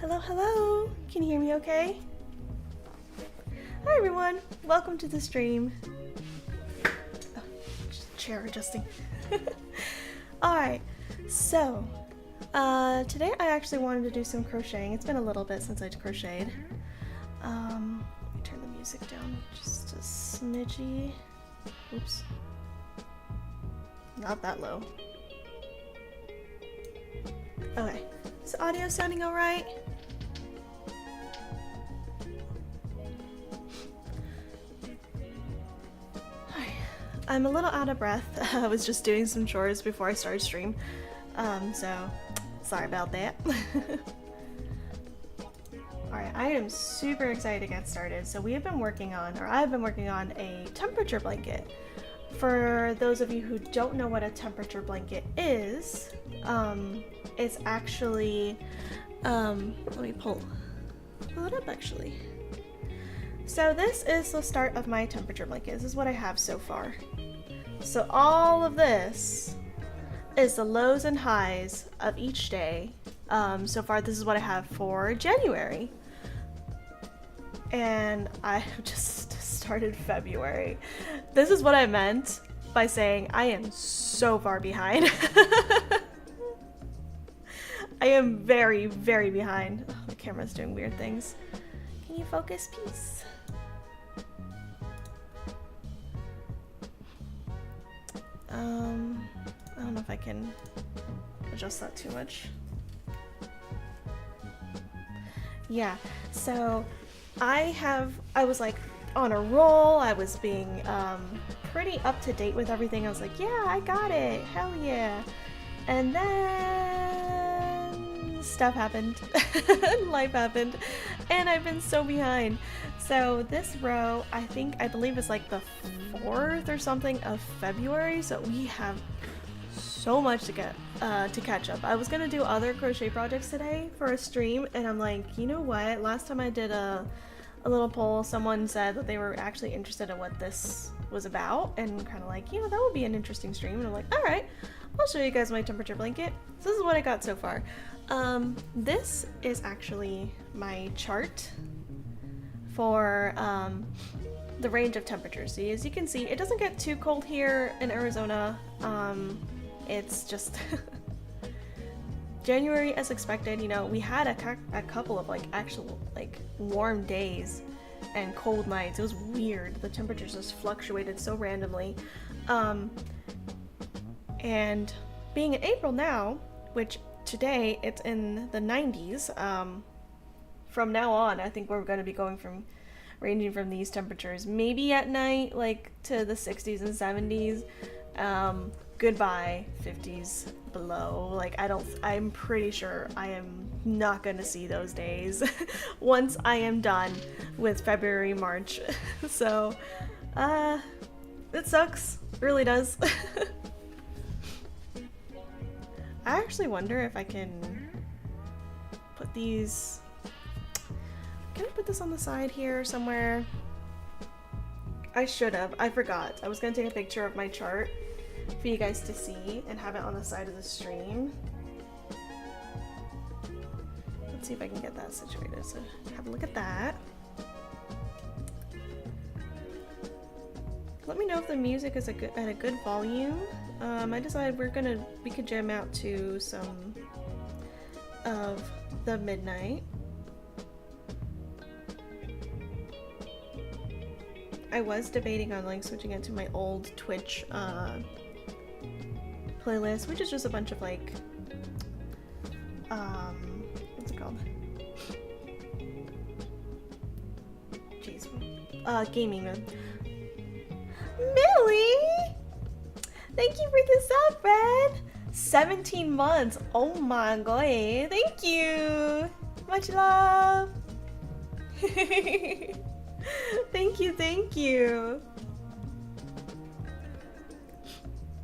Hello, hello! Can you hear me okay? Hi everyone! Welcome to the stream. Oh, just chair adjusting. Alright, so today I actually wanted to do some crocheting. It's been a little bit since I crocheted. Let me turn the music down just a smidgy. Oops. Not that low. Okay, is the audio sounding alright? I'm a little out of breath. I was just doing some chores before I started stream. So sorry about that. Alright, I am super excited to get started. So we have been working on, or I've been working on a temperature blanket. For those of you who don't know what a temperature blanket is, it's actually, let me pull it up actually. So this is the start of my temperature blanket. This is what I have so far. So all of this is the lows and highs of each day. So far this is what I have for January. And I just started February. This is what I meant by saying I am so far behind. I am very, very behind. Oh, the camera's doing weird things. Can you focus, please? I don't know if I can adjust that too much. Yeah, so I was like on a roll. I was being pretty up to date with everything. I was like, yeah, I got it, hell yeah. And then stuff happened, life happened, and I've been so behind. So this row, I believe is like the 4th or something of February, so we have so much to catch up. I was gonna do other crochet projects today for a stream, and I'm like, you know what? Last time I did a little poll, someone said that they were actually interested in what this was about, and kind of like, you know, that would be an interesting stream. And I'm like, all right, I'll show you guys my temperature blanket. So this is what I got so far. This is actually my chart for the range of temperatures. So as you can see, it doesn't get too cold here in Arizona. It's just January as expected. You know, we had a couple of like actual like warm days and cold nights. It was weird. The temperatures just fluctuated so randomly. And being in April now, which today it's in the 90s, from now on I think we're going to be ranging from these temperatures, maybe at night like to the 60s and 70s, goodbye 50s below. Like I'm pretty sure I am not gonna see those days once I am done with February, March. So it sucks, it really does. I actually wonder if I can put these, can I put this on the side here somewhere? I should have, I forgot. I was gonna take a picture of my chart for you guys to see and have it on the side of the stream. Let's see if I can get that situated. So have a look at that. Let me know if the music is at a good volume. I decided we could jam out to some of the midnight. I was debating on like switching it to my old Twitch playlist, which is just a bunch of like what's it called? Jeez. Gaming. Millie! Thank you for the sub, Fred! 17 months! Oh my god! Thank you! Much love! Thank you, thank you!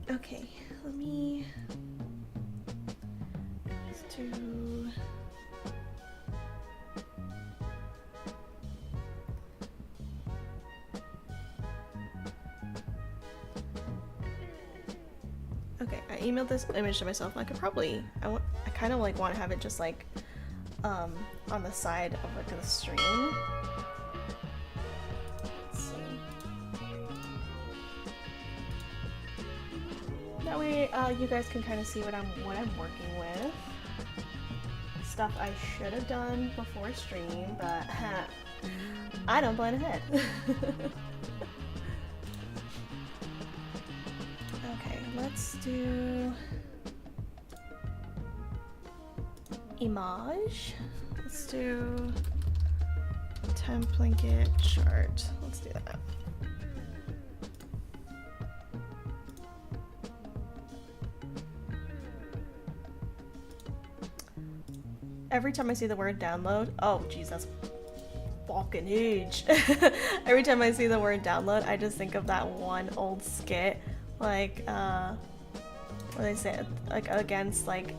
Okay, let me just do... Okay, I emailed this image to myself. I could probably, I kind of like want to have it just like on the side of like the stream. Let's see. That way, you guys can kind of see what I'm working with. Stuff I should have done before stream, but I don't plan ahead. Okay, let's do image. Let's do temp blanket chart. Let's do that. Every time I see the word download, oh geez, that's fucking huge. Every time I see the word download, I just think of that one old skit, like, what do they say, like, against, like,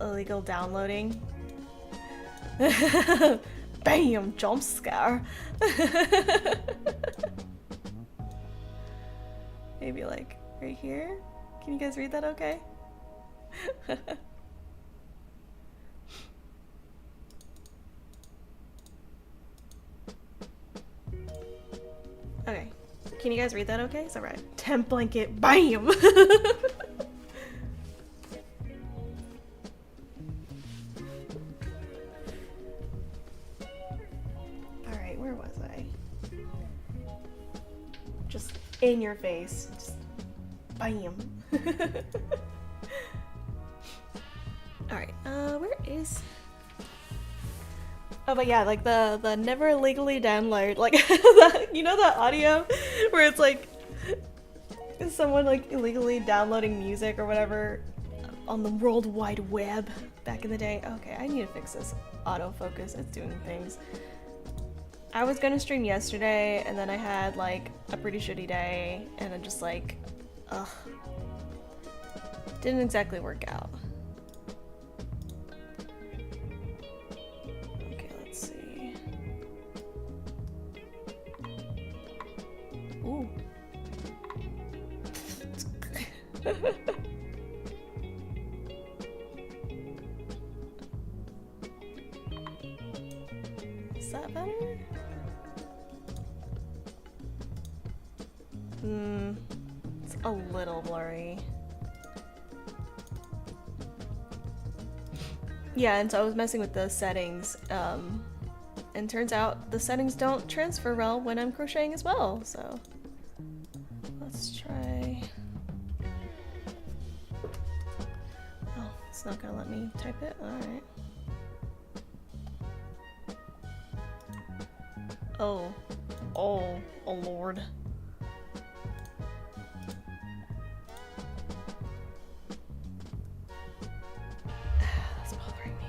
illegal downloading. Bam! Jump scare! Maybe, like, right here? Can you guys read that okay? Okay. Can you guys read that okay? Is that right? Temp blanket, BAM! Alright, where was I? Just in your face. Just BAM! Alright, where is... Oh, but yeah, like the never legally download, like, you know that audio where it's like someone like illegally downloading music or whatever on the World Wide Web back in the day? Okay, I need to fix this autofocus. It's doing things. I was gonna stream yesterday and then I had like a pretty shitty day and I'm just like, ugh. Didn't exactly work out. Ooh. Is that better? It's a little blurry. Yeah, and so I was messing with the settings, and turns out the settings don't transfer well when I'm crocheting as well, so let's try. Oh, it's not gonna let me type it? Alright. Oh. Oh. Oh lord. That's bothering me.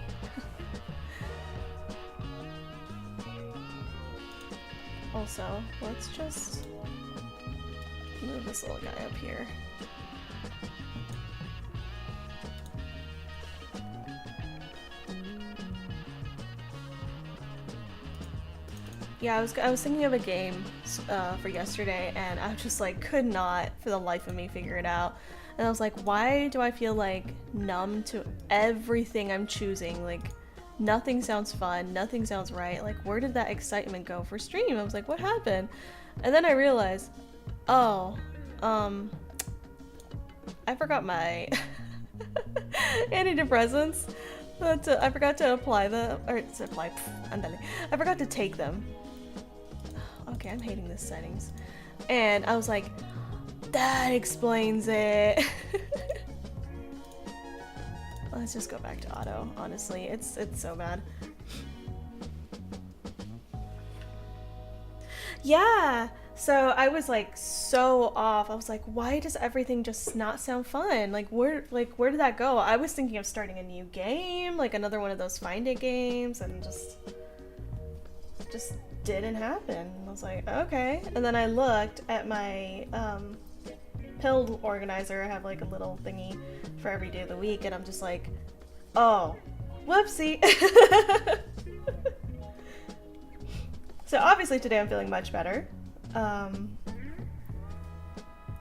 Also, let's just move this little guy up here. Yeah, I was thinking of a game for yesterday, and I just like could not for the life of me figure it out. And I was like, why do I feel like numb to everything I'm choosing? Like, nothing sounds fun, nothing sounds right. Like, where did that excitement go for stream? I was like, what happened? And then I realized, oh, I forgot my antidepressants. I forgot to apply them, or to apply, I forgot to take them. Okay, I'm hating this settings. And I was like, that explains it. Let's just go back to auto, honestly. It's so bad. Yeah! So I was like so off. I was like, why does everything just not sound fun? Like where did that go? I was thinking of starting a new game, like another one of those Find It games, and just didn't happen. I was like, okay. And then I looked at my pill organizer. I have like a little thingy for every day of the week, and I'm just like, oh, whoopsie. So obviously today I'm feeling much better. And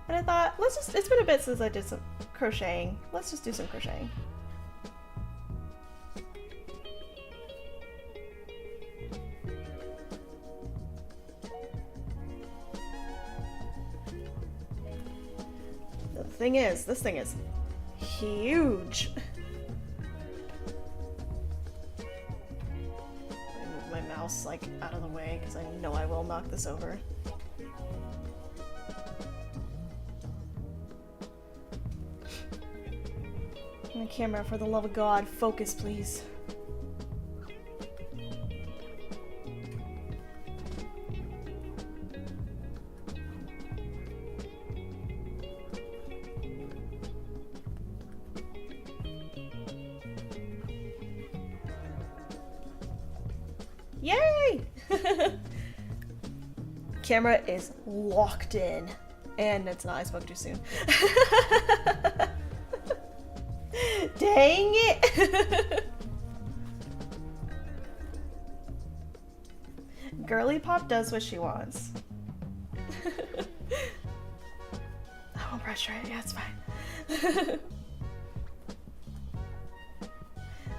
I thought, it's been a bit since I did some crocheting. Let's just do some crocheting. thing is, this thing is huge. Let me move my mouse like out of the way because I know I will knock this over. My camera, for the love of God, focus please. Yay! Camera is locked in. And it's not, I spoke too soon. Dang it! Girly Pop does what she wants. I won't pressure it, yeah, it's fine.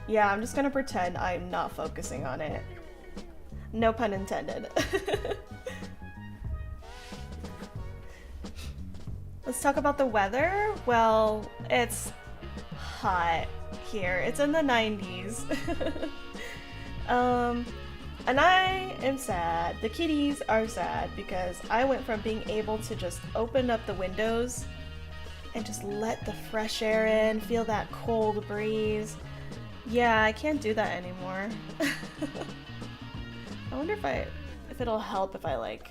Yeah, I'm just gonna pretend I'm not focusing on it. No pun intended. Let's talk about the weather. Well, it's hot here. It's in the 90s. And I am sad. The kitties are sad because I went from being able to just open up the windows and just let the fresh air in, feel that cold breeze. Yeah, I can't do that anymore. I wonder if it'll help if I like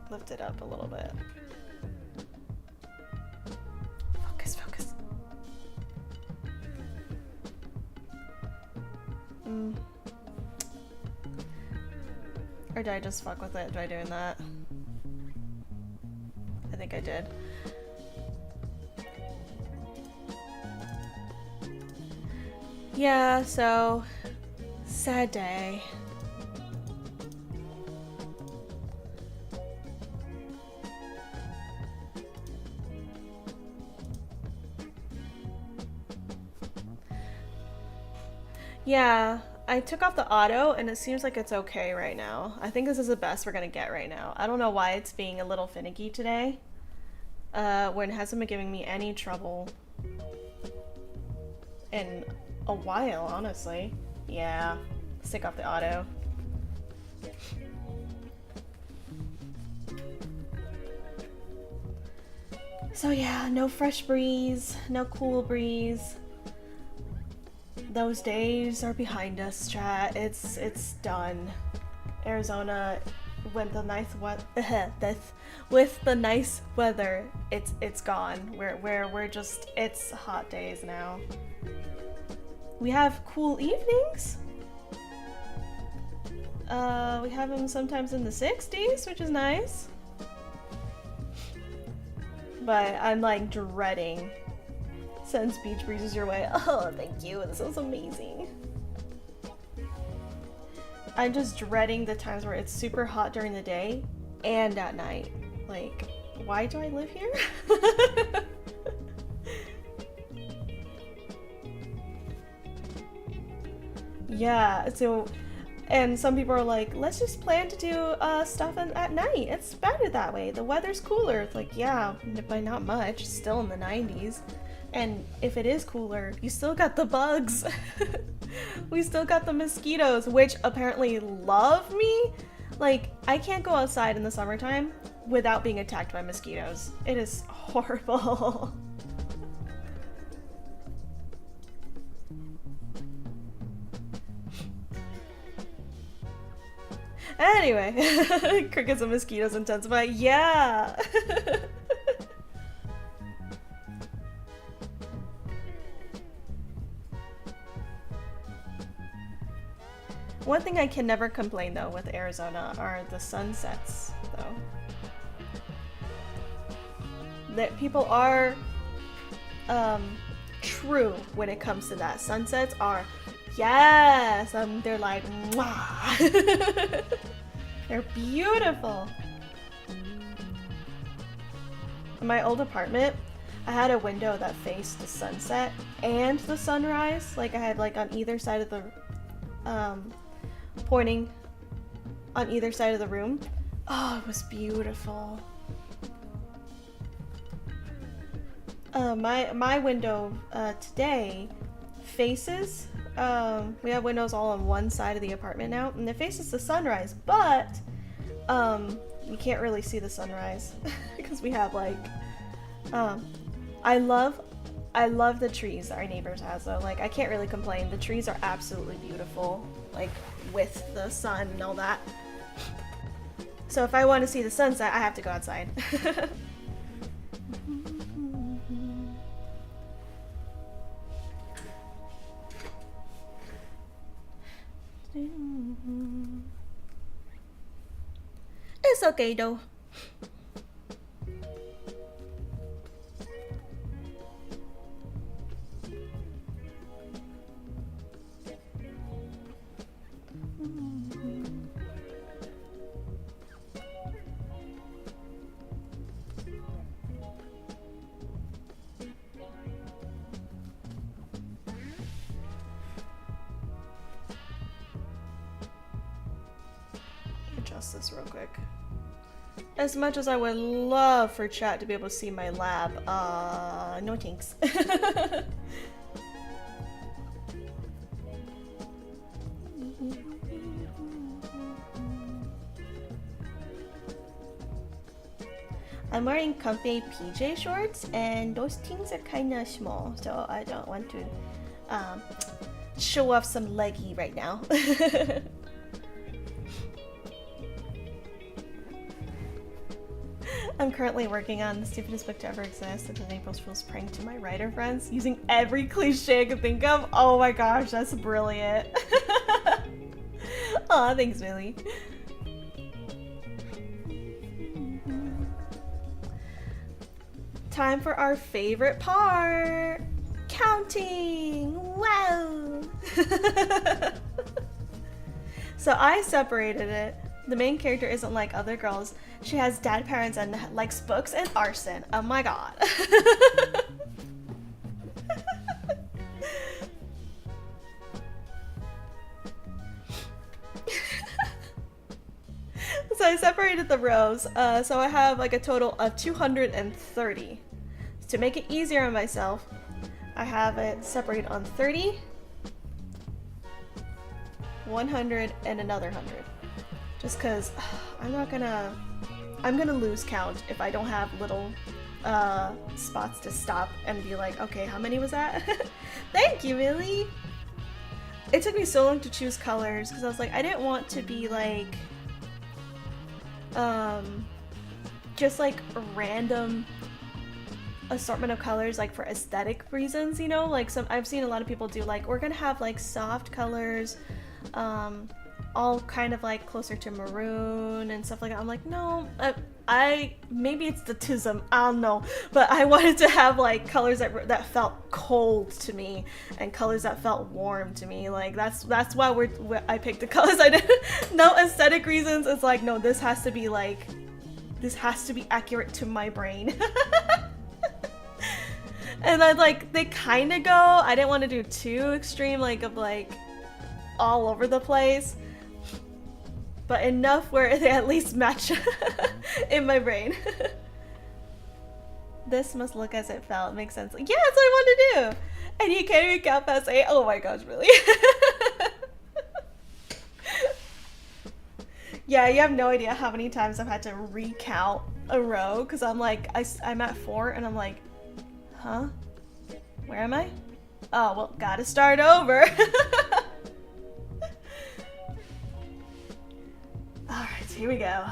lift it up a little bit. Focus, focus. Or did I just fuck with it by doing that? I think I did. Yeah, so sad day. Yeah, I took off the auto and it seems like it's okay right now. I think this is the best we're gonna get right now. I don't know why it's being a little finicky today. When it hasn't been giving me any trouble in a while, honestly. Yeah, let's take off the auto. So yeah, no fresh breeze, no cool breeze. Those days are behind us, chat. It's done. Arizona, with the nice with the nice weather, it's gone. We're just, it's hot days now. We have cool evenings. We have them sometimes in the 60s, which is nice. But I'm like dreading sends beach breezes your way. Oh, thank you. This is amazing. I'm just dreading the times where it's super hot during the day and at night. Like, why do I live here? Yeah, so, and some people are like, let's just plan to do stuff at night. It's better that way. The weather's cooler. It's like, yeah, but not much. Still in the 90s. And if it is cooler, you still got the bugs. We still got the mosquitoes, which apparently love me. Like, I can't go outside in the summertime without being attacked by mosquitoes. It is horrible. Anyway, crickets and mosquitoes intensify. Yeah. One thing I can never complain though with Arizona are the sunsets though. That people are true when it comes to that. Sunsets are, yes, they're like, mwah. They're beautiful. In my old apartment, I had a window that faced the sunset and the sunrise. Like I had like on either side of the pointing on either side of the room. Oh, it was beautiful. My window today faces. We have windows all on one side of the apartment now, and it faces the sunrise. But you can't really see the sunrise because we have like. I love the trees that our neighbors has though. Like I can't really complain. The trees are absolutely beautiful, like with the sun and all that. So if I want to see the sunset, I have to go outside. It's okay though. Adjust this real quick. As much as I would love for chat to be able to see my lab, no thanks. I'm wearing comfy PJ shorts and those things are kind of small, so I don't want to show off some leggy right now. I'm currently working on the stupidest book to ever exist. It's an April Fool's prank to my writer friends using every cliche I could think of. Oh my gosh, that's brilliant. Aw, thanks, Millie. Time for our favorite part. Counting! Wow! So I separated it. The main character isn't like other girls. She has dad parents and likes books and arson. Oh my god. So I separated the rows. So I have like a total of 230. To make it easier on myself, I have it separated on 30, 100, and another 100. Just cause I'm gonna lose count if I don't have little spots to stop and be like, okay, how many was that? Thank you, Millie! It took me so long to choose colors because I was like, I didn't want to be like, just like a random assortment of colors like for aesthetic reasons, you know? Like I've seen a lot of people do like, we're gonna have like soft colors, all kind of like closer to maroon and stuff like that. I'm like, no, maybe it's the tism, I don't know, but I wanted to have like colors that felt cold to me and colors that felt warm to me. Like that's why I picked the colors I did. No aesthetic reasons. It's like, no, this has to be accurate to my brain. And they kind of go. I didn't want to do too extreme, like of like all over the place, but enough where they at least match in my brain. This must look as it felt. Makes sense. Like, yeah, that's what I want to do. And you can't recount past 8. Oh my gosh, really? Yeah, you have no idea how many times I've had to recount a row because I'm like, I'm at 4 and I'm like, huh? Where am I? Oh, well, gotta start over. Alright, here we go.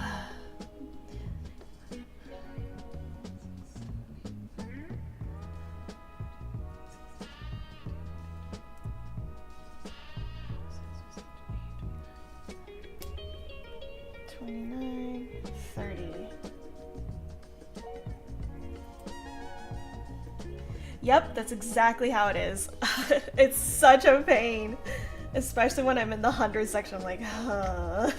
Yep, that's exactly how it is. It's such a pain. Especially when I'm in the 100 section, I'm like, huh.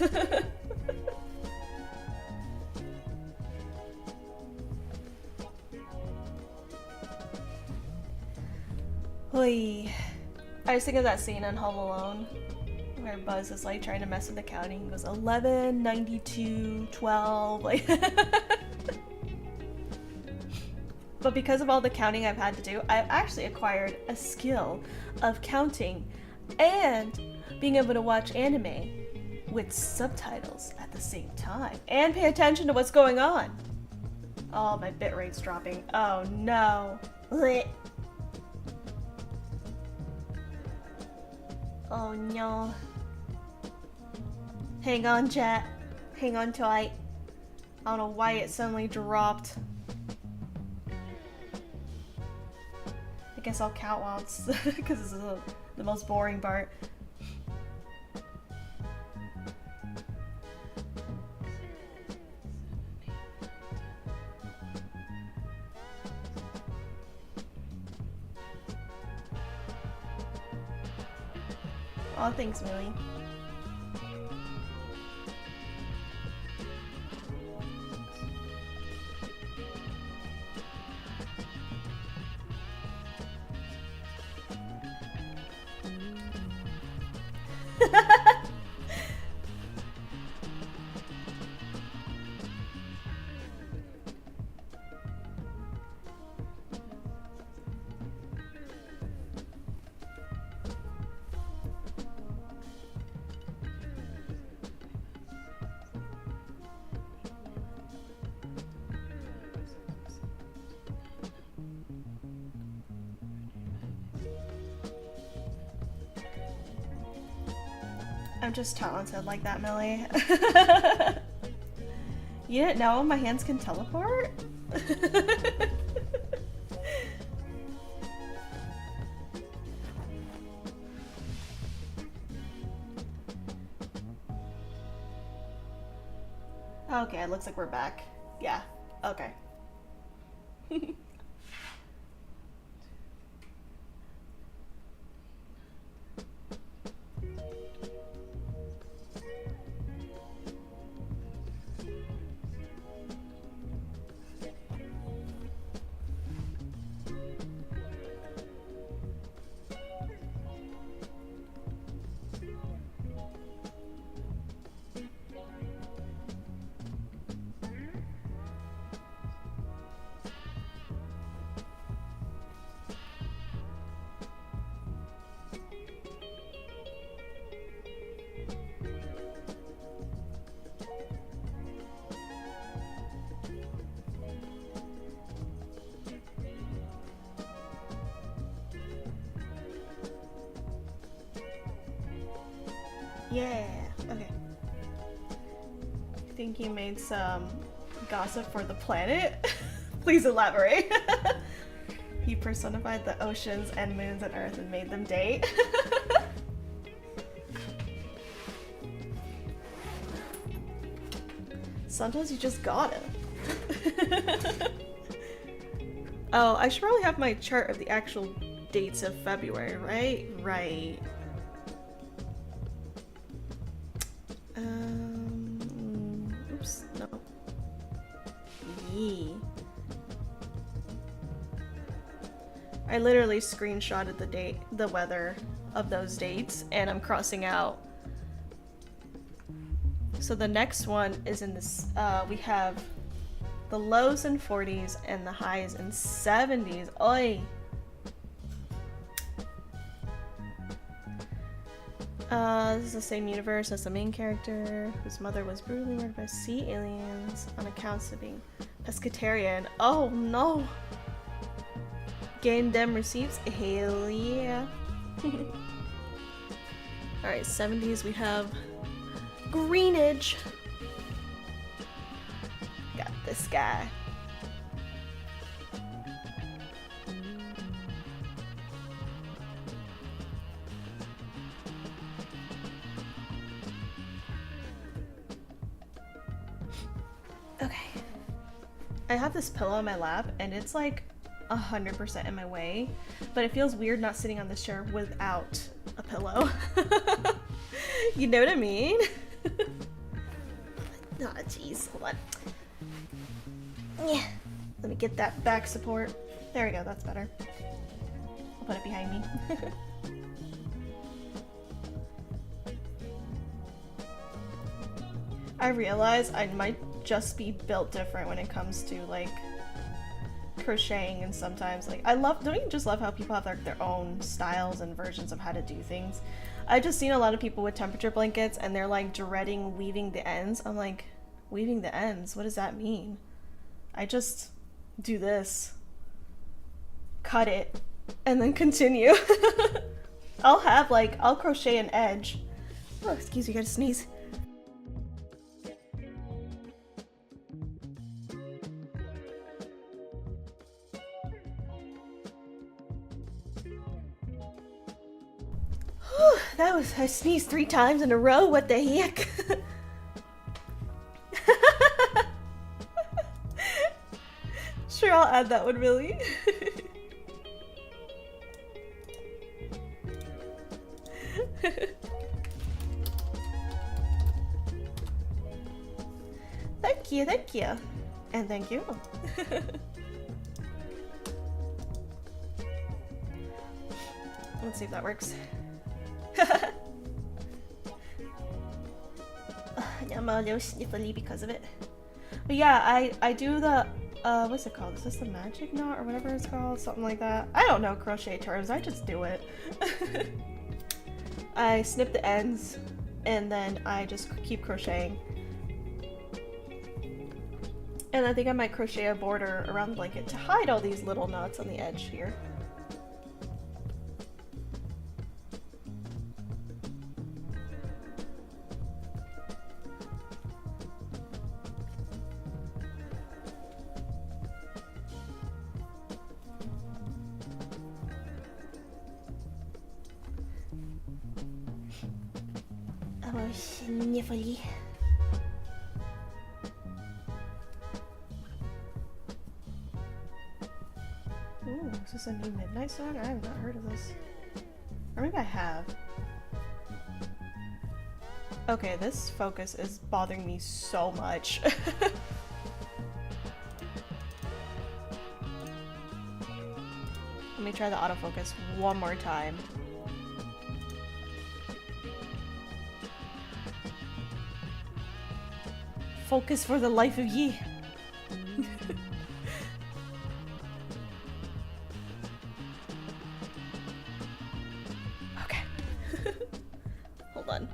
Oy. I was thinking of that scene in Home Alone where Buzz is like trying to mess with the counting. He goes 11, 92, 12, like. But because of all the counting I've had to do, I've actually acquired a skill of counting and being able to watch anime with subtitles at the same time and pay attention to what's going on. Oh, my bit rate's dropping. Oh no. Blech. Oh no. Hang on, chat. Hang on tight. I don't know why it suddenly dropped. I guess I'll count while it's because this is the most boring part. Oh, thanks, Millie. I'm just talented like that, Millie. You didn't know my hands can teleport? Okay, it looks like we're back. Yeah, okay. Yeah, okay. I think you made some gossip for the planet. Please elaborate. You personified the oceans and moons and earth and made them date. Sometimes you just gotta. Oh, I should probably have my chart of the actual dates of February, right? Right. Oops, no. Yee. I literally screenshotted the weather of those dates, and I'm crossing out. So the next one is in this, we have the lows in 40s and the highs in 70s. Oi! This is the same universe as the main character, whose mother was brutally murdered by sea aliens on account of being pescatarian. Oh no! Gain them receipts? Hell yeah! Alright, 70s we have Greenwich. Got this guy. Okay. I have this pillow in my lap and it's like 100% in my way, but it feels weird not sitting on this chair without a pillow. You know what I mean? Oh, jeez. Hold on. Yeah. Let me get that back support. There we go. That's better. I'll put it behind me. I realize I might just be built different when it comes to like crocheting, and sometimes like I love, don't you just love how people have their own styles and versions of how to do things? I've just seen a lot of people with temperature blankets and they're like dreading weaving the ends. I'm like, weaving the ends, what does that mean? I just do this, cut it, and then continue. I'll crochet an edge. Oh, excuse me, gotta sneeze. I sneezed 3 times in a row, what the heck? Sure, I'll add that one, really. Thank you. And thank you. Let's see if that works. I'm a little sniffly because of it. But yeah, I do the, what's it called? Is this the magic knot or whatever it's called? Something like that. I don't know crochet terms, I just do it. I snip the ends and then I just keep crocheting. And I think I might crochet a border around the blanket to hide all these little knots on the edge here. Oh, sniffly. Ooh, is this a new Midnight song? I have not heard of this. Or maybe I have. Okay, this focus is bothering me so much. Let me try the autofocus one more time. Focus for the life of ye. Okay. Hold on.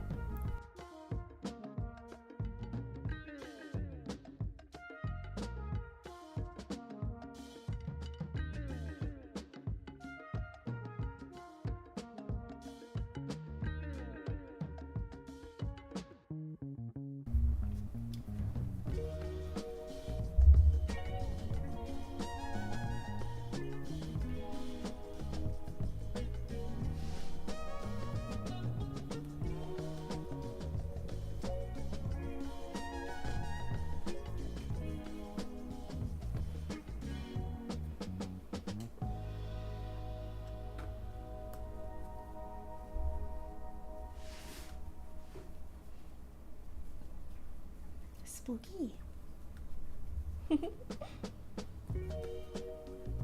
Spooky.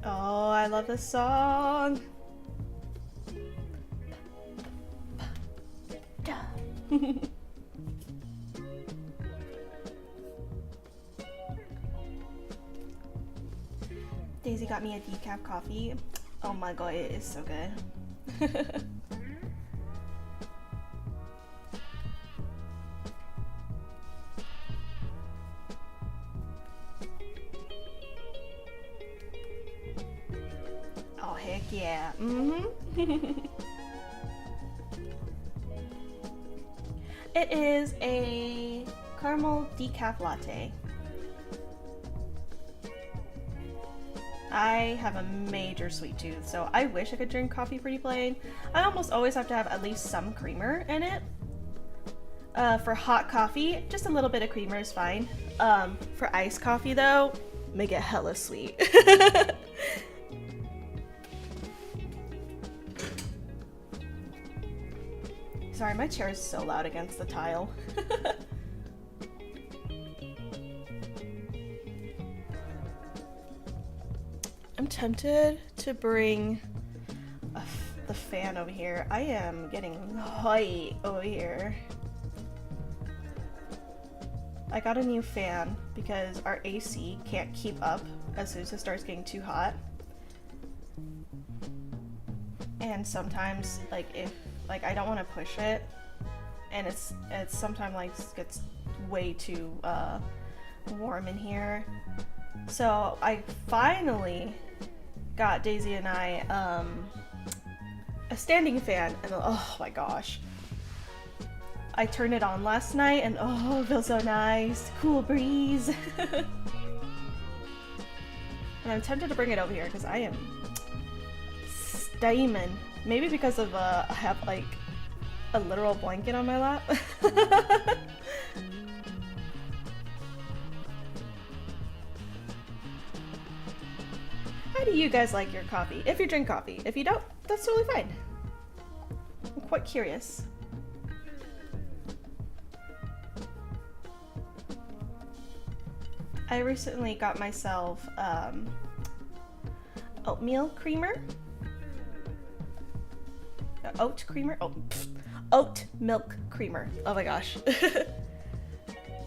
Oh, I love this song. Daisy got me a decaf coffee. Oh my god, it is so good. Oh heck yeah. It is a caramel decaf latte. I have a major sweet tooth, so I wish I could drink coffee pretty plain. I almost always have to have at least some creamer in it. For hot coffee, just a little bit of creamer is fine. For iced coffee though, make it hella sweet. Sorry, my chair is so loud against the tile. I'm tempted to bring the fan over here. I am getting hot over here. I got a new fan because our AC can't keep up as soon as it starts getting too hot. And sometimes, like, if like I don't want to push it, and it's sometimes like gets way too warm in here. So I finally got Daisy and I a standing fan, and oh my gosh, I turned it on last night, and oh, it feels so nice, cool breeze. And I'm tempted to bring it over here because I am steaming. Maybe because of I have like a literal blanket on my lap. How do you guys like your coffee? If you drink coffee. If you don't, that's totally fine. I'm quite curious. I recently got myself oatmeal creamer. Oat creamer? Oh, oat milk creamer. Oh my gosh. You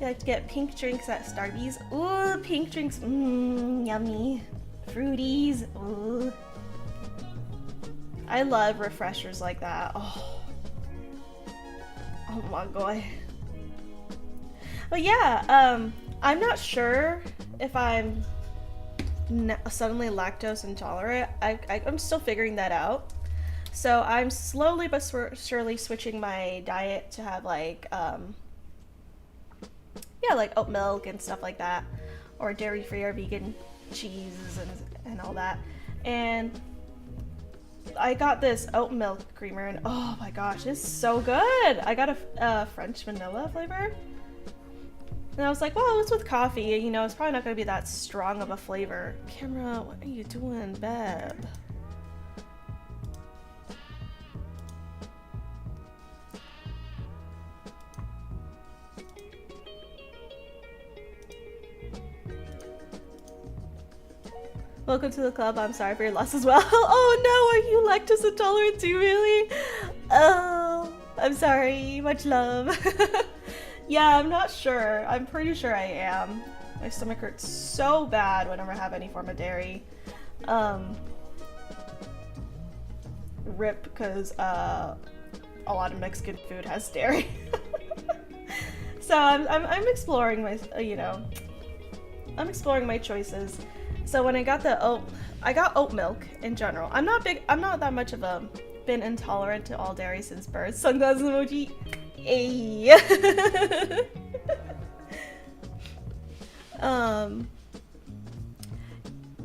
like to get pink drinks at Starbucks? Ooh, pink drinks. Mmm, yummy. Fruities. Ooh. I love refreshers like that. Oh. Oh my god. But yeah, I'm not sure if I'm suddenly lactose intolerant. I'm still figuring that out. So I'm slowly but surely switching my diet to have like, yeah, like oat milk and stuff like that, or dairy-free or vegan cheese and all that. And I got this oat milk creamer, and oh my gosh, it's so good. I got a French vanilla flavor. And I was like, well, it's with coffee, you know, it's probably not going to be that strong of a flavor. Camera, what are you doing, babe? Welcome to the club. I'm sorry for your loss as well. Oh no, are you lactose intolerant too, really? Oh, I'm sorry. Much love. Yeah, I'm not sure. I'm pretty sure I am. My stomach hurts so bad whenever I have any form of dairy. Rip, because a lot of Mexican food has dairy. So I'm exploring my, you know, I'm exploring my choices. So when I got I got oat milk in general. I'm not that much of a, been intolerant to all dairy since birth. Sunglasses emoji. Hey.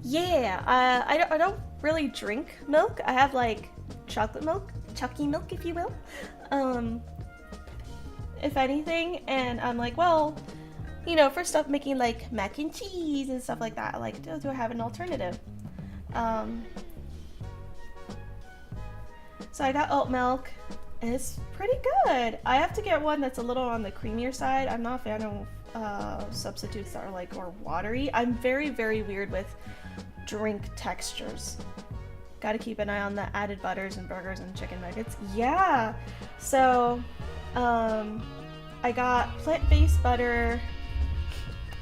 Yeah, I don't really drink milk. I have like chocolate milk, chalky milk if you will. If anything, and I'm like, well, you know, for stuff making like mac and cheese and stuff like that, like, do I have an alternative? So I got oat milk, and it's pretty good. I have to get one that's a little on the creamier side. I'm not a fan of substitutes that are like more watery. I'm very, very weird with drink textures. Gotta keep an eye on the added butters and burgers and chicken nuggets. Yeah, so I got plant-based butter,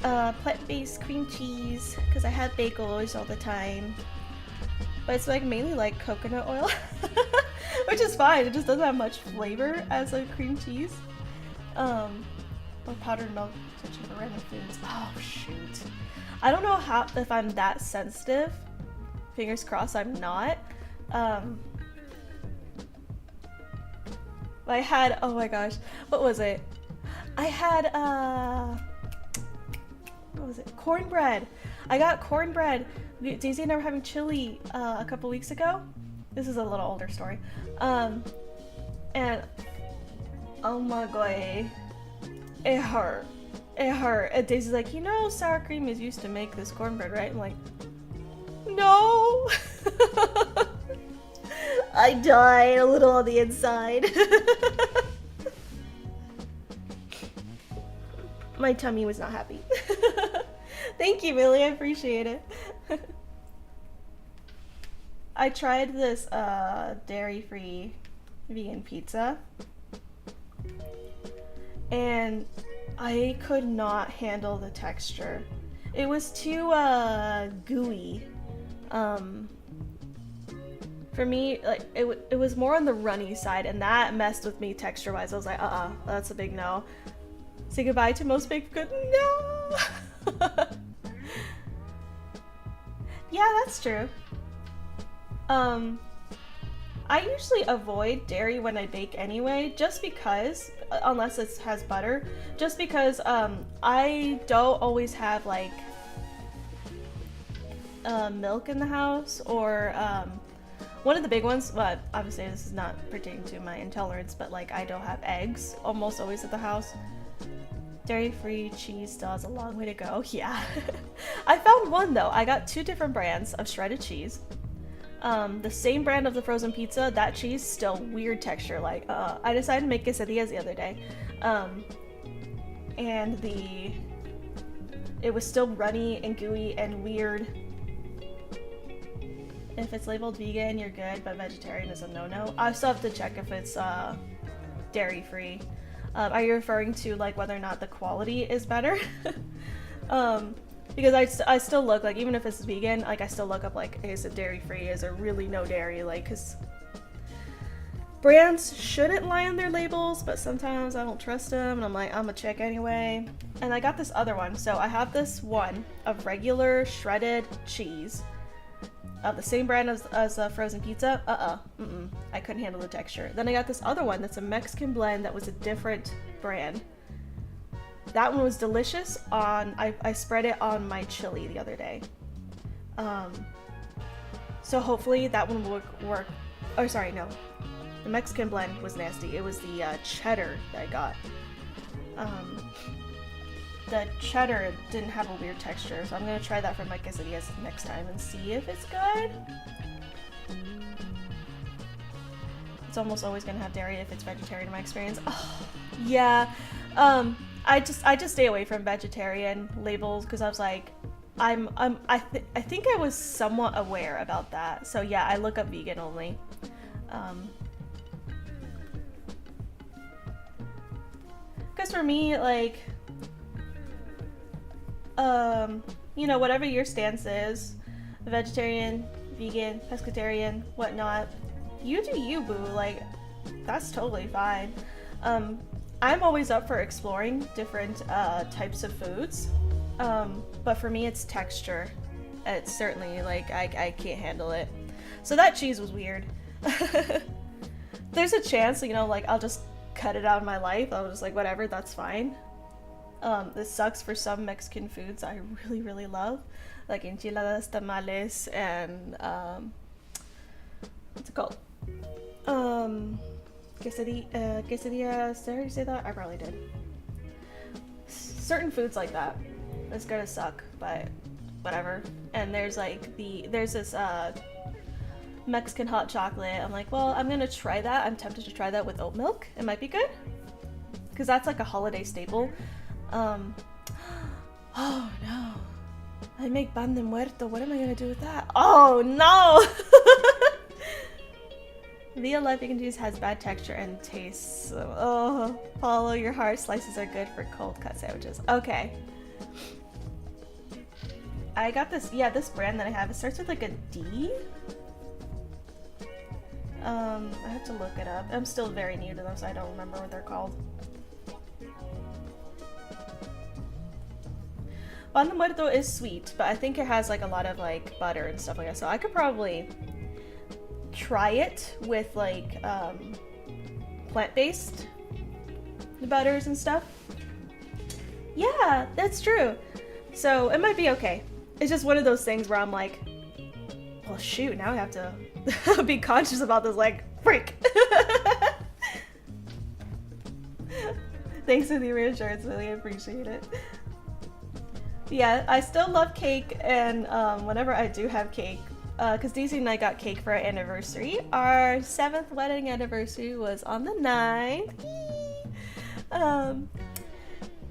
plant-based cream cheese, because I have bagels all the time, but it's like mainly like coconut oil, which is fine. It just doesn't have much flavor as a cream cheese. Or powdered milk, switching for random foods. Oh shoot, I don't know if I'm that sensitive. Fingers crossed I'm not. I had, oh my gosh, what was it? I had what was it? Cornbread. I got cornbread. Daisy and I were having chili a couple weeks ago. This is a little older story. And oh my god, it hurt. It hurt. And Daisy's like, you know, sour cream is used to make this cornbread, right? I'm like, no. I died a little on the inside. My tummy was not happy. Thank you, Millie. I appreciate it. I tried this dairy-free vegan pizza, and I could not handle the texture. It was too gooey. For me, like it was more on the runny side, and that messed with me texture-wise. I was like, that's a big no. Say goodbye to most baked goods. No. Yeah, that's true. I usually avoid dairy when I bake anyway, just because, unless it has butter, just because I don't always have like milk in the house, or one of the big ones, but obviously this is not pertaining to my intolerance, but like I don't have eggs almost always at the house. Dairy-free cheese still has a long way to go. Yeah. I found one though. I got 2 different brands of shredded cheese. The same brand of the frozen pizza, that cheese still weird texture. Like, I decided to make quesadillas the other day. And it was still runny and gooey and weird. If it's labeled vegan, you're good, but vegetarian is a no-no. I still have to check if it's dairy-free. Are you referring to like whether or not the quality is better? Because I still look, like, even if it's vegan, like I still look up like, is it dairy-free? Is there really no dairy? Like, because brands shouldn't lie on their labels, but sometimes I don't trust them, and I'm like, I'm gonna check anyway. And I got this other one. So I have this one of regular shredded cheese of the same brand as a frozen pizza. I couldn't handle the texture. Then I got this other one that's a Mexican blend that was a different brand. That one was delicious. I spread it on my chili the other day. So hopefully that one will work. Oh, sorry, no. The Mexican blend was nasty. It was the cheddar that I got. The cheddar didn't have a weird texture, so I'm gonna try that for my quesadillas next time and see if it's good. It's almost always gonna have dairy if it's vegetarian in my experience. Oh, yeah. I just stay away from vegetarian labels because I was like, I think I was somewhat aware about that. So yeah, I look up vegan only. Because for me, like, you know, whatever your stance is, vegetarian, vegan, pescatarian, whatnot, you do you, boo. Like, that's totally fine. I'm always up for exploring different types of foods, but for me it's texture. It's certainly, like, I can't handle it. So that cheese was weird. There's a chance, you know, like, I'll just cut it out of my life. I was just like, whatever, that's fine. This sucks for some Mexican foods I really, really love, like enchiladas, tamales, and what's it called? Quesadillas. Did I already say that? I probably did. Certain foods like that, it's gonna suck, but whatever. And there's like there's this Mexican hot chocolate. I'm like, well, I'm gonna try that. I'm tempted to try that with oat milk. It might be good, because that's like a holiday staple. Oh no, I make pan de muerto. What am I gonna do with that? Oh no. Via Life Vegan Juice has bad texture and taste. So, oh, follow your heart. Slices are good for cold cut sandwiches. Okay. I got this, yeah, this brand that I have, it starts with like a D. I have to look it up. I'm still very new to them, so I don't remember what they're called. Pan de Muerto is sweet, but I think it has like a lot of like butter and stuff like that, so I could probably try it with like plant-based butters and stuff. Yeah, that's true. So it might be okay. It's just one of those things where I'm like, well, shoot, now I have to be conscious about this, like, freak. Thanks for the reassurance, really appreciate it. Yeah, I still love cake, and whenever I do have cake, because Daisy and I got cake for our anniversary. Our 7th wedding anniversary was on the 9th.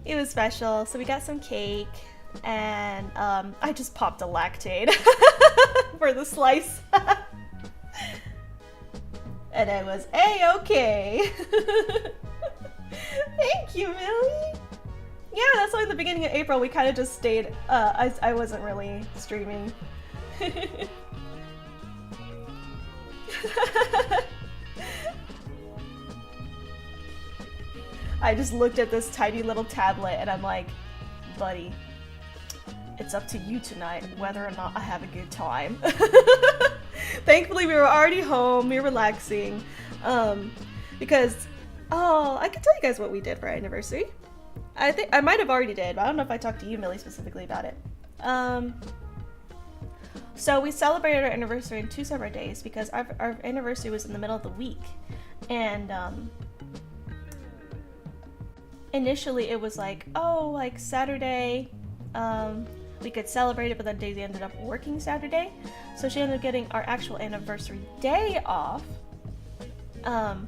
It was special, so we got some cake, and I just popped a lactate for the slice. And it was A-okay. Thank you, Millie. Yeah, that's why in the beginning of April we kind of just stayed. I wasn't really streaming. I just looked at this tiny little tablet and I'm like, buddy, it's up to you tonight whether or not I have a good time. Thankfully, we were already home, we were relaxing, because, oh, I can tell you guys what we did for our anniversary. I think I might have already did, but I don't know if I talked to you, Millie, specifically about it. So we celebrated our anniversary in 2 separate days because our anniversary was in the middle of the week, and initially it was like, oh, like Saturday, we could celebrate it, but then Daisy ended up working Saturday, so she ended up getting our actual anniversary day off, and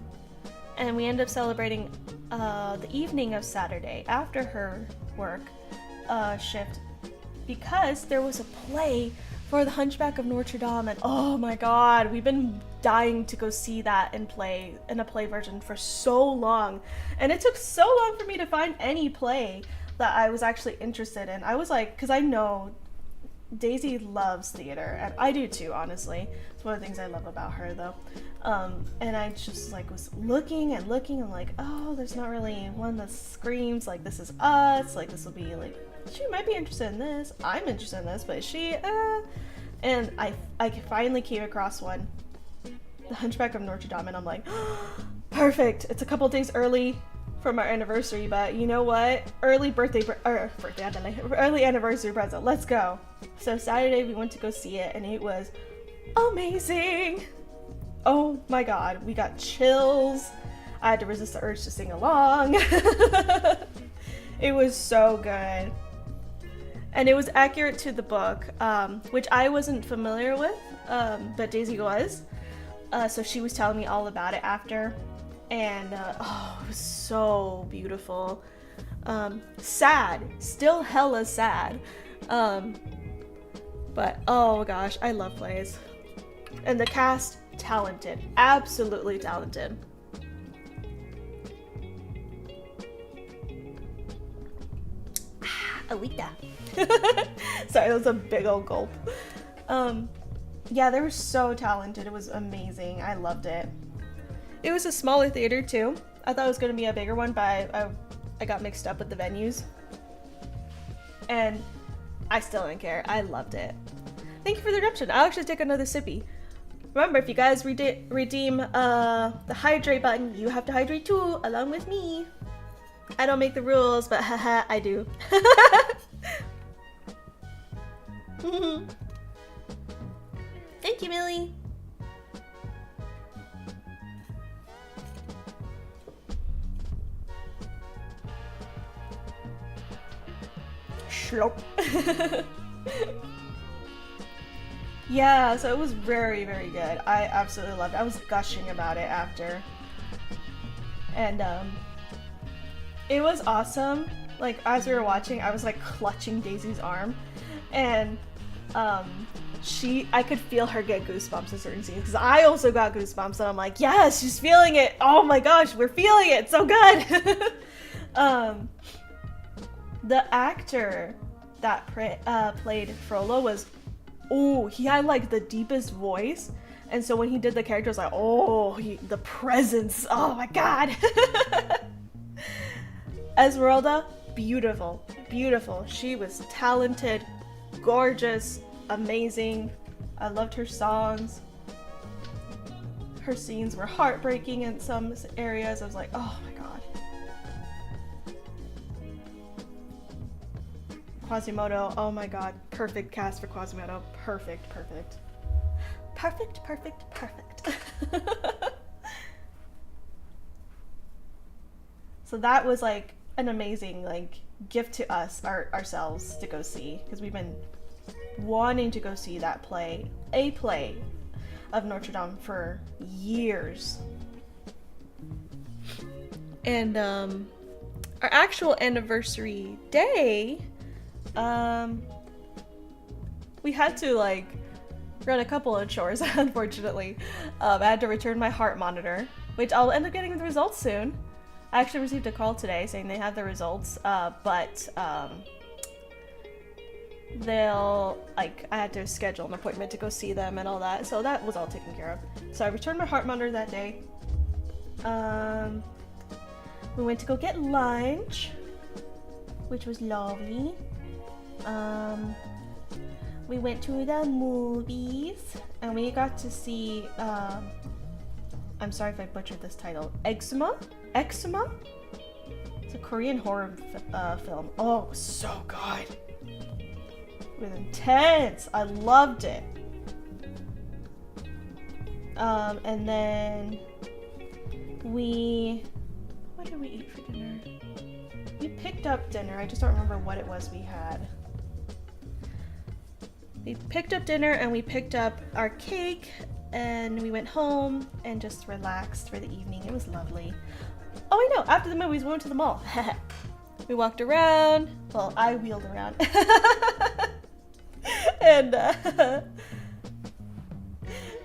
we ended up celebrating the evening of Saturday after her work shift, because there was a play for The Hunchback of Notre Dame, and oh my god, we've been dying to go see that in a play version for so long, and it took so long for me to find any play that I was actually interested in. I was like, because I know Daisy loves theater, and I do too, honestly. It's one of the things I love about her, though. And I just like was looking and looking, and like, oh, there's not really one that screams like this is us, like this will be like, she might be interested in this, I'm interested in this, but is she, and I finally came across one, The Hunchback of Notre Dame, and I'm like, oh, perfect, it's a couple days early from our anniversary, but you know what, early anniversary present, let's go. So Saturday we went to go see it, and it was amazing. Oh my god, we got chills. I had to resist the urge to sing along. It was so good. And it was accurate to the book, which I wasn't familiar with, but Daisy was. So she was telling me all about it after. And oh, it was so beautiful. Sad, still hella sad. But oh gosh, I love plays. And the cast, talented, absolutely talented. Alita. Sorry, that was a big old gulp. Yeah, they were so talented. It was amazing. I loved it. It was a smaller theater too. I thought it was going to be a bigger one, but I got mixed up with the venues. And I still didn't care. I loved it. Thank you for the redemption. I'll actually take another sippy. Remember, if you guys redeem the hydrate button, you have to hydrate too, along with me. I don't make the rules, but haha, I do. Thank you, Millie. Schlop. Yeah, so it was very, very good. I absolutely loved it. I was gushing about it after. And it was awesome. Like, as we were watching, I was like clutching Daisy's arm, and I could feel her get goosebumps in certain scenes, because I also got goosebumps, and I'm like, yes, she's feeling it. Oh my gosh, we're feeling it. It's so good. The actor that played Frollo was, oh, he had like the deepest voice, and so when he did the character, I was like, oh, the presence. Oh my god. Esmeralda, beautiful, beautiful. She was talented, gorgeous, amazing. I loved her songs. Her scenes were heartbreaking in some areas. I was like, oh my god. Quasimodo, oh my god. Perfect cast for Quasimodo. Perfect, perfect. Perfect, perfect, perfect. So that was like an amazing like gift to us ourselves to go see, because we've been wanting to go see that play, a play of Notre Dame, for years. And our actual anniversary day, we had to like run a couple of chores. Unfortunately, I had to return my heart monitor, which I'll end up getting the results soon. I actually received a call today saying they have the results, but they'll, like, I had to schedule an appointment to go see them and all that, so that was all taken care of. So I returned my heart monitor that day. We went to go get lunch, which was lovely. We went to the movies, and we got to see, I'm sorry if I butchered this title, Eczema? It's a Korean horror film. Oh, it was so good. It was intense. I loved it. And then what did we eat for dinner? We picked up dinner. I just don't remember what it was we had. We picked up dinner and we picked up our cake and we went home and just relaxed for the evening. It was lovely. Oh, I know. After the movies, we went to the mall. We walked around. Well, I wheeled around. And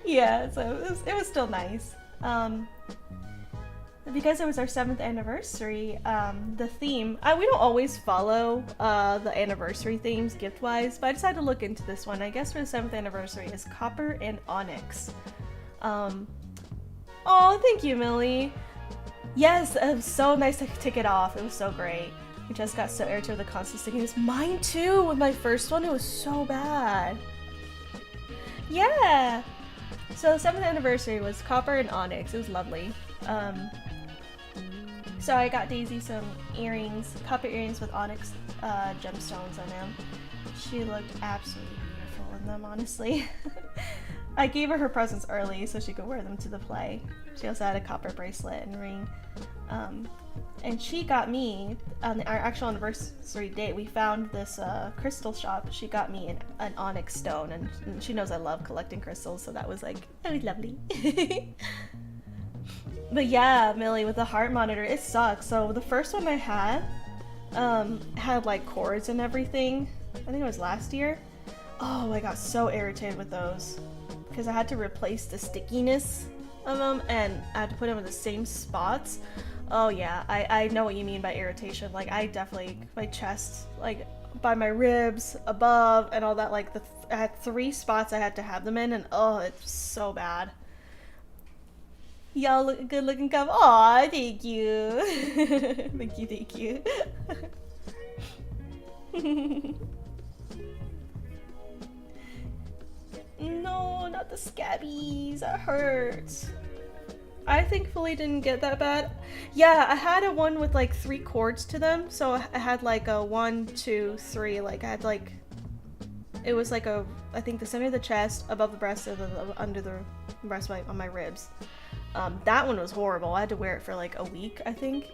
yeah, so it was still nice. Because it was our 7th anniversary, the theme, we don't always follow the anniversary themes gift-wise, but I decided to look into this one. I guess for the 7th anniversary is copper and onyx. Oh, thank you, Millie. Yes, it was so nice to take it off. It was so great. We just got so irritated with the constant stickiness. Mine too, with my first one, it was so bad. Yeah. So the 7th anniversary was copper and onyx. It was lovely. So I got Daisy some earrings, copper earrings with onyx gemstones on them. She looked absolutely beautiful in them, honestly. I gave her presents early so she could wear them to the play. She also had a copper bracelet and ring. And she got me, on our actual anniversary date, we found this crystal shop. She got me an onyx stone, and she knows I love collecting crystals, so that was lovely. But yeah, Millie, with the heart monitor, it sucks. So the first one I had like cords and everything. I think it was last year. Oh, I got so irritated with those because I had to replace the stickiness of them and I had to put them in the same spots. Oh yeah, I know what you mean by irritation. Like I definitely, my chest, like by my ribs, above, and all that, like I had 3 spots I had to have them in, and oh, it's so bad. Y'all look good looking cup. Aw, thank you. Thank you. No, not the scabbies. That hurts. I thankfully didn't get that bad. Yeah, I had a one with like 3 cords to them. So I had like a 1, 2, 3. Like I had like, it was like I think the center of the chest, above the breast, and under the breast on my ribs. That one was horrible. I had to wear it for like a week, I think.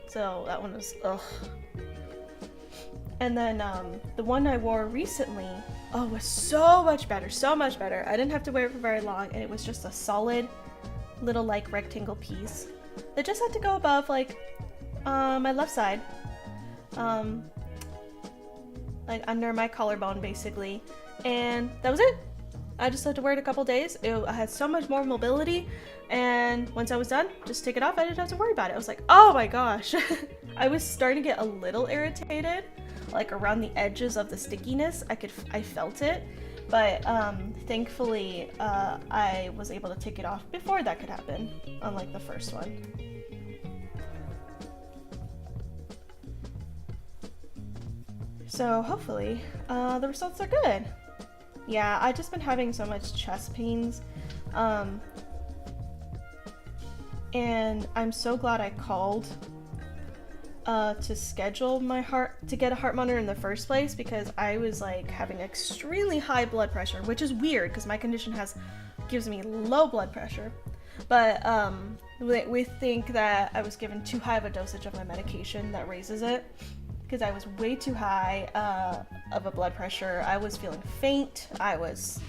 So that one was ugh. And then the one I wore recently, was so much better, so much better. I didn't have to wear it for very long, and it was just a solid little like rectangle piece that just had to go above like my left side, like under my collarbone basically, and that was it. I just had to wear it a couple days. I had so much more mobility, and once I was done, just take it off. I didn't have to worry about it. I was like, oh my gosh. I was starting to get a little irritated, like around the edges of the stickiness. I felt it, but thankfully I was able to take it off before that could happen, unlike the first one. So hopefully the results are good. Yeah, I've just been having so much chest pains, and I'm so glad I called to schedule to get a heart monitor in the first place, because I was like having extremely high blood pressure, which is weird because my condition gives me low blood pressure, but we think that I was given too high of a dosage of my medication that raises it. Because I was way too high of a blood pressure. I was feeling faint. I was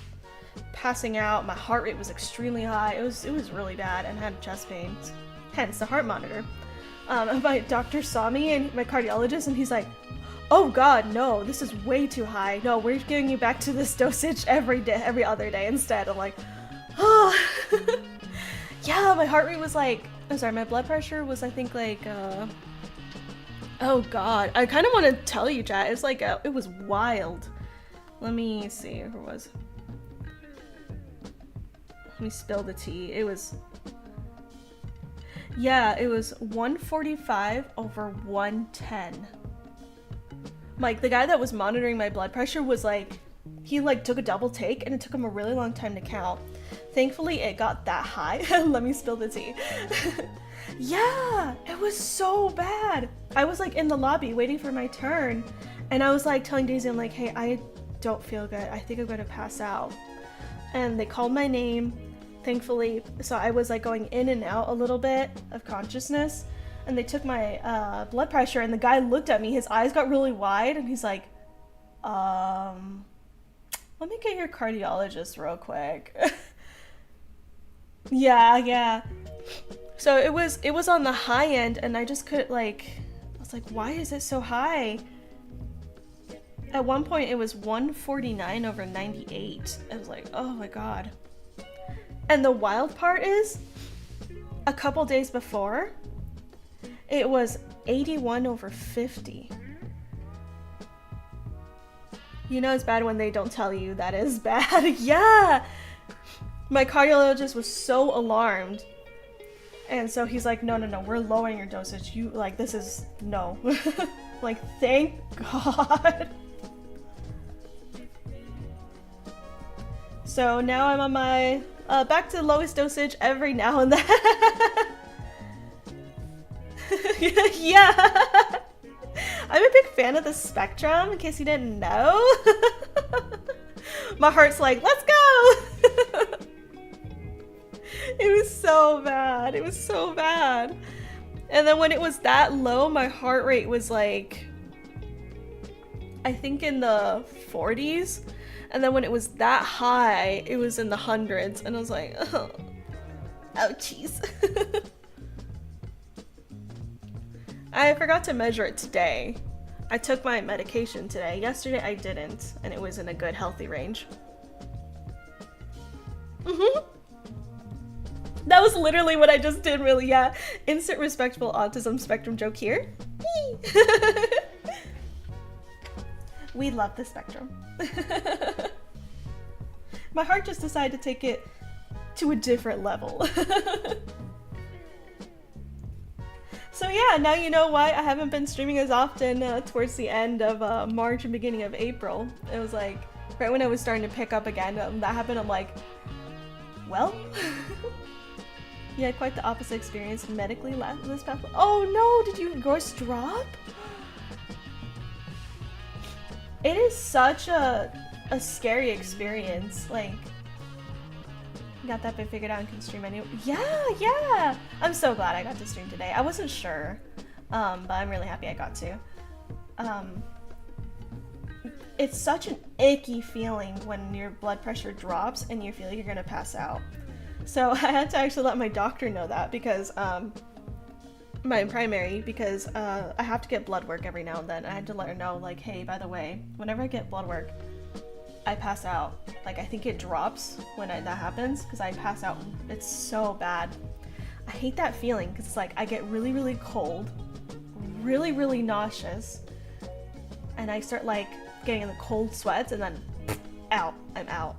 passing out. My heart rate was extremely high. It was really bad, and I had chest pains. Hence the heart monitor. My doctor saw me, and my cardiologist, and he's like, "Oh God, no! This is way too high. No, we're getting you back to this dosage every other day instead." I'm like, "Oh." Yeah, my heart rate was like I'm sorry, my blood pressure was, I think, like, oh god, I kind of want to tell you, chat. It's like, it was wild. Let me see who it was. Let me spill the tea. It was, yeah, it was 145 over 110. Like, the guy that was monitoring my blood pressure was like, he like took a double take and it took him a really long time to count. Thankfully, it got that high. Let me spill the tea. Yeah, it was so bad. I was like in the lobby waiting for my turn and I was like telling Daisy, I'm like, hey, I don't feel good. I think I'm gonna pass out. And they called my name, thankfully. So I was like going in and out a little bit of consciousness. And they took my blood pressure and the guy looked at me, his eyes got really wide and he's like, let me get your cardiologist real quick. Yeah. So it was on the high end and I just could like, I was like, why is it so high? At one point it was 149 over 98. I was like, oh my god. And the wild part is, a couple days before, it was 81 over 50. You know it's bad when they don't tell you that is bad. Yeah! My cardiologist was so alarmed. And so he's like, no, we're lowering your dosage. You, like, this is, no. Like, thank God. So now I'm on my, back to the lowest dosage every now and then. Yeah. I'm a big fan of the spectrum, in case you didn't know. My heart's like, let's go! It was so bad. It was so bad. And then when it was that low, my heart rate was like, I think in the 40s. And then when it was that high, it was in the hundreds. And I was like, oh, ouchies. I forgot to measure it today. I took my medication today. Yesterday I didn't, and it was in a good healthy range. That was literally what I just did, really, yeah. Insert respectful autism spectrum joke here. We love the spectrum. My heart just decided to take it to a different level. So yeah, now you know why I haven't been streaming as often towards the end of March and beginning of April. It was like, right when I was starting to pick up again, that happened, I'm like, well? You had quite the opposite experience medically this past. Oh no, did yours drop? It is such a scary experience. Like, got that bit figured out and can stream anyway. Yeah. I'm so glad I got to stream today. I wasn't sure, but I'm really happy I got to. It's such an icky feeling when your blood pressure drops and you feel like you're gonna pass out. So I had to actually let my doctor know that because, my primary, because I have to get blood work every now and then. I had to let her know, like, hey, by the way, whenever I get blood work, I pass out. Like, I think it drops when that happens because I pass out. It's so bad. I hate that feeling because it's like I get really, really cold, really, really nauseous, and I start like getting in the cold sweats and then out. I'm out.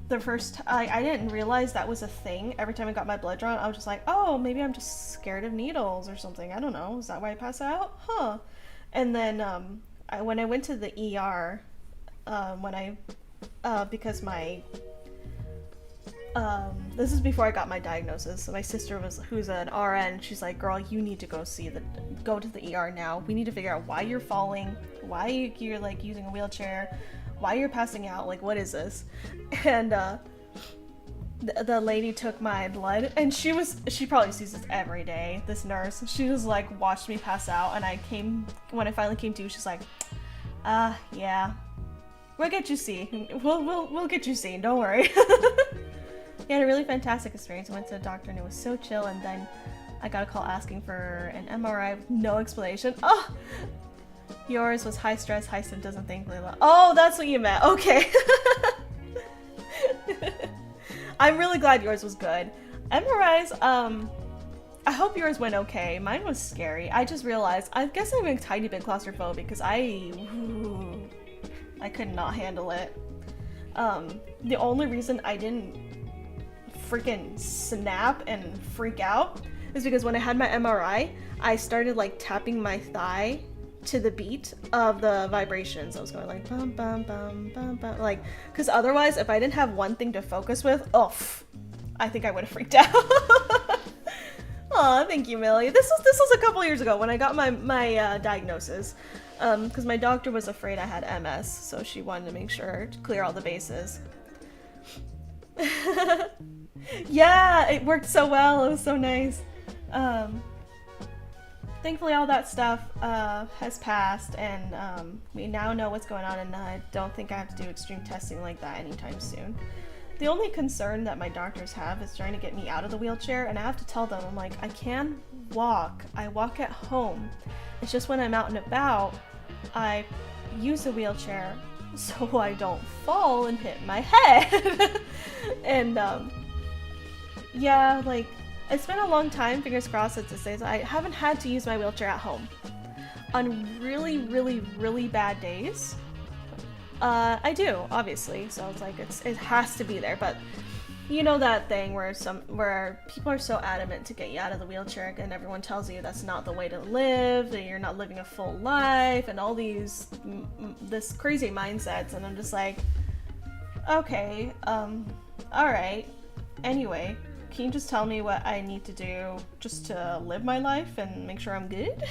The first, I didn't realize that was a thing. Every time I got my blood drawn, I was just like, oh, maybe I'm just scared of needles or something. I don't know. Is that why I pass out? Huh. And then when I went to the ER, because my, this is before I got my diagnosis. So my sister who's an RN, she's like, girl, you need to go to the ER now. We need to figure out why you're falling, why you're like using a wheelchair, why you're passing out, like what is this? And the lady took my blood and she probably sees this every day, this nurse. She was like watched me pass out, and when I finally came to, she's like, yeah, we'll get you seen. We'll get you seen, don't worry. We had a really fantastic experience. I went to the doctor and it was so chill, and then I got a call asking for an MRI with no explanation. Oh, yours was high stress, high symptoms, and thankfully low. Oh, that's what you meant. Okay. I'm really glad yours was good. MRIs, I hope yours went okay. Mine was scary. I just realized, I guess I'm a tiny bit claustrophobic because I could not handle it. The only reason I didn't freaking snap and freak out is because when I had my MRI, I started like tapping my thigh to the beat of the vibrations. I was going like bum bum bum bum bum, like, because otherwise if I didn't have one thing to focus with, I think I would have freaked out. Aw, thank you, Millie. This was a couple years ago when I got my diagnosis, because my doctor was afraid I had MS, so she wanted to make sure to clear all the bases. Yeah, it worked so well. It was so nice. Thankfully all that stuff has passed, and we now know what's going on, and I don't think I have to do extreme testing like that anytime soon. The only concern that my doctors have is trying to get me out of the wheelchair, and I have to tell them, I'm like, I can walk. I walk at home. It's just when I'm out and about, I use a wheelchair so I don't fall and hit my head. And yeah, like, it's been a long time, fingers crossed at this stage. I haven't had to use my wheelchair at home. On really, really, really bad days, I do, obviously, so it's like, it has to be there, but you know that thing where people are so adamant to get you out of the wheelchair, and everyone tells you that's not the way to live, that you're not living a full life, and all these, this crazy mindsets, and I'm just like, okay, alright, anyway, can you just tell me what I need to do just to live my life and make sure I'm good?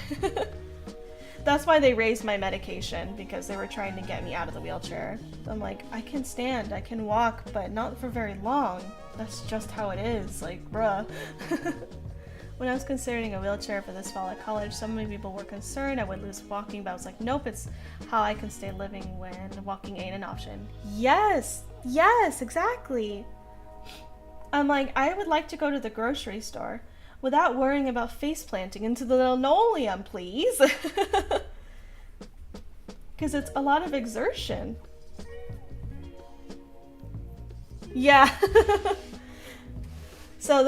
That's why they raised my medication, because they were trying to get me out of the wheelchair. I'm like, I can stand, I can walk, but not for very long. That's just how it is, like, bruh. When I was considering a wheelchair for this fall at college, so many people were concerned I would lose walking, but I was like, nope, it's how I can stay living when walking ain't an option. Yes, exactly. I'm like, I would like to go to the grocery store without worrying about face planting into the linoleum, please. Because it's a lot of exertion. Yeah. So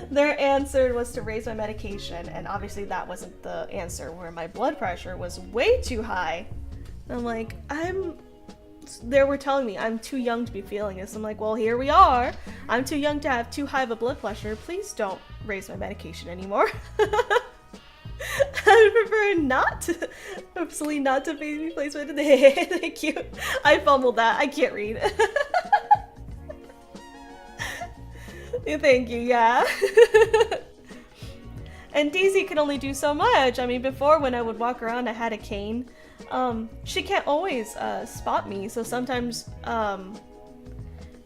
their answer was to raise my medication, and obviously that wasn't the answer, where my blood pressure was way too high. And I'm like, they were telling me I'm too young to be feeling this. I'm like, well, here we are. I'm too young to have too high of a blood pressure. Please don't raise my medication anymore. I would prefer not to, absolutely not to face replacement. Thank you. I fumbled that. I can't read. Thank you, yeah. And Daisy can only do so much. I mean, before when I would walk around, I had a cane. She can't always spot me, so sometimes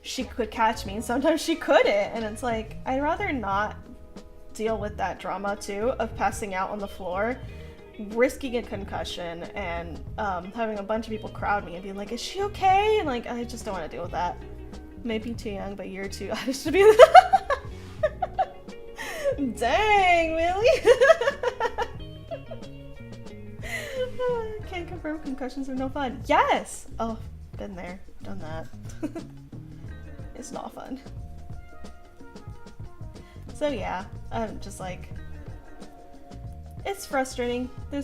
she could catch me and sometimes she couldn't, and it's like, I'd rather not deal with that drama too of passing out on the floor, risking a concussion, and having a bunch of people crowd me and being like, is she okay? And like, I just don't want to deal with that. Maybe too young, but you're too I should be dang, really? Can't confirm concussions are no fun. Yes! Oh, been there, done that. It's not fun. So yeah, I'm just like, it's frustrating. I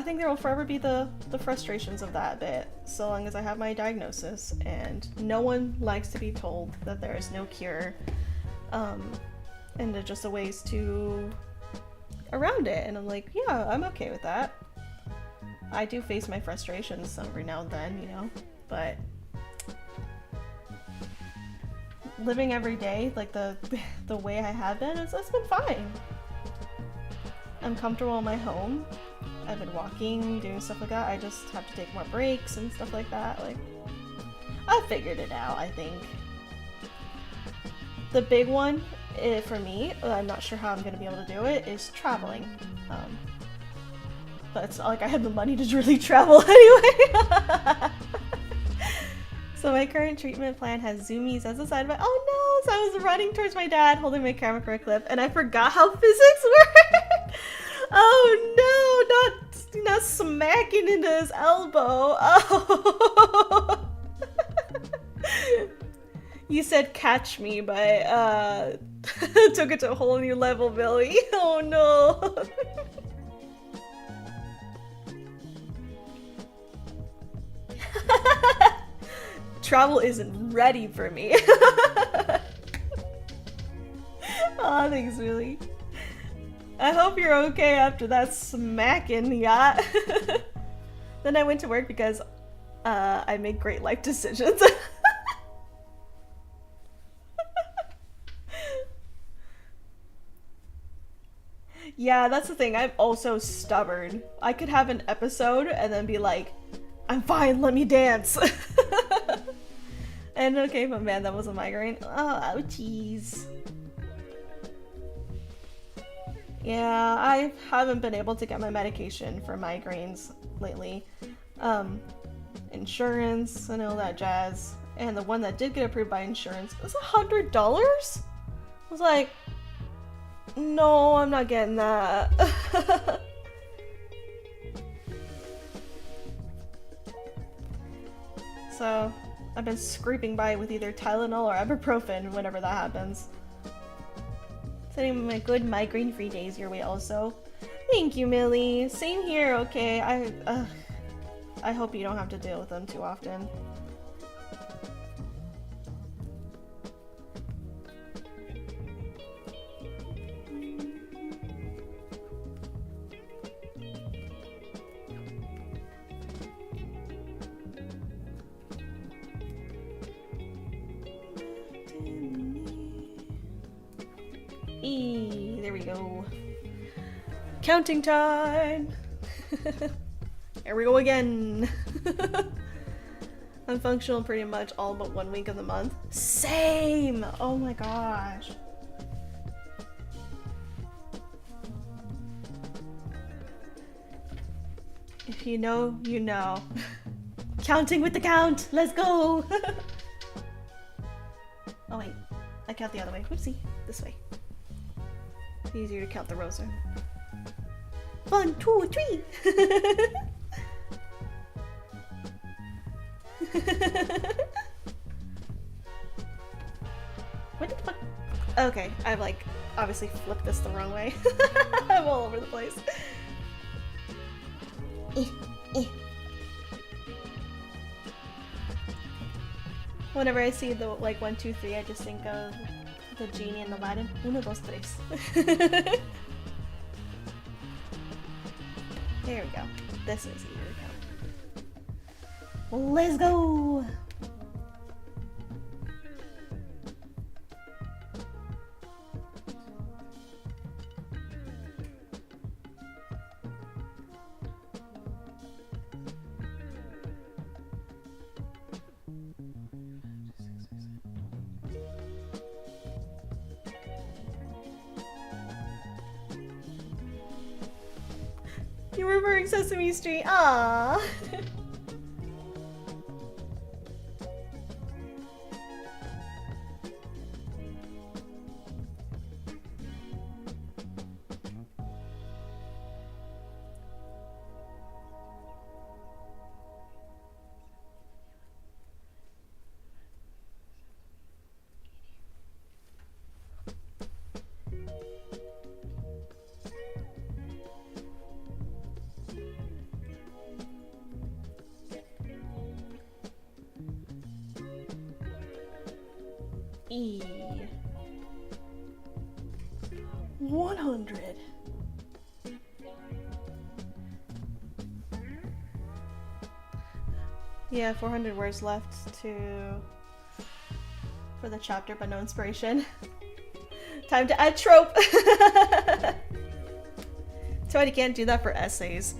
think there will forever be the frustrations of that bit, so long as I have my diagnosis, and no one likes to be told that there is no cure, and there are just ways to around it, and I'm like, yeah, I'm okay with that. I do face my frustrations every now and then, you know, but living every day like the way I have been, it's been fine. I'm comfortable in my home. I've been walking, doing stuff like that. I just have to take more breaks and stuff like that. Like, I figured it out, I think. The big one for me, I'm not sure how I'm going to be able to do it, is traveling. But it's not like I have the money to really travel anyway. So my current treatment plan has zoomies as a side effect. Oh no! So I was running towards my dad holding my camera for a clip, and I forgot how physics work. Oh no! Not smacking into his elbow. Oh. You said catch me, but took it to a whole new level, Billy. Oh no. Travel isn't ready for me. Aw, thanks, Billy. I hope you're okay after that smacking, yeah. Then I went to work because I made great life decisions. Yeah, that's the thing. I'm also stubborn. I could have an episode and then be like, I'm fine, let me dance. And okay, but man, that was a migraine. Oh, ouchies. Yeah, I haven't been able to get my medication for migraines lately. Insurance and all that jazz. And the one that did get approved by insurance was $100? I was like, no, I'm not getting that. So, I've been scraping by with either Tylenol or ibuprofen whenever that happens. Sending my good migraine-free days your way also. Thank you, Millie. Same here, okay? I hope you don't have to deal with them too often. There we go. Counting time! Here we go again! I'm functional pretty much all but 1 week of the month. Same! Oh my gosh. If you know, you know. Counting with the count! Let's go! Oh wait, I count the other way. Whoopsie. This way. It's easier to count the rows. 1, 2, 3! What the fuck? Okay, I've like obviously flipped this the wrong way. I'm all over the place. Whenever I see the like 1, 2, 3, I just think of the genie in Aladdin. 1, 2, 3. There we go. This is easier to count. Let's go! You were wearing Sesame Street. Aww. E. 100. Yeah, 400 words left for the chapter, but no inspiration. Time to add trope. So I can't do that for essays.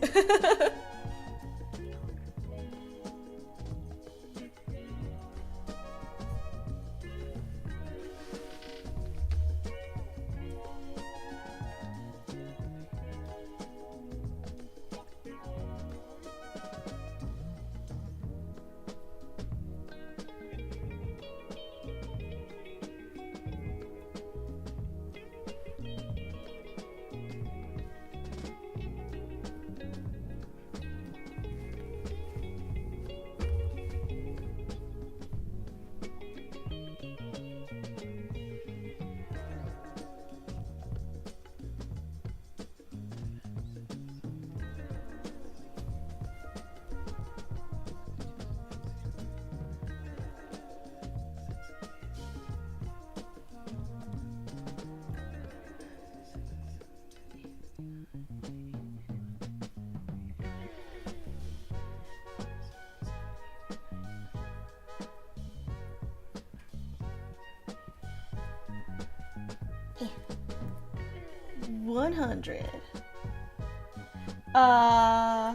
100. I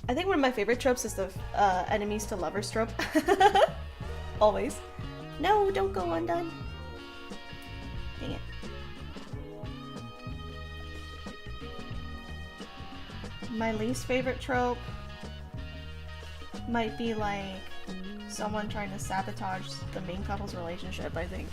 think one of my favorite tropes is the enemies to lovers trope. Always. No, don't go undone. Dang it. My least favorite trope might be like someone trying to sabotage the main couple's relationship, I think.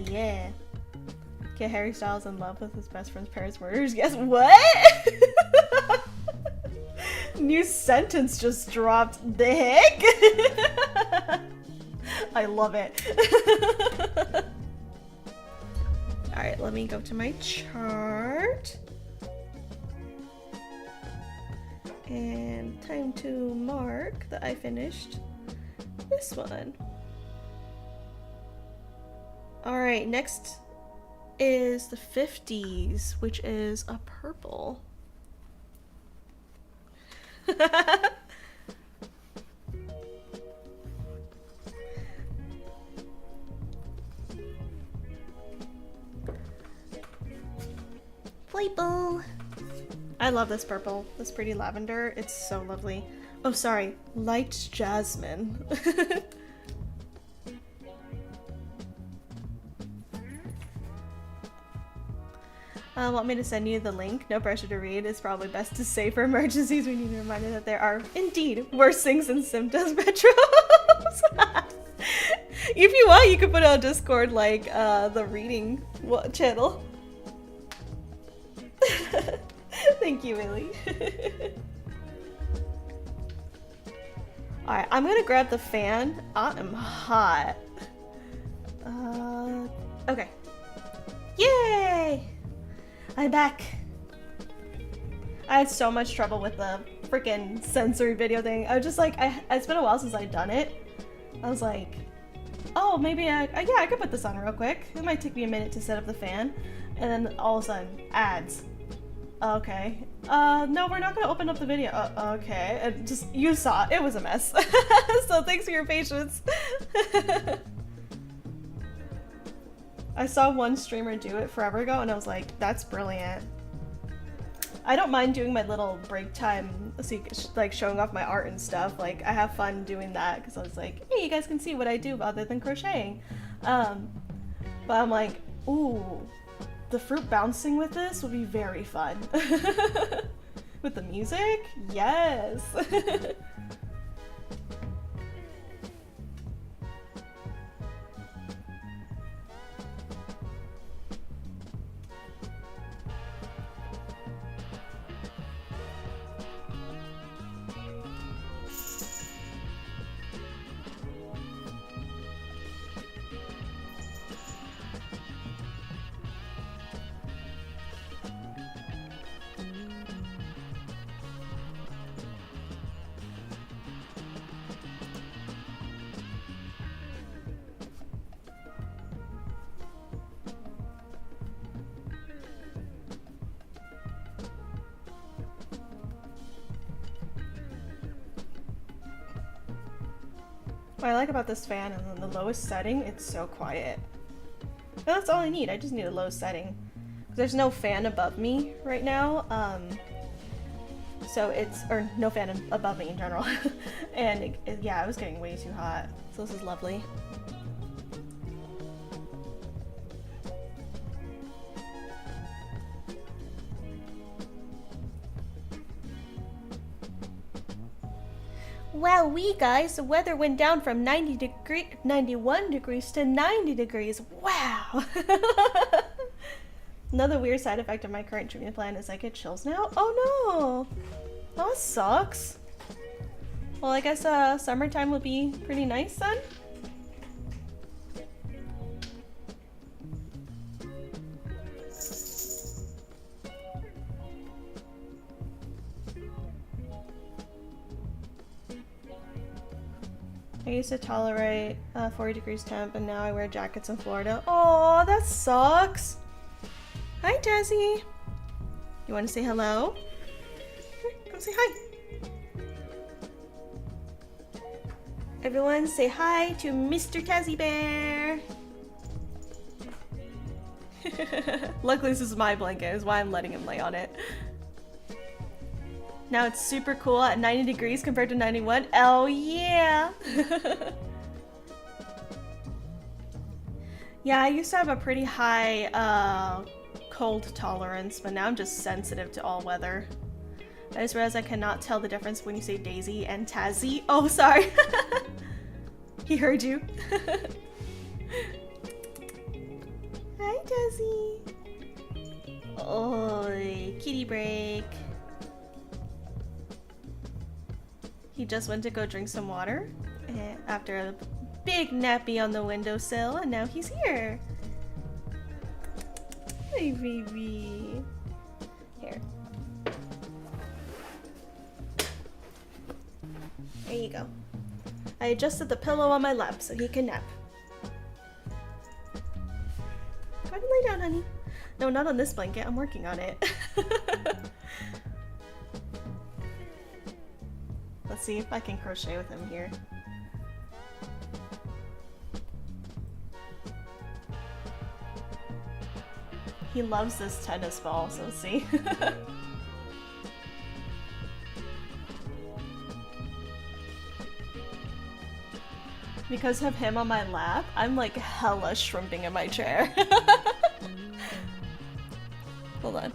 Yeah. Get Harry Styles in love with his best friend's parents' murders. Guess what? New sentence just dropped. The heck? I love it. Alright, let me go to my chart. And time to mark that I finished this one. Alright, next is the 50s, which is a purple. Purple. I love this purple, this pretty lavender. It's so lovely. Oh, sorry, light jasmine. Want me to send you the link? No pressure to read. It's probably best to say for emergencies. We need a reminder that there are indeed worse things than symptoms, Metros. If you want, you can put it on Discord like the reading channel. Thank you, Willie. Alright, I'm gonna grab the fan. I am hot. Okay. Yay! I'm back. I had so much trouble with the freaking sensory video thing. I was just like, it's been a while since I've done it. I was like, oh, maybe yeah, I could put this on real quick. It might take me a minute to set up the fan. And then all of a sudden, ads. Okay. No, we're not gonna open up the video. Okay. And just, you saw it. It was a mess. So thanks for your patience. I saw one streamer do it forever ago and I was like, that's brilliant. I don't mind doing my little break time, like showing off my art and stuff. Like, I have fun doing that because I was like, hey, you guys can see what I do other than crocheting. But I'm like, ooh, the fruit bouncing with this would be very fun. With the music? Yes. What I like about this fan is in the lowest setting, it's so quiet. And that's all I need. I just need a low setting. There's no fan above me right now. So it's, or no fan above me in general. And yeah, it was getting way too hot. So this is lovely. Wow, guys, the weather went down from 91 degrees to 90 degrees. Wow. Another weird side effect of my current treatment plan is I get chills now. Oh no, that sucks. Well, I guess summertime would be pretty nice then. I used to tolerate 40 degrees temp, and now I wear jackets in Florida. Oh, that sucks. Hi, Tazzy. You want to say hello? Here, come say hi. Everyone say hi to Mr. Tazzy Bear. Luckily this is my blanket, is why I'm letting him lay on it. Now it's super cool at 90 degrees compared to 91. Oh yeah! Yeah, I used to have a pretty high cold tolerance, but now I'm just sensitive to all weather. I just realized I cannot tell the difference when you say Daisy and Tazzy. Oh, sorry. He heard you. Hi, Tazzy. Oh, kitty break. He just went to go drink some water after a big nappy on the windowsill, and now he's here. Hi, baby. Here. There you go. I adjusted the pillow on my lap so he can nap. Go ahead and lay down, honey. No, not on this blanket. I'm working on it. Let's see if I can crochet with him here. He loves this tennis ball, so see. Because of him on my lap, I'm like hella shrimping in my chair. Hold on.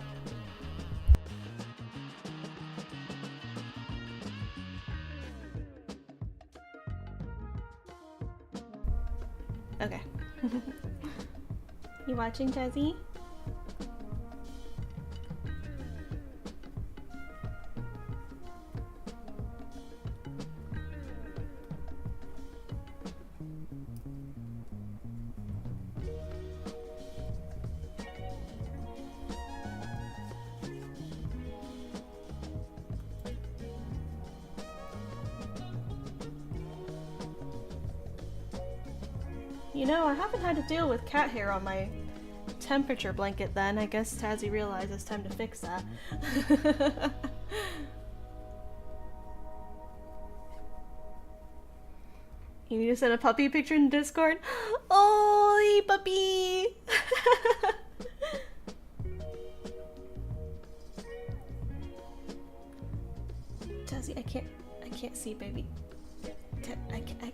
Okay. You watching, Jazzy? You know, I haven't had to deal with cat hair on my temperature blanket then. I guess Tazzy realized it's time to fix that. You need to send a puppy picture in Discord? Oh, puppy! Tazzy, I can't see, baby.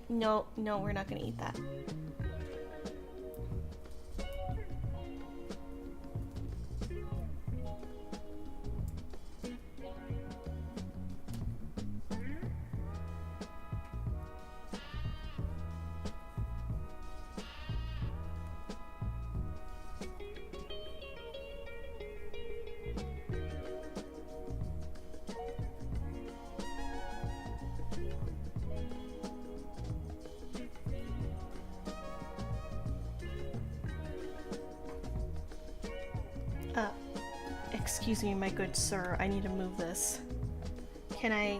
No, we're not gonna eat that. Excuse me, my good sir, I need to move this. Can I?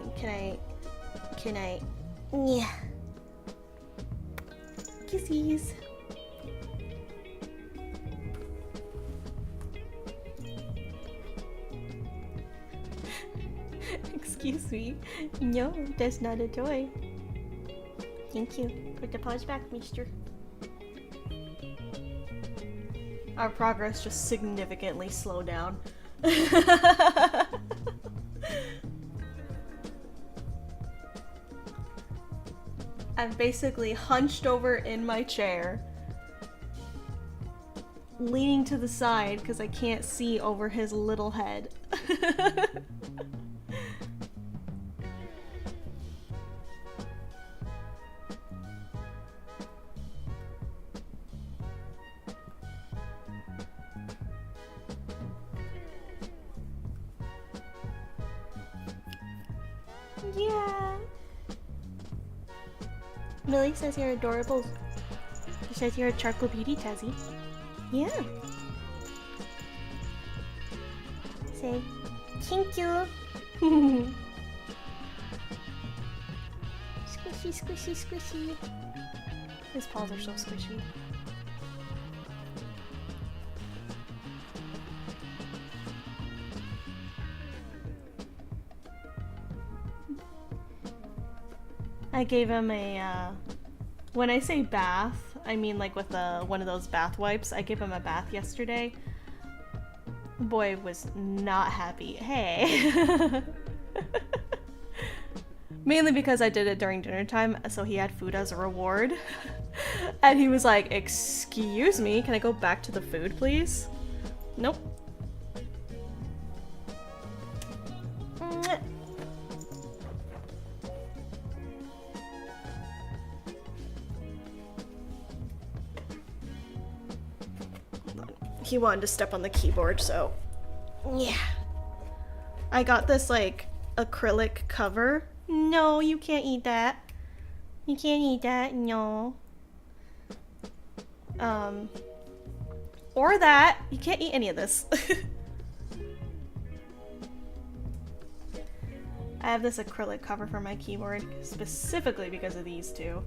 Yeah. Kissies. Excuse me. No, that's not a toy. Thank you. Put the paws back, mister. Our progress just significantly slowed down. I'm basically hunched over in my chair, leaning to the side because I can't see over his little head. Yeah. Millie says you're adorable. She says you're a charcoal beauty, Tazzy. Yeah. Say, thank you. Squishy. Squishy, squishy, squishy. His paws are so squishy. I gave him a, when I say bath, I mean like with one of those bath wipes. I gave him a bath yesterday. Boy was not happy. Hey. Mainly because I did it during dinner time, so he had food as a reward. And he was like, excuse me, can I go back to the food, please? Nope. He wanted to step on the keyboard, so yeah. I got this like acrylic cover. No, you can't eat that. You can't eat that, no. Or that. You can't eat any of this. I have this acrylic cover for my keyboard specifically because of these two.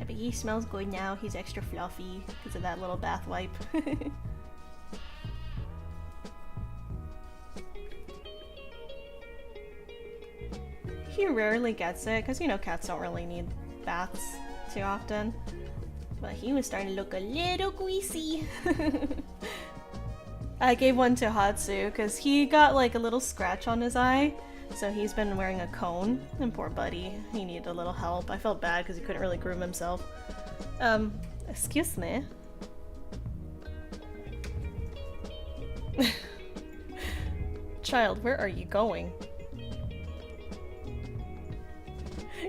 He smells good now. He's extra fluffy because of that little bath wipe. He rarely gets it because, you know, cats don't really need baths too often. But he was starting to look a little greasy. I gave one to Hatsu because he got like a little scratch on his eye. So he's been wearing a cone, and poor buddy, he needed a little help. I felt bad because he couldn't really groom himself. Excuse me. Child, where are you going?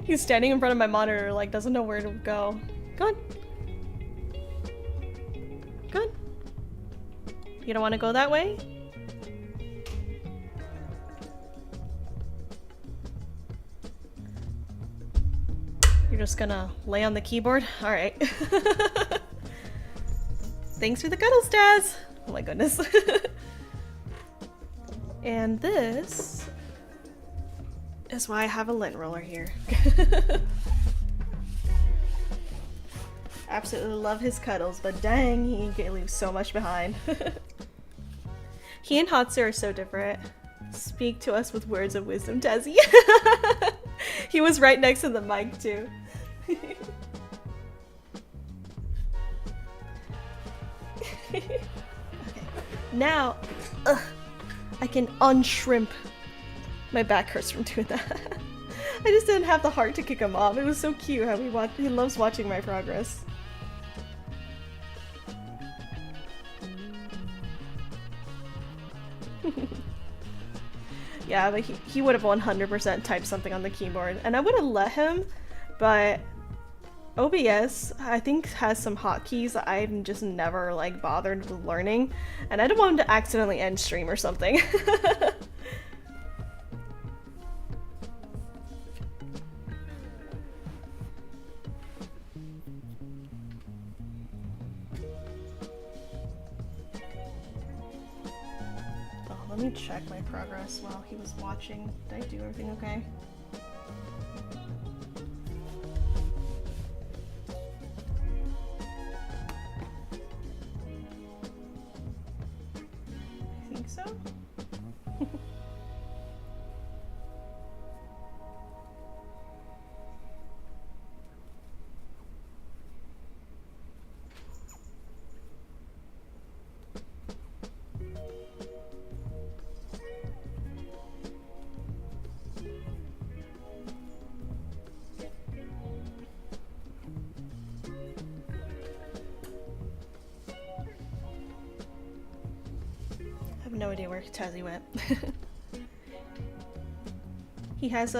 He's standing in front of my monitor, like, doesn't know where to go. Good. Good. You don't want to go that way? You're just gonna lay on the keyboard? Alright. Thanks for the cuddles, Daz! Oh my goodness. And this is why I have a lint roller here. Absolutely love his cuddles, but dang, he leaves so much behind. He and Hatsu are so different. Speak to us with words of wisdom, Tazzy. He was right next to the mic, too. Okay. Now, I can unshrimp. My back hurts from doing that. I just didn't have the heart to kick him off. It was so cute how he loves watching my progress. Yeah, but he would have 100% typed something on the keyboard, and I would have let him, but OBS, I think, has some hotkeys that I've just never, like, bothered with learning, and I don't want him to accidentally end stream or something. Let me check my progress while he was watching. Did I do everything okay? I think so. No idea where Tazzy went. He has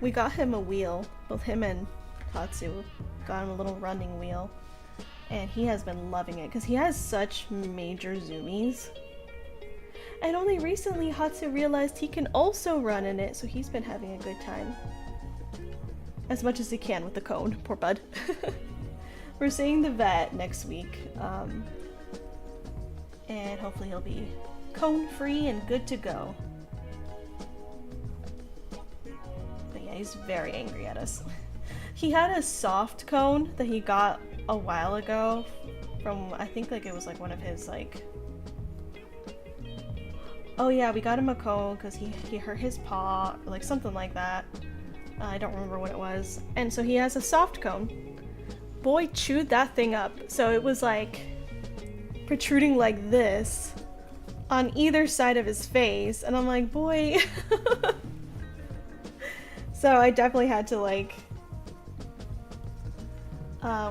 we got him a wheel. Both him and Hatsu got him a little running wheel. And he has been loving it because he has such major zoomies. And only recently Hatsu realized he can also run in it, so he's been having a good time. As much as he can with the cone, poor bud. We're seeing the vet next week. and hopefully he'll be cone free and good to go. But yeah, he's very angry at us. He had a soft cone that he got a while ago from, I think like it was like one of his like, oh yeah, we got him a cone because he hurt his paw, or like something like that. I don't remember what it was. And so he has a soft cone. Boy chewed that thing up. So it was like protruding like this on either side of his face. And I'm like, boy. So I definitely had to like,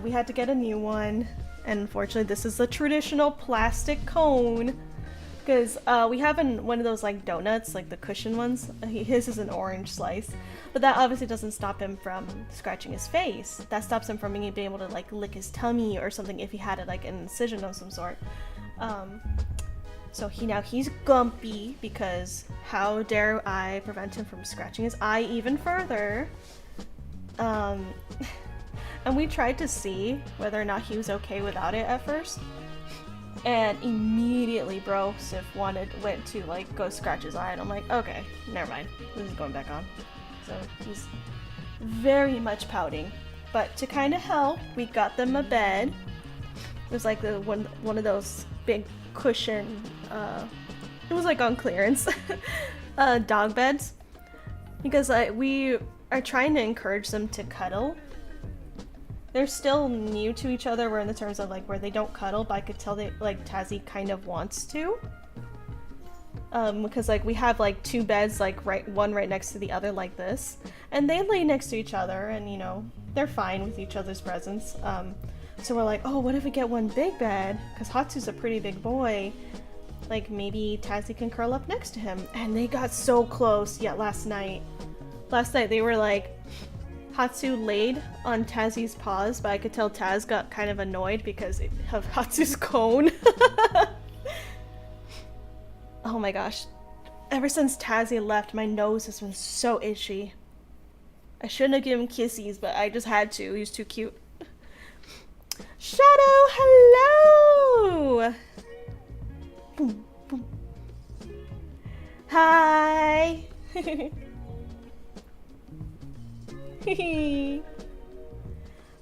we had to get a new one. And unfortunately this is a traditional plastic cone. Because we have one of those like donuts, like the cushion ones. His is an orange slice. But that obviously doesn't stop him from scratching his face. That stops him from being able to like lick his tummy or something if he had like an incision of some sort. So he's grumpy because how dare I prevent him from scratching his eye even further. And we tried to see whether or not he was okay without it at first. And immediately bro Sif went to like go scratch his eye, and I'm like, okay, never mind. This is going back on. So he's very much pouting. But to kind of help, we got them a bed. It was like one of those big cushion, it was like on clearance, dog beds. Because we are trying to encourage them to cuddle. They're still new to each other, where in the terms of like where they don't cuddle, but I could tell they like Tazzy kind of wants to. Because like we have like two beds, like one right next to the other like this, and they lay next to each other, and you know they're fine with each other's presence. So we're like, oh, what if we get one big bed? Because Hatsu's a pretty big boy. Like maybe Tazzy can curl up next to him. And they got so close. Yet last night they were like, Hatsu laid on Tazzy's paws, but I could tell Taz got kind of annoyed because of Hatsu's cone. Oh my gosh. Ever since Tazzy left, my nose has been so itchy. I shouldn't have given him kissies, but I just had to. He was too cute. Shadow, hello! Boom, boom. Hi!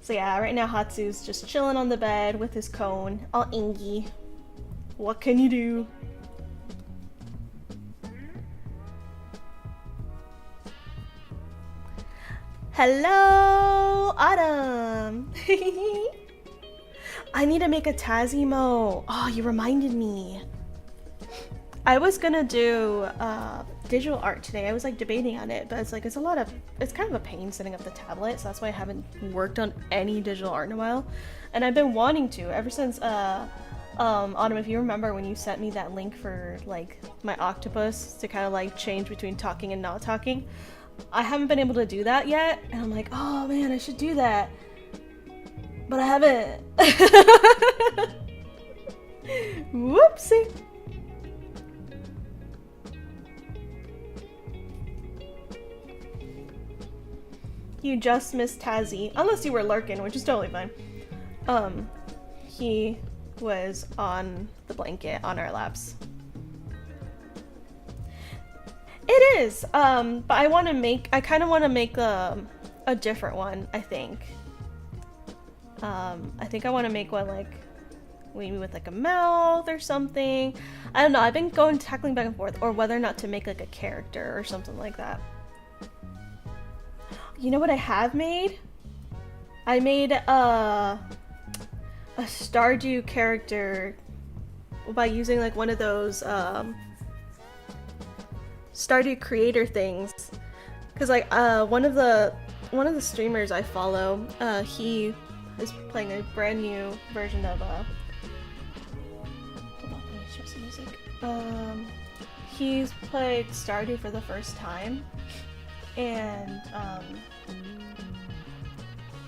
So yeah, right now Hatsu's just chilling on the bed with his cone, all ingy. What can you do? Hello, Autumn! I need to make a Tazimo. Oh, you reminded me. I was gonna do digital art today. I was like debating on it, but it's like it's kind of a pain setting up the tablet, so that's why I haven't worked on any digital art in a while. And I've been wanting to ever since Autumn, if you remember when you sent me that link for like my octopus to kind of like change between talking and not talking. I haven't been able to do that yet, and I'm like, oh man, I should do that. But I haven't. Whoopsie. You just missed Tazzy, unless you were lurking, which is totally fine. He was on the blanket on our laps. It is, but I kind of want to make a different one, I think. I think I want to make one like maybe with like a mouth or something. I don't know, I've been tackling back and forth, or whether or not to make like a character or something like that. You know what I have made? I made a Stardew character by using like one of those Stardew creator things, because like one of the streamers I follow, he is playing a brand new version of hold on, let me share some music. He's played Stardew for the first time, and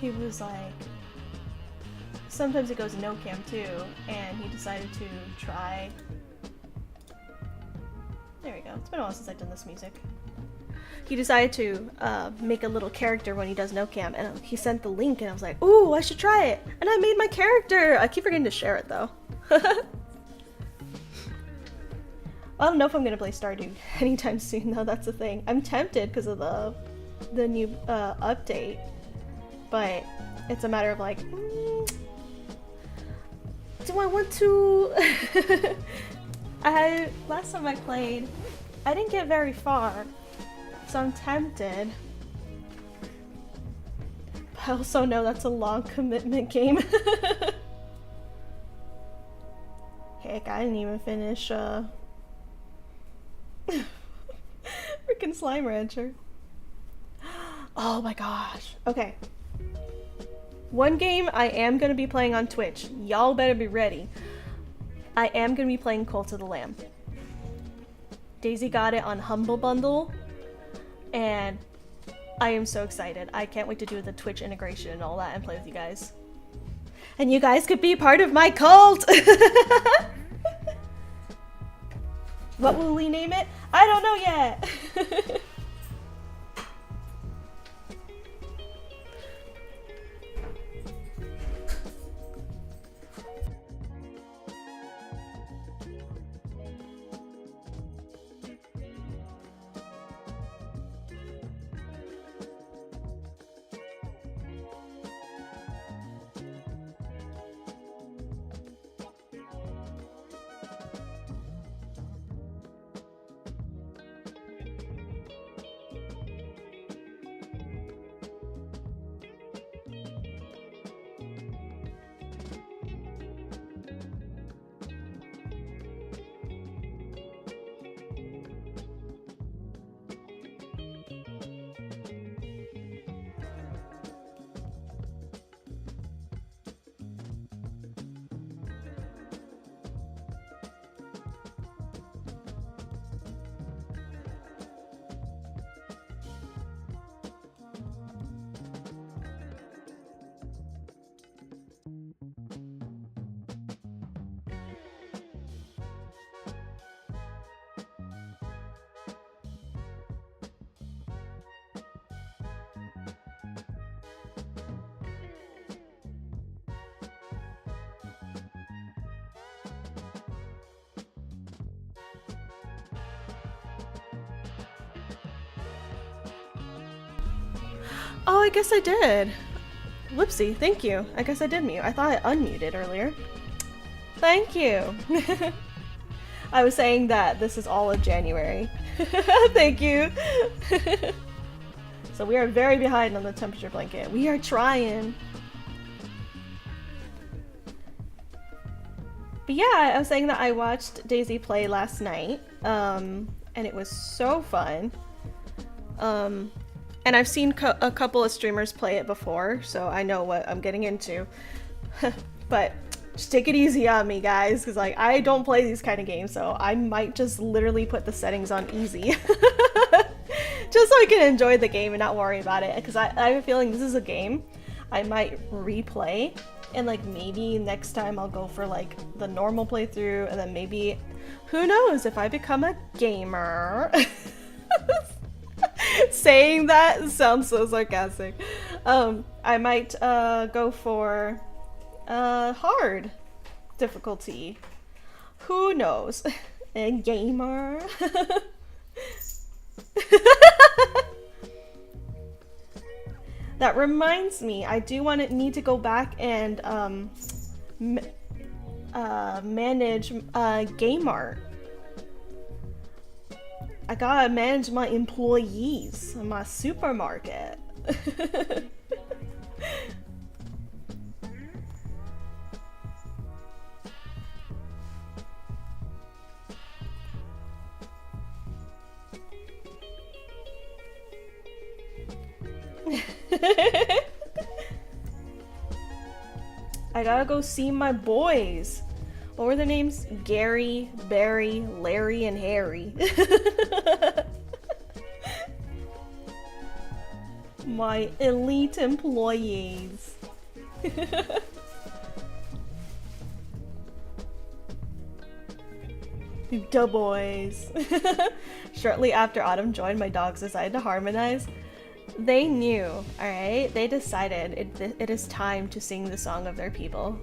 he was like, sometimes he goes no cam too, and he decided to try. There we go. It's been a while since I've done this music. He decided to make a little character when he does no cam, and he sent the link, and I was like, ooh, I should try it. And I made my character. I keep forgetting to share it though. I don't know if I'm gonna play Stardew anytime soon though, that's the thing. I'm tempted because of the new update, but it's a matter of like, do I want to? Last time I played, I didn't get very far, so I'm tempted. But I also know that's a long commitment game. Heck, I didn't even finish freaking Slime Rancher. Oh my gosh. Okay. One game I am going to be playing on Twitch. Y'all better be ready. I am going to be playing Cult of the Lamb. Daisy got it on Humble Bundle, and I am so excited. I can't wait to do the Twitch integration and all that and play with you guys. And you guys could be part of my cult! What will we name it? I don't know yet! Oh, I guess I did. Whoopsie, thank you. I guess I did mute. I thought I unmuted earlier. Thank you. I was saying that this is all of January. Thank you. So we are very behind on the temperature blanket. We are trying. But yeah, I was saying that I watched Daisy play last night, and it was so fun. And I've seen a couple of streamers play it before, so I know what I'm getting into. But just take it easy on me, guys, because like I don't play these kind of games, so I might just literally put the settings on easy. Just so I can enjoy the game and not worry about it, because I have a feeling this is a game I might replay, and like maybe next time I'll go for like the normal playthrough, and then maybe, who knows, if I become a gamer. Saying that sounds so sarcastic. I might go for hard difficulty. Who knows? A gamer. That reminds me, I do need to go back and manage game art. I gotta manage my employees in my supermarket. I gotta go see my boys. What were their names? Gary, Barry, Larry, and Harry. My elite employees. Da boys. Shortly after Autumn joined, my dogs decided to harmonize. They knew, alright? They decided it is time to sing the song of their people.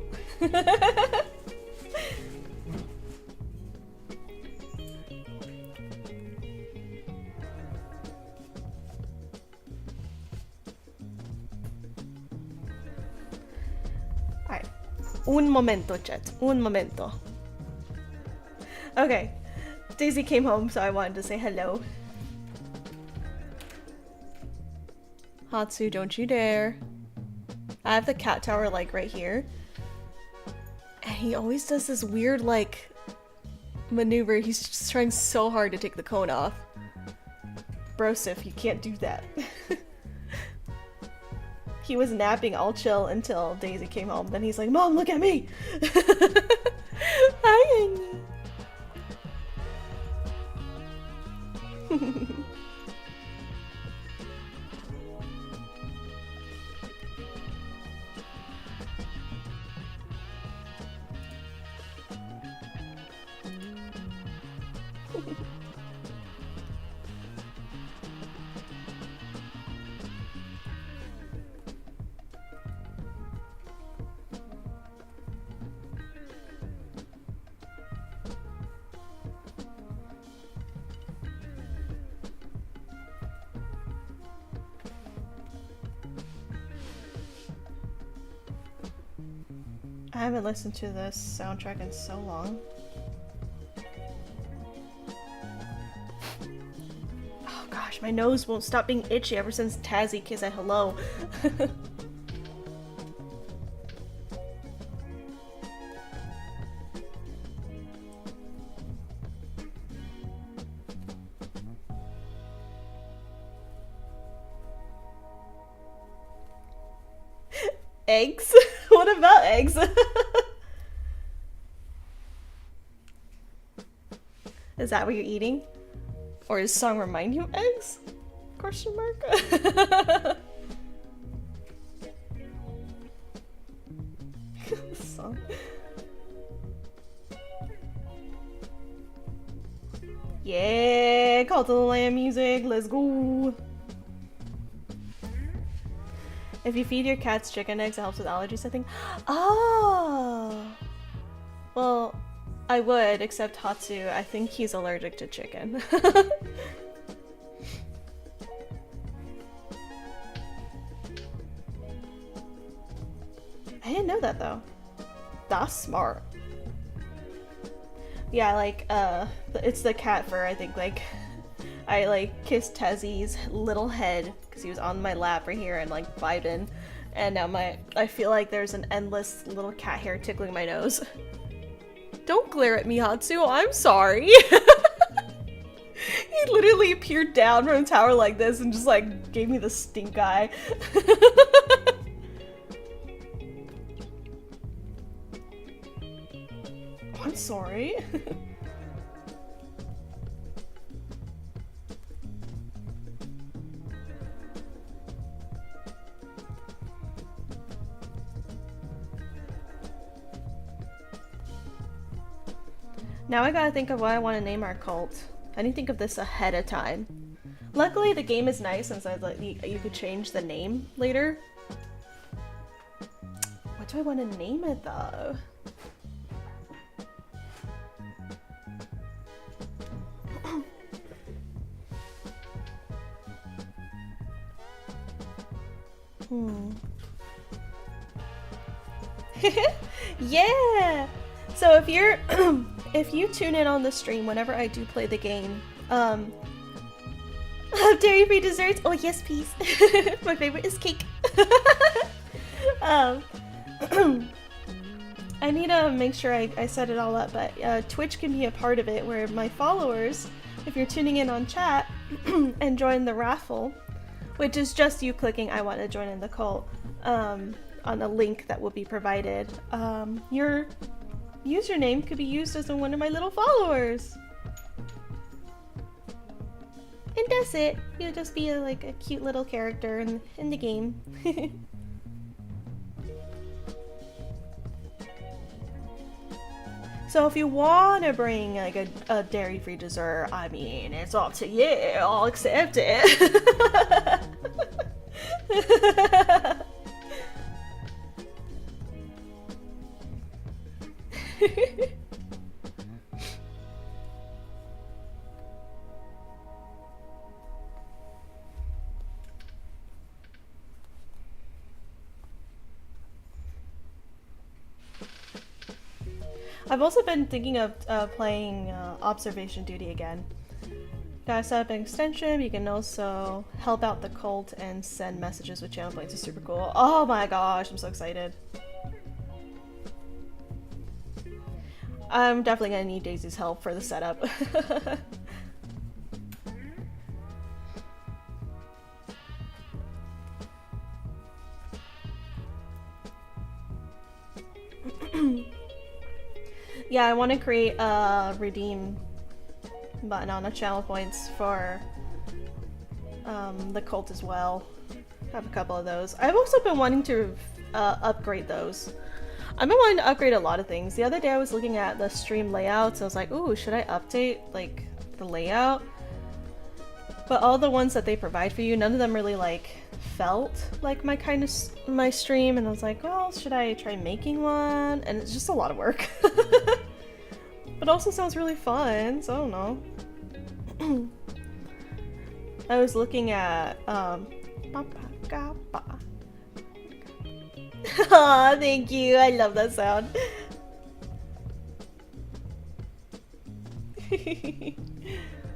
Un momento, chat. Un momento. Okay. Daisy came home, so I wanted to say hello. Hatsu, don't you dare. I have the cat tower, like, right here. And he always does this weird, like, maneuver. He's just trying so hard to take the cone off. Brosif, you can't do that. He was napping all chill until Daisy came home. Then he's like, Mom, look at me! Hi, Annie. I haven't listened to this soundtrack in so long. Oh gosh, my nose won't stop being itchy ever since Tazzy said hello. Eggs? What about eggs? Is that what you're eating? Or does song remind you of eggs? Question mark? Song. Yeah, Call to the Lamb music, let's go! If you feed your cats chicken eggs, it helps with allergies, I think. Oh! Well, I would, except Hatsu. I think he's allergic to chicken. I didn't know that, though. That's smart. Yeah, like, it's the cat fur, I think, like... I, like, kissed Tezzy's little head because he was on my lap right here and, like, vibing. And now I feel like there's an endless little cat hair tickling my nose. Don't glare at me, Hatsu. I'm sorry. He literally peered down from the tower like this and just, like, gave me the stink eye. I'm sorry. Now I gotta think of what I want to name our cult. I didn't think of this ahead of time. Luckily the game is nice since you could change the name later. What do I want to name it though? Yeah! So if you're if you tune in on the stream whenever I do play the game, dairy-free desserts? Oh yes, please. My favorite is cake. I need to make sure I set it all up, but Twitch can be a part of it where my followers, if you're tuning in on chat and join the raffle, which is just you clicking I want to join in the cult, on a link that will be provided, your username could be used as one of my little followers. And that's it. You'll just be like a cute little character in the game. So if you want to bring like a dairy-free dessert, I mean, it's up to you. I'll accept it. I've also been thinking of playing Observation Duty again. Gotta set up an extension. You can also help out the cult and send messages with channel points. It's super cool. Oh my gosh, I'm so excited. I'm definitely gonna need Daisy's help for the setup. Yeah, I want to create a redeem button on the channel points for the cult as well. I have a couple of those. I've also been wanting to upgrade those. I've been wanting to upgrade a lot of things. The other day I was looking at the stream layouts. I was like, ooh, should I update like the layout? But all the ones that they provide for you, none of them really like felt like my kind of my stream, and I was like, well, should I try making one? And it's just a lot of work. But also sounds really fun, so I don't know. I was looking at Aw, thank you. I love that sound.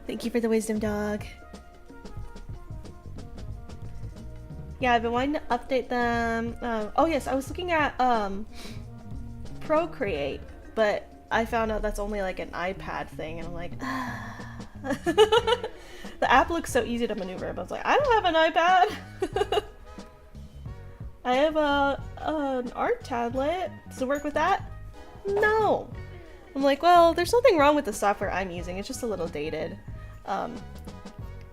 Thank you for the wisdom, dog. Yeah, I've been wanting to update them. Oh yes, I was looking at Procreate, but I found out that's only like an iPad thing, and I'm like, the app looks so easy to maneuver, but I was like, I don't have an iPad. I have an art tablet. Does it work with that? No. I'm like, well, there's nothing wrong with the software I'm using. It's just a little dated.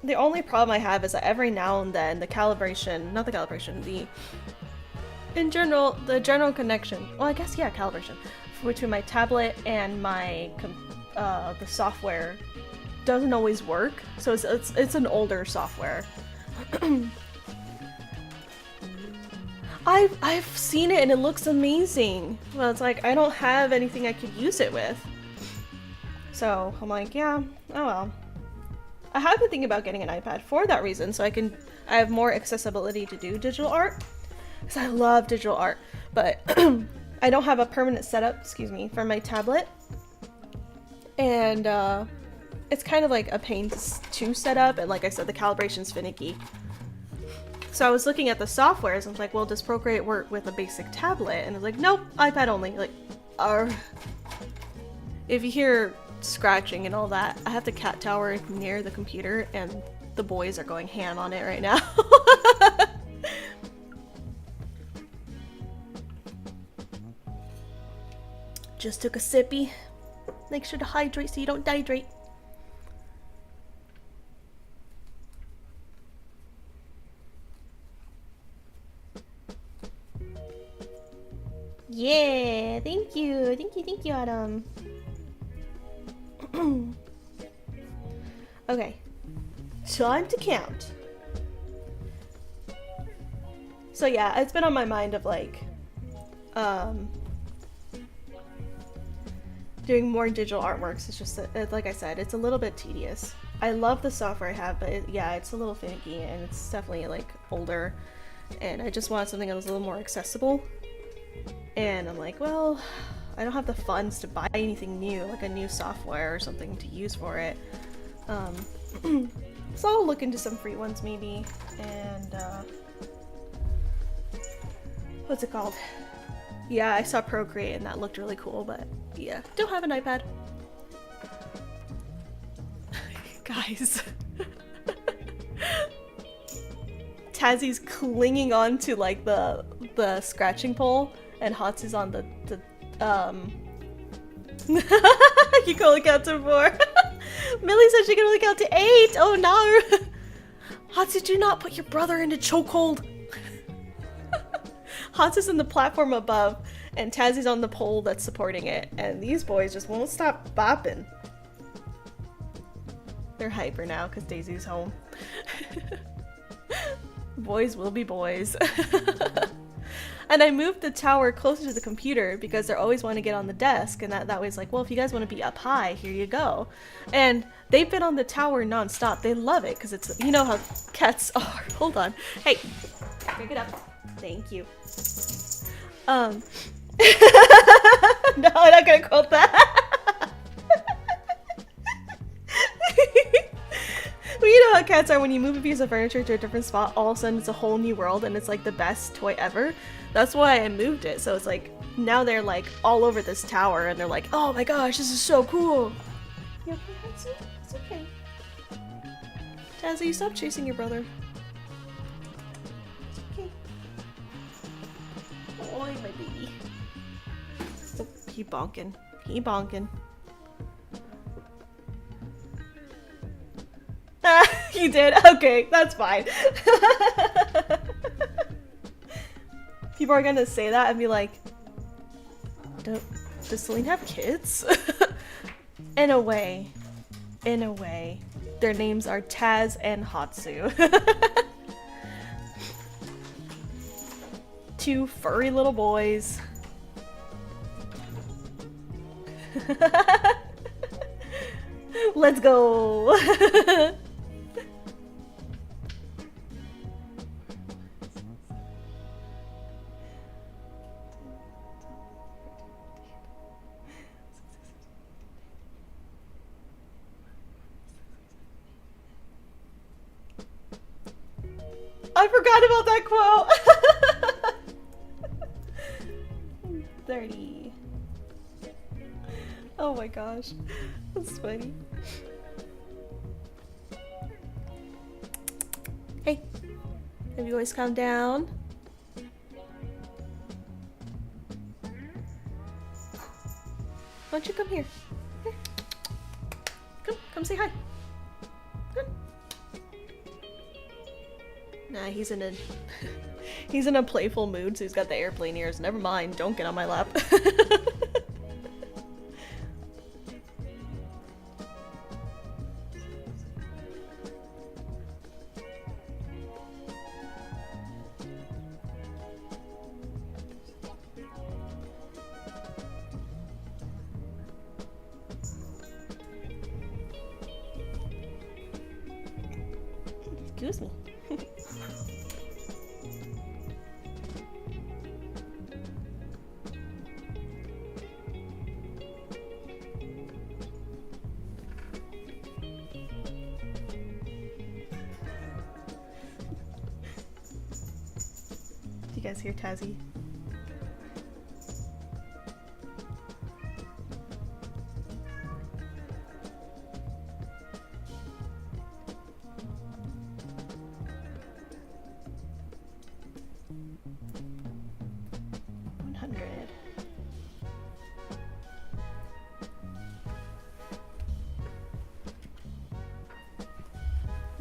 The only problem I have is that every now and then the calibration, not the calibration, the general connection. Well, I guess, yeah, calibration between my tablet and my the software doesn't always work. So it's an older software. I've seen it and it looks amazing. Well, it's like I don't have anything I could use it with. So I'm like, yeah, oh well. I have been thinking about getting an iPad for that reason, so I have more accessibility to do digital art. Because I love digital art, but I don't have a permanent setup, excuse me, for my tablet. And it's kind of like a pain to set up, and like I said, the calibration's finicky. So I was looking at the softwares, and I was like, well, does Procreate work with a basic tablet? And I was like, nope, iPad only. Like, if you hear scratching and all that, I have the cat tower near the computer, and the boys are going ham on it right now. Just took a sippy. Make sure to hydrate so you don't dehydrate. Yeah, thank you, Adam. Okay, time to count. So yeah, it's been on my mind of like, doing more digital artworks. It's just, like I said, it's a little bit tedious. I love the software I have, but yeah, it's a little finicky, and it's definitely like older, and I just wanted something that was a little more accessible. And I'm like, well, I don't have the funds to buy anything new, like a new software or something to use for it. So I'll look into some free ones maybe, and what's it called? Yeah, I saw Procreate and that looked really cool, but yeah, don't have an iPad. Guys. Tazzy's clinging on to like the scratching pole, and Hatsu's on the you can only count to 4. Millie said she can only count to 8. Oh no. Hatsu, do not put your brother into chokehold. Hatsu's in the platform above, and Tazzy's on the pole that's supporting it, and these boys just won't stop bopping. They're hyper now because Daisy's home. Boys will be boys. And I moved the tower closer to the computer because they're always wanting to get on the desk, and that way it's like, well, if you guys want to be up high, here you go. And they've been on the tower non-stop. They love it because it's, you know how cats are. Hold on. Hey, pick it up. Thank you. No, I'm not gonna quote that. Well, you know how cats are when you move a piece of furniture to a different spot, all of a sudden it's a whole new world and it's like the best toy ever. That's why I moved it. So it's like, now they're like all over this tower and they're like, oh my gosh, this is so cool. You okay, Hansu? It's okay. Tazzy, stop chasing your brother. It's okay. Oh, my baby. Oh, he bonking. He bonking. You did? Okay, that's fine. People are gonna say that and be like, does Celine have kids? In a way. In a way. Their names are Taz and Hatsu. Two furry little boys. Let's go! I forgot about that quote! 30. Oh my gosh. That's funny. Hey, have you always calmed down? Why don't you come here? Here. Come say hi. Come. Nah, he's in a he's in a playful mood, so he's got the airplane ears. Never mind, don't get on my lap. Excuse me. Do you guys hear Tazzy?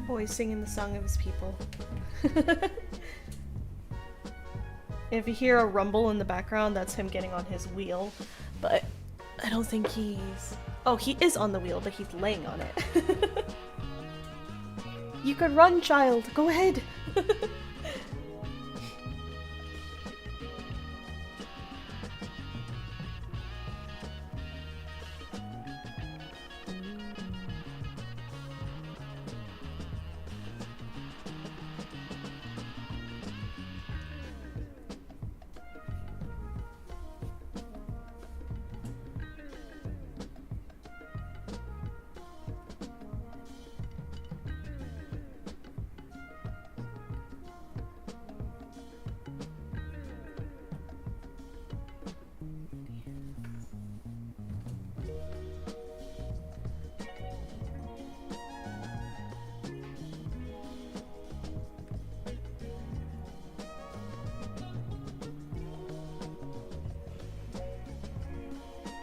Boy singing the song of his people. If you hear a rumble in the background, that's him getting on his wheel. But I don't think he's... Oh, he is on the wheel, but he's laying on it. You could run, child! Go ahead!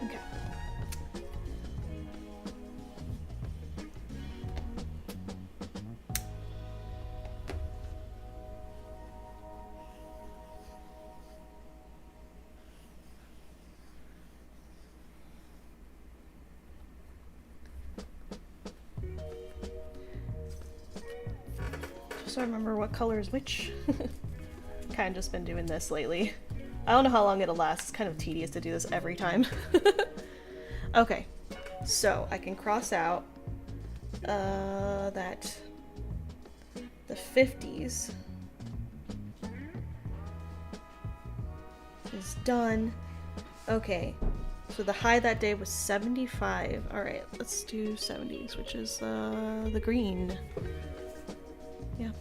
Okay. Just so I remember what color is which. Kind of just been doing this lately. I don't know how long it'll last. It's kind of tedious to do this every time. Okay, so I can cross out that the 50s is done. Okay. So the high that day was 75. Alright, let's do 70s, which is the green. Yeah.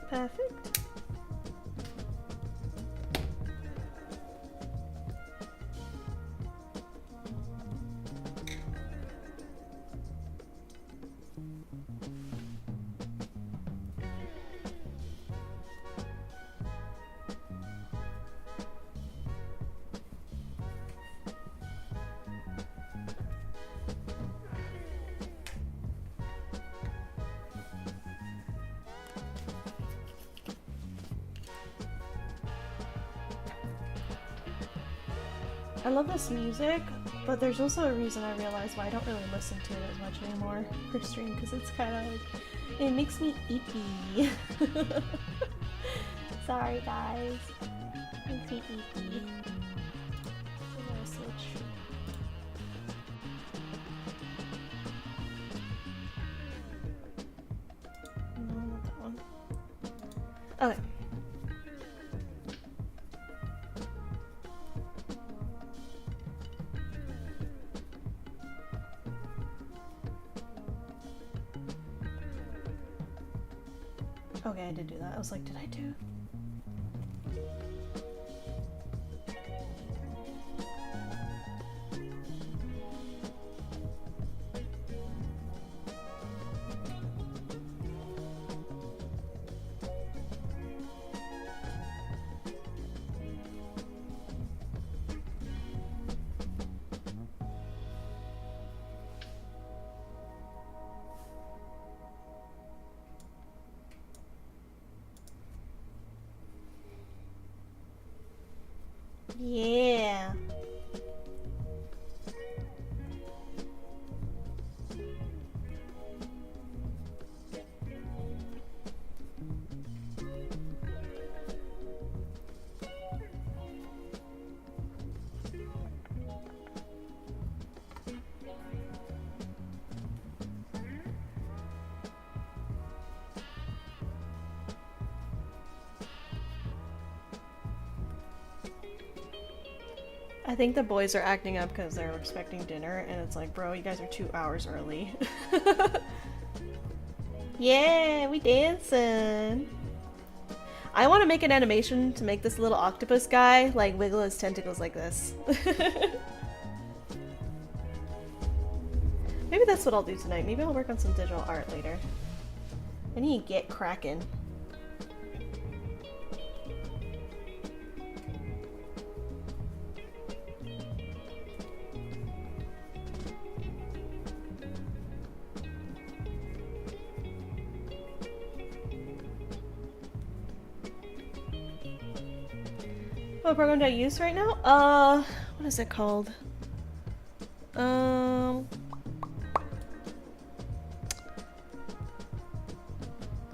Perfect. I love this music, but there's also a reason I realized why I don't really listen to it as much anymore for stream, because it's kind of like, it makes me icky. Sorry guys. It makes me icky. I'm gonna switch. No, not that one. Okay. Okay, I did do that. I was like, did I do? Yeah. I think the boys are acting up because they're expecting dinner, and it's like, bro, you guys are 2 hours early. Yeah, we dancing. I want to make an animation to make this little octopus guy like wiggle his tentacles like this. Maybe that's what I'll do tonight. Maybe I'll work on some digital art later. I need to get cracking. What program do I use right now? What is it called?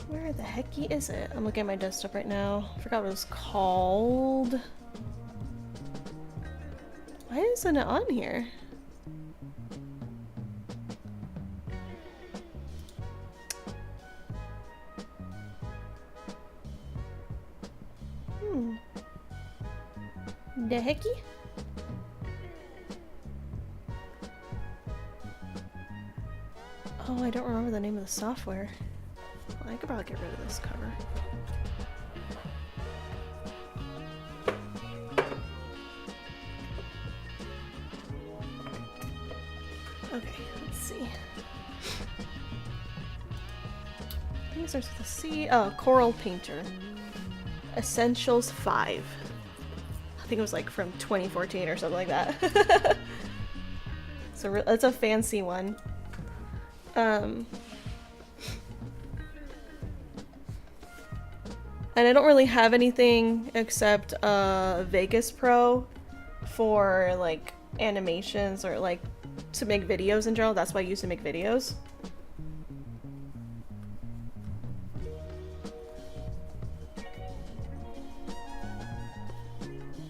Where the hecky is it? I'm looking at my desktop right now. I forgot what it was called. Why isn't it on here? The hecky? Oh, I don't remember the name of the software. Well, I could probably get rid of this cover. Okay, let's see. I think it starts with a C. Oh, Coral Painter. Essentials 5. think it was like from 2014 or something like that. So it's a fancy one. And I don't really have anything except Vegas Pro for like animations or like to make videos in general. That's what I use to make videos.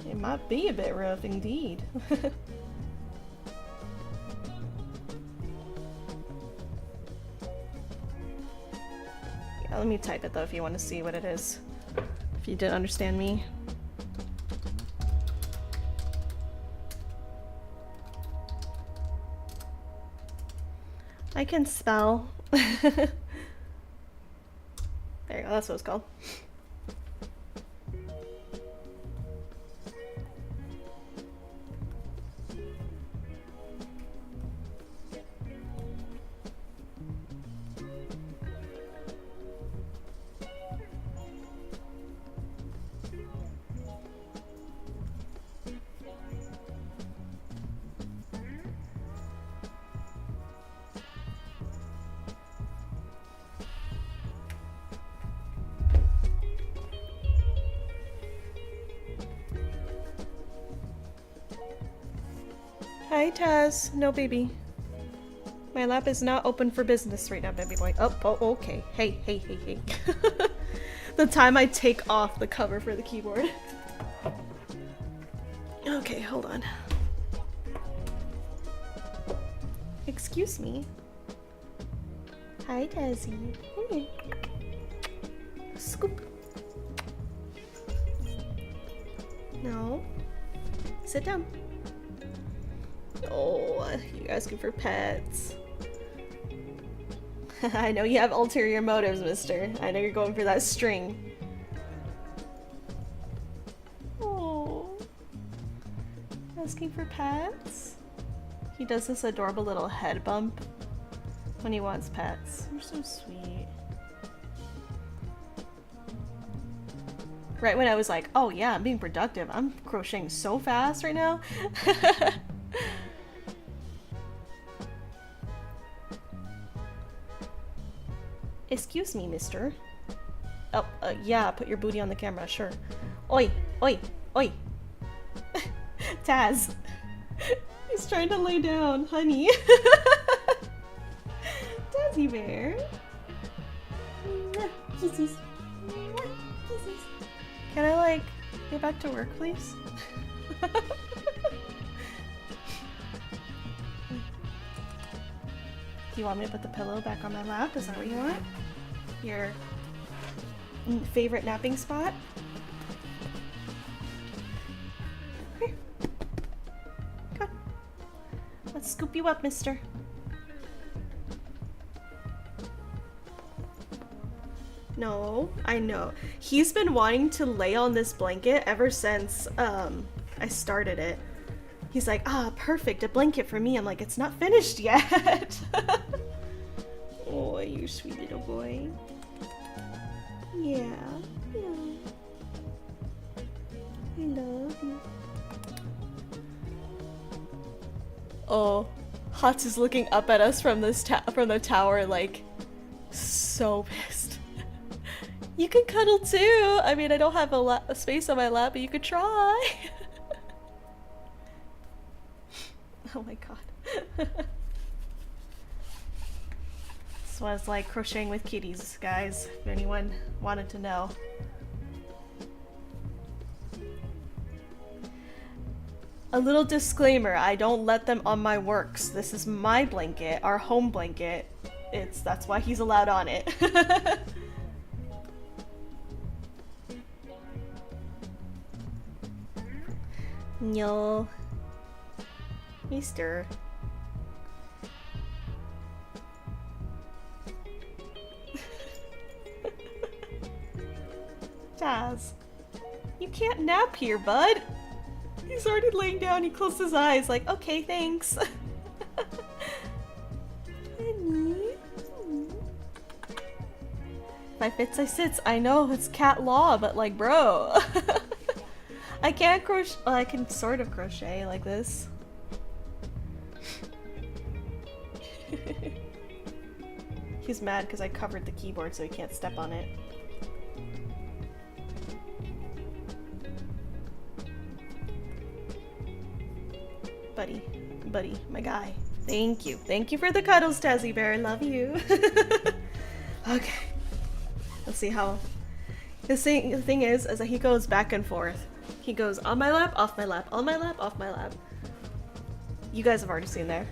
It might be a bit rough indeed. Yeah, let me type it though if you want to see what it is. If you didn't understand me. I can spell. There you go, that's what it's called. Hi, Taz. No, baby. My lap is not open for business right now, baby boy. Oh, okay. Hey. The time I take off the cover for the keyboard. Okay, hold on. Excuse me. Hi, Tazzy. Hey. Scoop. No. Sit down. Oh, you asking for pets. I know you have ulterior motives, mister. I know you're going for that string. Oh. Asking for pets? He does this adorable little head bump when he wants pets. You're so sweet. Right when I was like, oh yeah, I'm being productive. I'm crocheting so fast right now. Excuse me, mister. Oh, yeah, put your booty on the camera, sure. Oi, oi, oi. Taz. He's trying to lay down, honey. Tazzy bear. Kisses. Kisses. Can I, like, get back to work, please? Do you want me to put the pillow back on my lap? Is that what you want? Your favorite napping spot? Here. Come on. Let's scoop you up, mister. No, I know. He's been wanting to lay on this blanket ever since I started it. He's like, ah, perfect, a blanket for me. I'm like, it's not finished yet. Oh, you sweet little boy. Yeah. I love you. Oh, Hotz is looking up at us from this from the tower, like, so pissed. You can cuddle too. I mean, I don't have a space on my lap, but you could try. Oh my god. This was like crocheting with kitties, guys, if anyone wanted to know. A little disclaimer, I don't let them on my works. This is my blanket, our home blanket. That's why he's allowed on it. No. Mister. Jazz. You can't nap here, bud. He's already laying down. He closed his eyes like, okay, thanks. Honey. If I fits, I sits. I know, it's cat law, but like, bro. I can't crochet. Well, I can sort of crochet like this. He's mad because I covered the keyboard so he can't step on it. Buddy, my guy. Thank you. Thank you for the cuddles, Tazzy Bear. Love you. Okay. Let's see how... The thing is that he goes back and forth. He goes on my lap, off my lap, on my lap, off my lap. You guys have already seen there.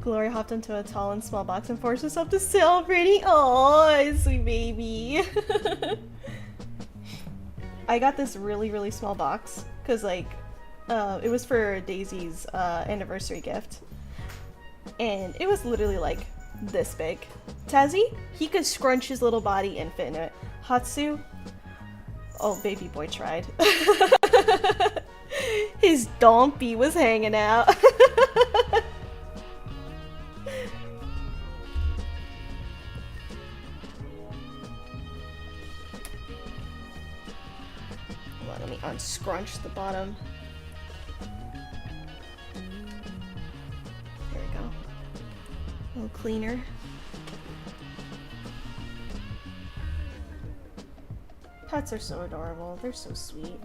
Gloria hopped into a tall and small box and forced herself to celebrating. Oh, sweet baby. I got this really small box because like it was for Daisy's anniversary gift, and it was literally like this big. Tazzy, he could scrunch his little body and fit in it. Hatsu, oh baby boy tried. His dompy was hanging out. Let me unscrunch the bottom. There we go. A little cleaner. Pets are so adorable. They're so sweet.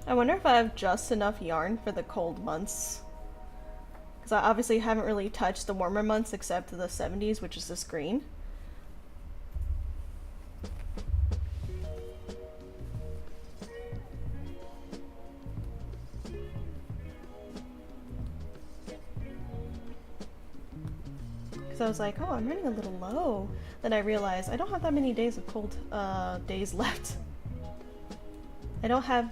I wonder if I have just enough yarn for the cold months. Because I obviously haven't really touched the warmer months except the 70s, which is this green. Because I was like, oh, I'm running a little low. Then I realized I don't have that many days of cold days left. I don't have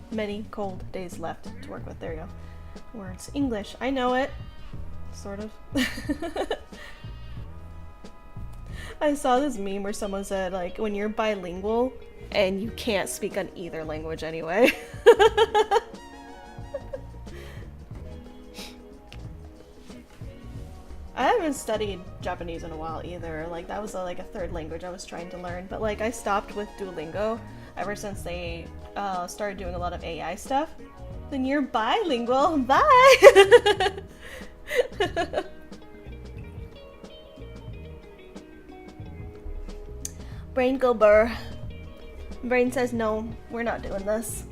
many cold days left to work with. There you go. Words. English. I know it. Sort of. I saw this meme where someone said, like, when you're bilingual and you can't speak on either language anyway. I haven't studied Japanese in a while either. Like, that was like a third language I was trying to learn. But like, I stopped with Duolingo ever since they started doing a lot of AI stuff. Then you're bilingual. Bye! Brain go burr. Brain says no, we're not doing this.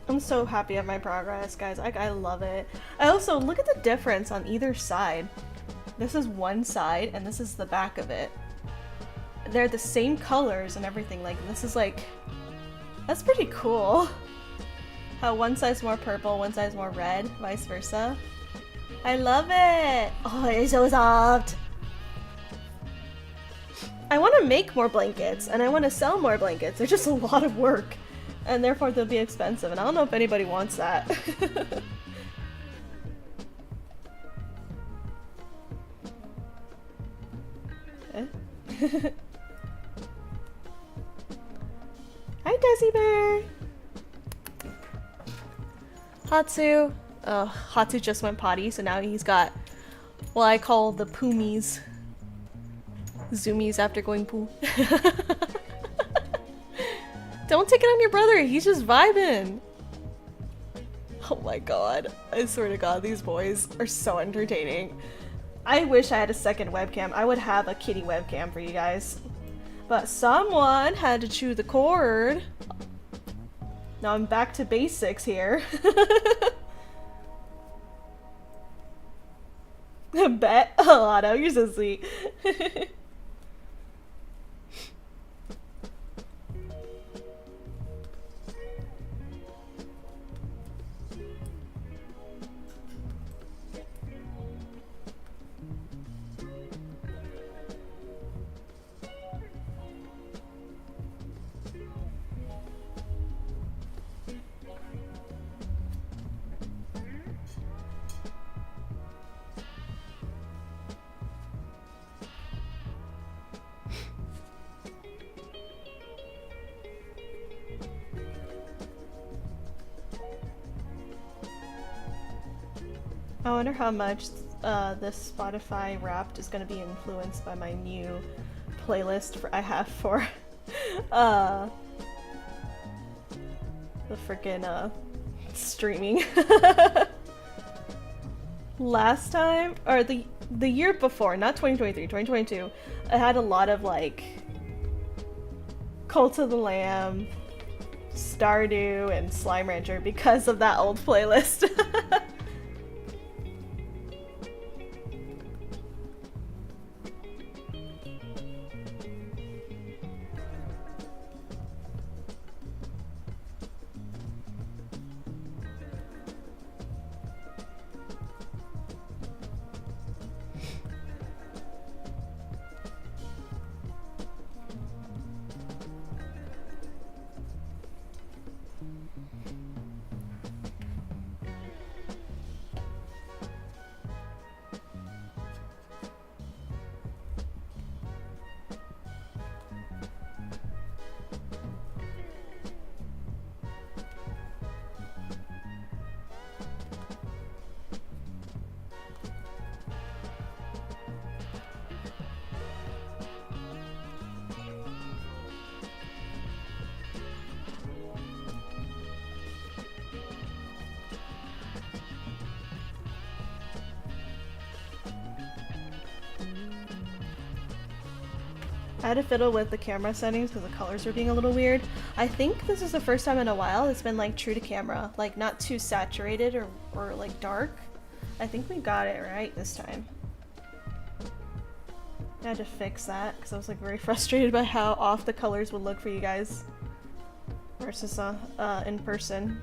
I'm so happy at my progress, guys. I love it. I also, look at the difference on either side. This is one side, and this is the back of it. They're the same colors and everything. Like, this is like... That's pretty cool. How one side's more purple, one side's more red, vice versa. I love it! Oh, it's so soft! I want to make more blankets, and I want to sell more blankets. They're just a lot of work. And therefore they'll be expensive, and I don't know if anybody wants that. Okay. Hi, Desi Bear! Hatsu. Oh, Hatsu just went potty, so now he's got what I call the poomies. Zoomies after going poo. Don't take it on your brother, he's just vibing. Oh my god, I swear to god, these boys are so entertaining. I wish I had a second webcam. I would have a kitty webcam for you guys. But someone had to chew the cord. Now I'm back to basics here. Bet. Oh, Otto, you're so sweet. I wonder how much this Spotify Wrapped is going to be influenced by my new playlist I have for the freaking streaming. Last time, or the year before, not 2023, 2022, I had a lot of like Cult of the Lamb, Stardew, and Slime Rancher because of that old playlist. I had to fiddle with the camera settings because the colors were being a little weird. I think this is the first time in a while it's been like true to camera, like not too saturated or like dark. I think we got it right this time. I had to fix that because I was like very frustrated by how off the colors would look for you guys versus in person.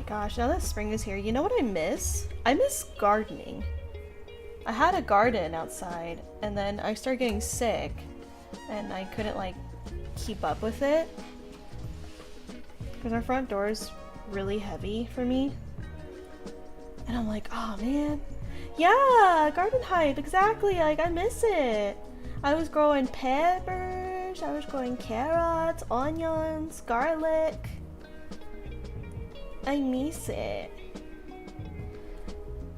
Gosh, now that spring is here, you know what I miss? I miss gardening. I had a garden outside, and then I started getting sick, and I couldn't, like, keep up with it. Because our front door is really heavy for me. And I'm like, oh man. Yeah, garden hype, exactly, like, I miss it. I was growing peppers, I was growing carrots, onions, garlic. I miss it.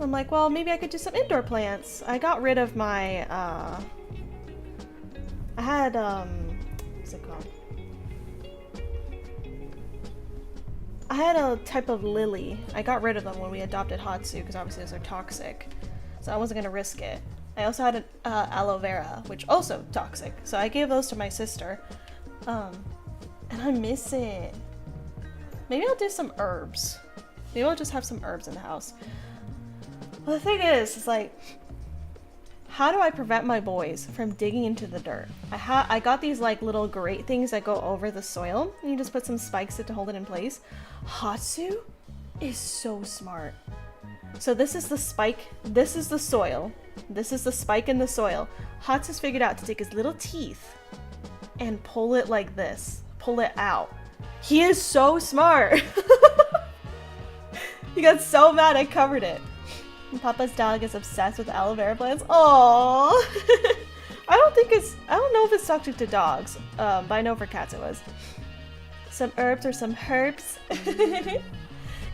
I'm like, well, maybe I could do some indoor plants. I got rid of my, I had, what's it called? I had a type of lily. I got rid of them when we adopted Hatsu because obviously those are toxic. so I wasn't gonna risk it. I also had an aloe vera, which also toxic, so I gave those to my sister. And I miss it. Maybe I'll do some herbs. Maybe I'll just have some herbs in the house. Well, the thing is like, how do I prevent my boys from digging into the dirt? I got these like little grate things that go over the soil, and you just put some spikes to hold it in place. Hatsu is so smart. So this is the spike, this is the soil, this is the spike in the soil. Hatsu's figured out to take his little teeth and pull it like this, pull it out. He is so smart. He got so mad I covered it. And Papa's dog is obsessed with aloe vera plants. Aww. I don't know if it's toxic to dogs, but I know for cats it was. Some herbs or some herbs.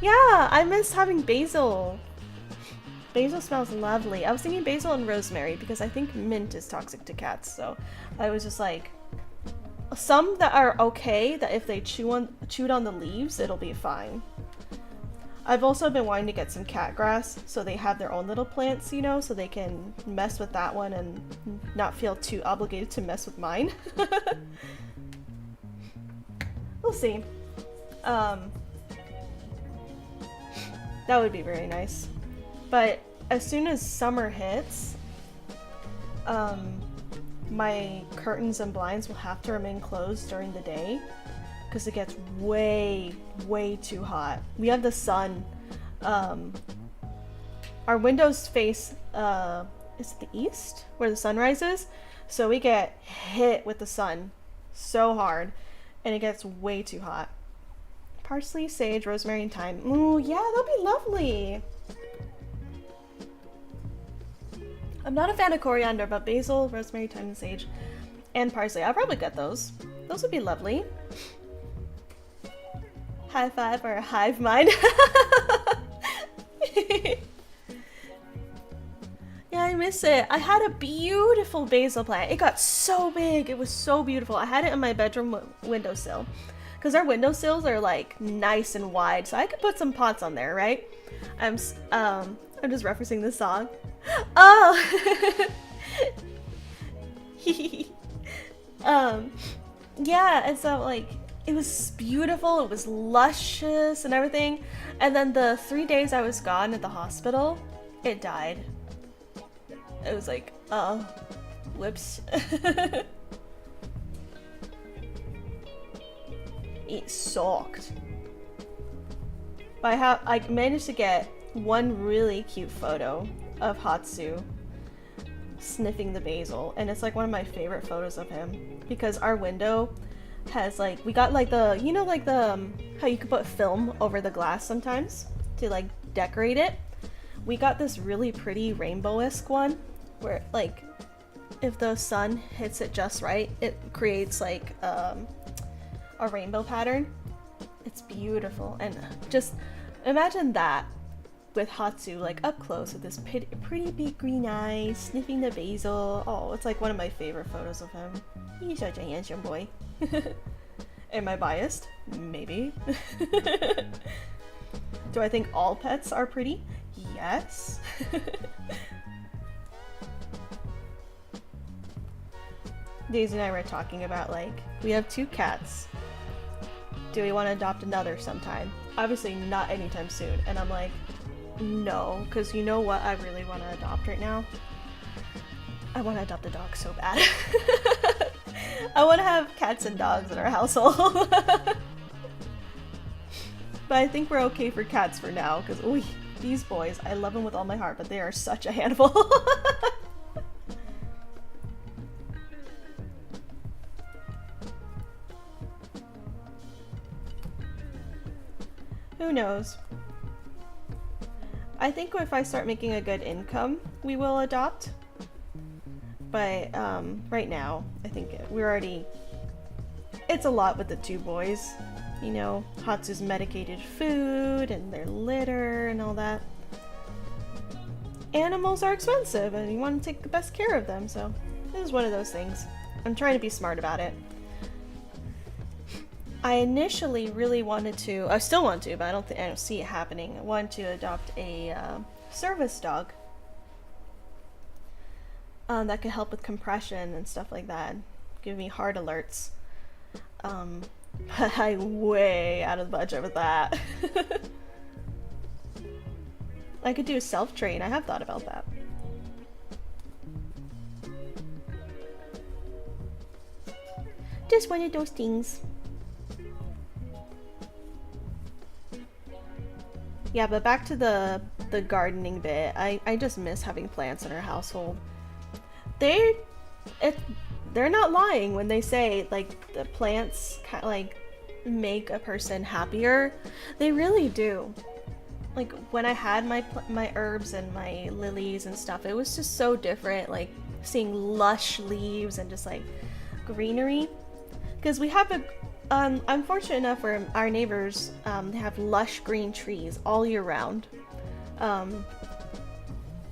Yeah, I miss having basil. Basil smells lovely. I was thinking basil and rosemary because I think mint is toxic to cats. So I was just like, some that are okay, that if they chewed on the leaves, it'll be fine. I've also been wanting to get some cat grass so they have their own little plants, you know, so they can mess with that one and not feel too obligated to mess with mine. We'll see. That would be very nice. But as soon as summer hits, my curtains and blinds will have to remain closed during the day because it gets way too hot. We have the sun. Our windows face is it the east where the sun rises, so we get hit with the sun so hard and it gets way too hot. Parsley, sage, rosemary, and thyme. Ooh, yeah, that'd be lovely. I'm not a fan of coriander, but basil, rosemary, thyme, and sage, and parsley. I'll probably get those. Those would be lovely. High five or a hive mind. Yeah, I miss it. I had a beautiful basil plant. It got so big. It was so beautiful. I had it in my bedroom windowsill because our windowsills are like nice and wide, so I could put some pots on there, right? I'm just referencing this song. Oh. Yeah, and so like it was beautiful, it was luscious and everything, and then the 3 days I was gone at the hospital, it died. It was like, oh, whoops. It sucked. But I managed to get one really cute photo of Hatsu sniffing the basil, and it's like one of my favorite photos of him because our window has like, we got like the, you know, like the how you could put film over the glass sometimes to like decorate it. We got this really pretty rainbow-esque one where like if the sun hits it just right, it creates like a rainbow pattern. It's beautiful, and just imagine that with Hatsu like up close with this pretty big green eyes, sniffing the basil. Oh, it's like one of my favorite photos of him. He's such a handsome boy. Am I biased? Maybe. Do I think all pets are pretty? Yes. Daisy and I were talking about like, we have 2 cats. Do we want to adopt another sometime? Obviously not anytime soon. And I'm like, no, because you know what I really want to adopt right now? I want to adopt a dog so bad. I want to have cats and dogs in our household. But I think we're okay for cats for now, because ooh, these boys, I love them with all my heart, but they are such a handful. Who knows? I think if I start making a good income, we will adopt. But right now, I think it's a lot with the 2 boys. You know, Hatsu's medicated food and their litter and all that. Animals are expensive and you want to take the best care of them, so this is one of those things. I'm trying to be smart about it. I initially really wanted to, I still want to, but I don't see it happening. I wanted to adopt a service dog. that can help with compression and stuff like that. Give me heart alerts. But I'm way out of the budget with that. I could do a self-train. I have thought about that. Just one of those things. Yeah, but back to the gardening bit. I just miss having plants in our household. They're not lying when they say like the plants kind of like make a person happier. They really do. Like when I had my herbs and my lilies and stuff, it was just so different. Like seeing lush leaves and just like greenery. Because we have I'm fortunate enough where our neighbors they have lush green trees all year round.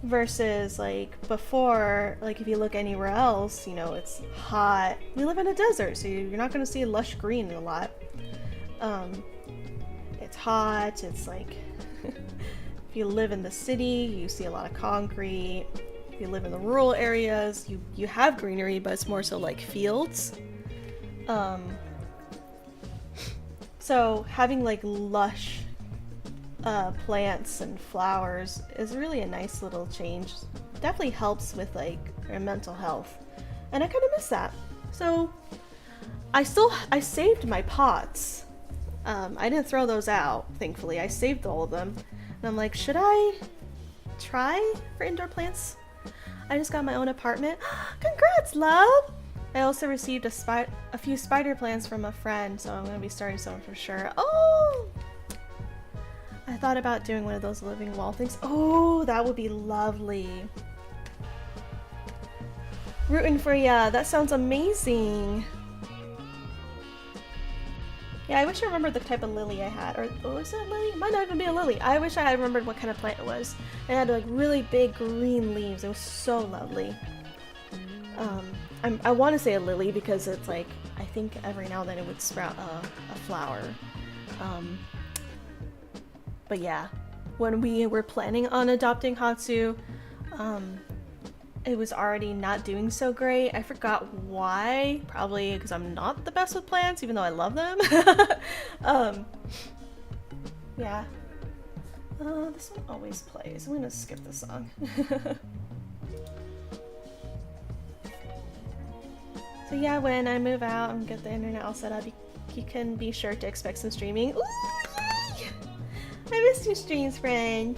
Versus like before, like if you look anywhere else, you know, it's hot. We live in a desert, so you're not going to see lush green a lot. It's hot. It's like if you live in the city, you see a lot of concrete. If you live in the rural areas, you have greenery, but it's more so like fields. So having like lush plants and flowers is really a nice little change. Definitely helps with like our mental health, and I kind of miss that. So I saved my pots. I didn't throw those out, thankfully. I saved all of them, and I'm like, should I try for indoor plants? I just got my own apartment. Congrats, love! I also received a few spider plants from a friend, so I'm gonna be starting some for sure. Oh! I thought about doing one of those living wall things. Oh, that would be lovely. Rooting for ya. That sounds amazing. Yeah, I wish I remembered the type of lily I had. Or was it a lily? It might not even be a lily. I wish I had remembered what kind of plant it was. It had like really big green leaves. It was so lovely. I want to say a lily because it's like, I think every now and then it would sprout a flower. But yeah, when we were planning on adopting Hatsu, it was already not doing so great. I forgot why. Probably because I'm not the best with plants, even though I love them. Yeah. This one always plays. I'm gonna skip this song. So yeah, when I move out and get the internet all set up, you can be sure to expect some streaming. Ooh, yay! I missed your streams, friend.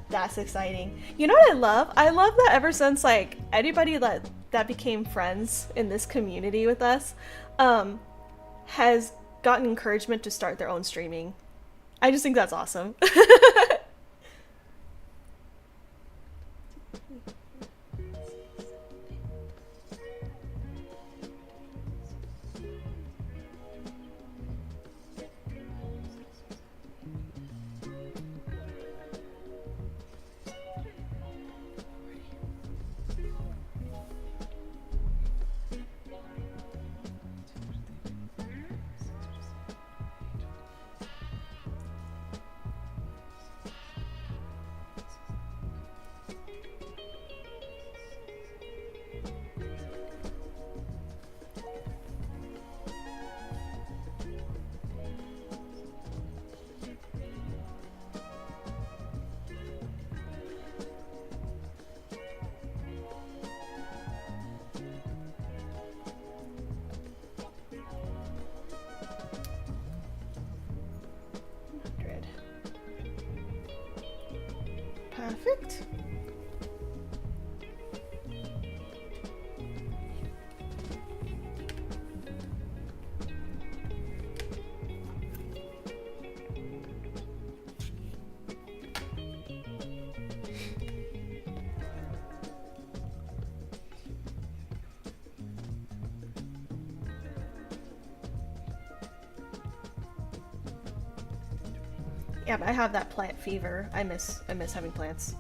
That's exciting. You know what I love? I love that ever since like anybody that became friends in this community with us has gotten encouragement to start their own streaming. I just think that's awesome. Perfect. Yeah, but I have that plant fever. I miss having plants.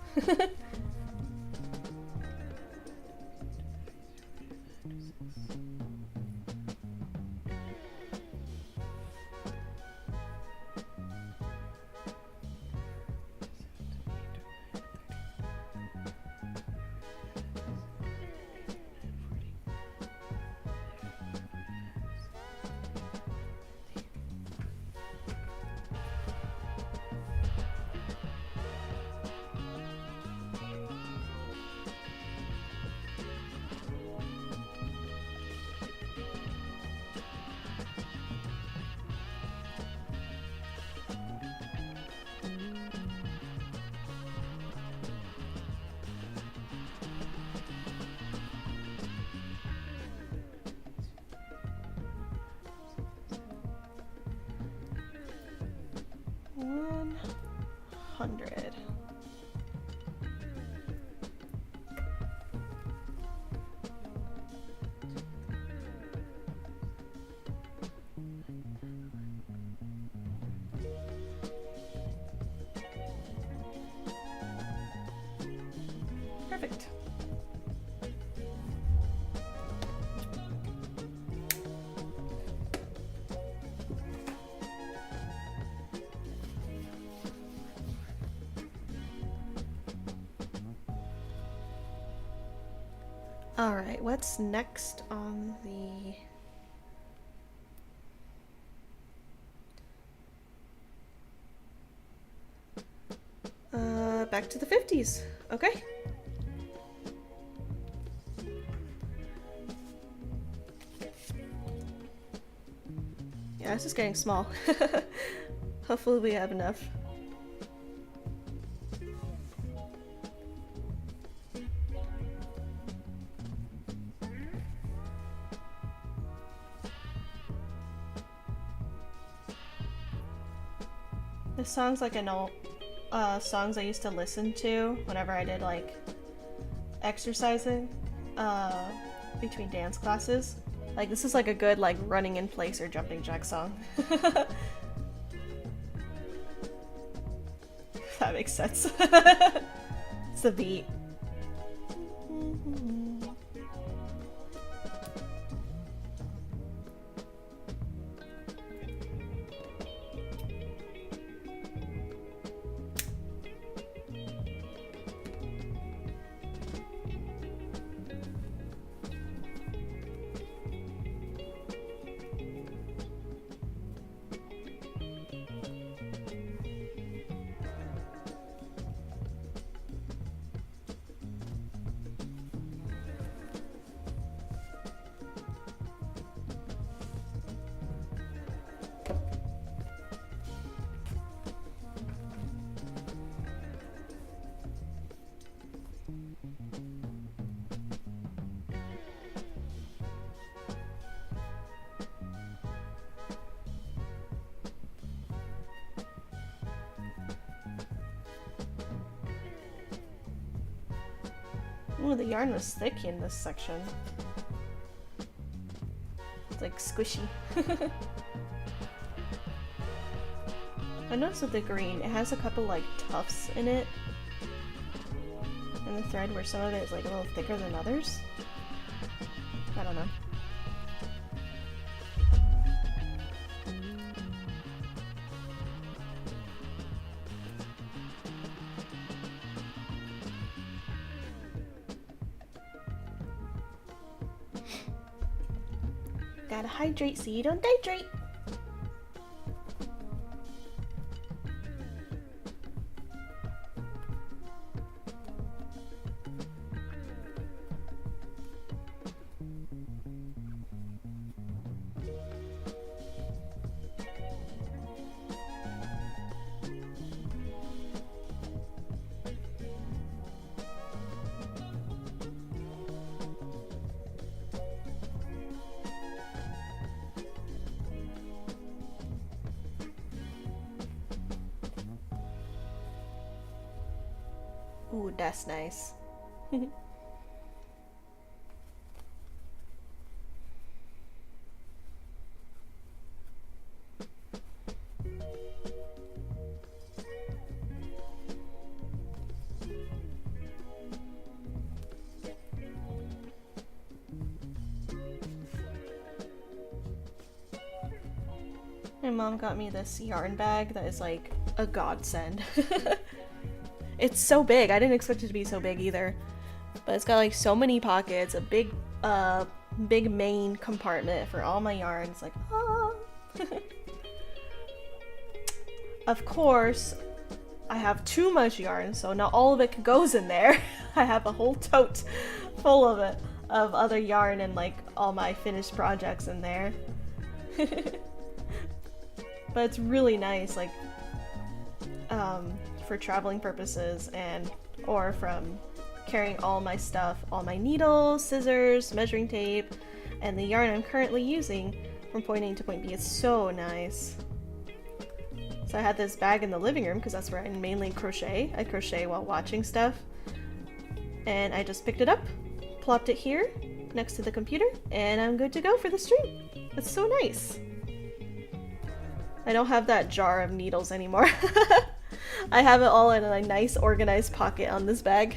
Alright, what's next on the... back to the 50s. Okay. Yeah, this is getting small. Hopefully we have enough. This song's like an old songs I used to listen to whenever I did like exercising between dance classes. Like this is like a good like running in place or jumping jack song. If that makes sense. It's the beat. Ooh, the yarn was thick in this section. It's like squishy. I noticed with the green, it has a couple like tufts in it. In the thread where some of it is like a little thicker than others. I don't know. Gotta hydrate so you don't dehydrate. Ooh, that's nice. My mom got me this yarn bag that is like a godsend. It's so big. I didn't expect it to be so big either. But it's got like so many pockets, a big main compartment for all my yarns. Like, ah. Of course, I have too much yarn, so not all of it goes in there. I have a whole tote full of it, of other yarn and like all my finished projects in there. But it's really nice, like, for traveling purposes and or from carrying all my stuff, all my needles, scissors, measuring tape, and the yarn I'm currently using from point A to point B. It's so nice. So I had this bag in the living room because that's where I mainly crochet. I crochet while watching stuff. And I just picked it up, plopped it here next to the computer, and I'm good to go for the stream. It's so nice. I don't have that jar of needles anymore. I have it all in a nice organized pocket on this bag.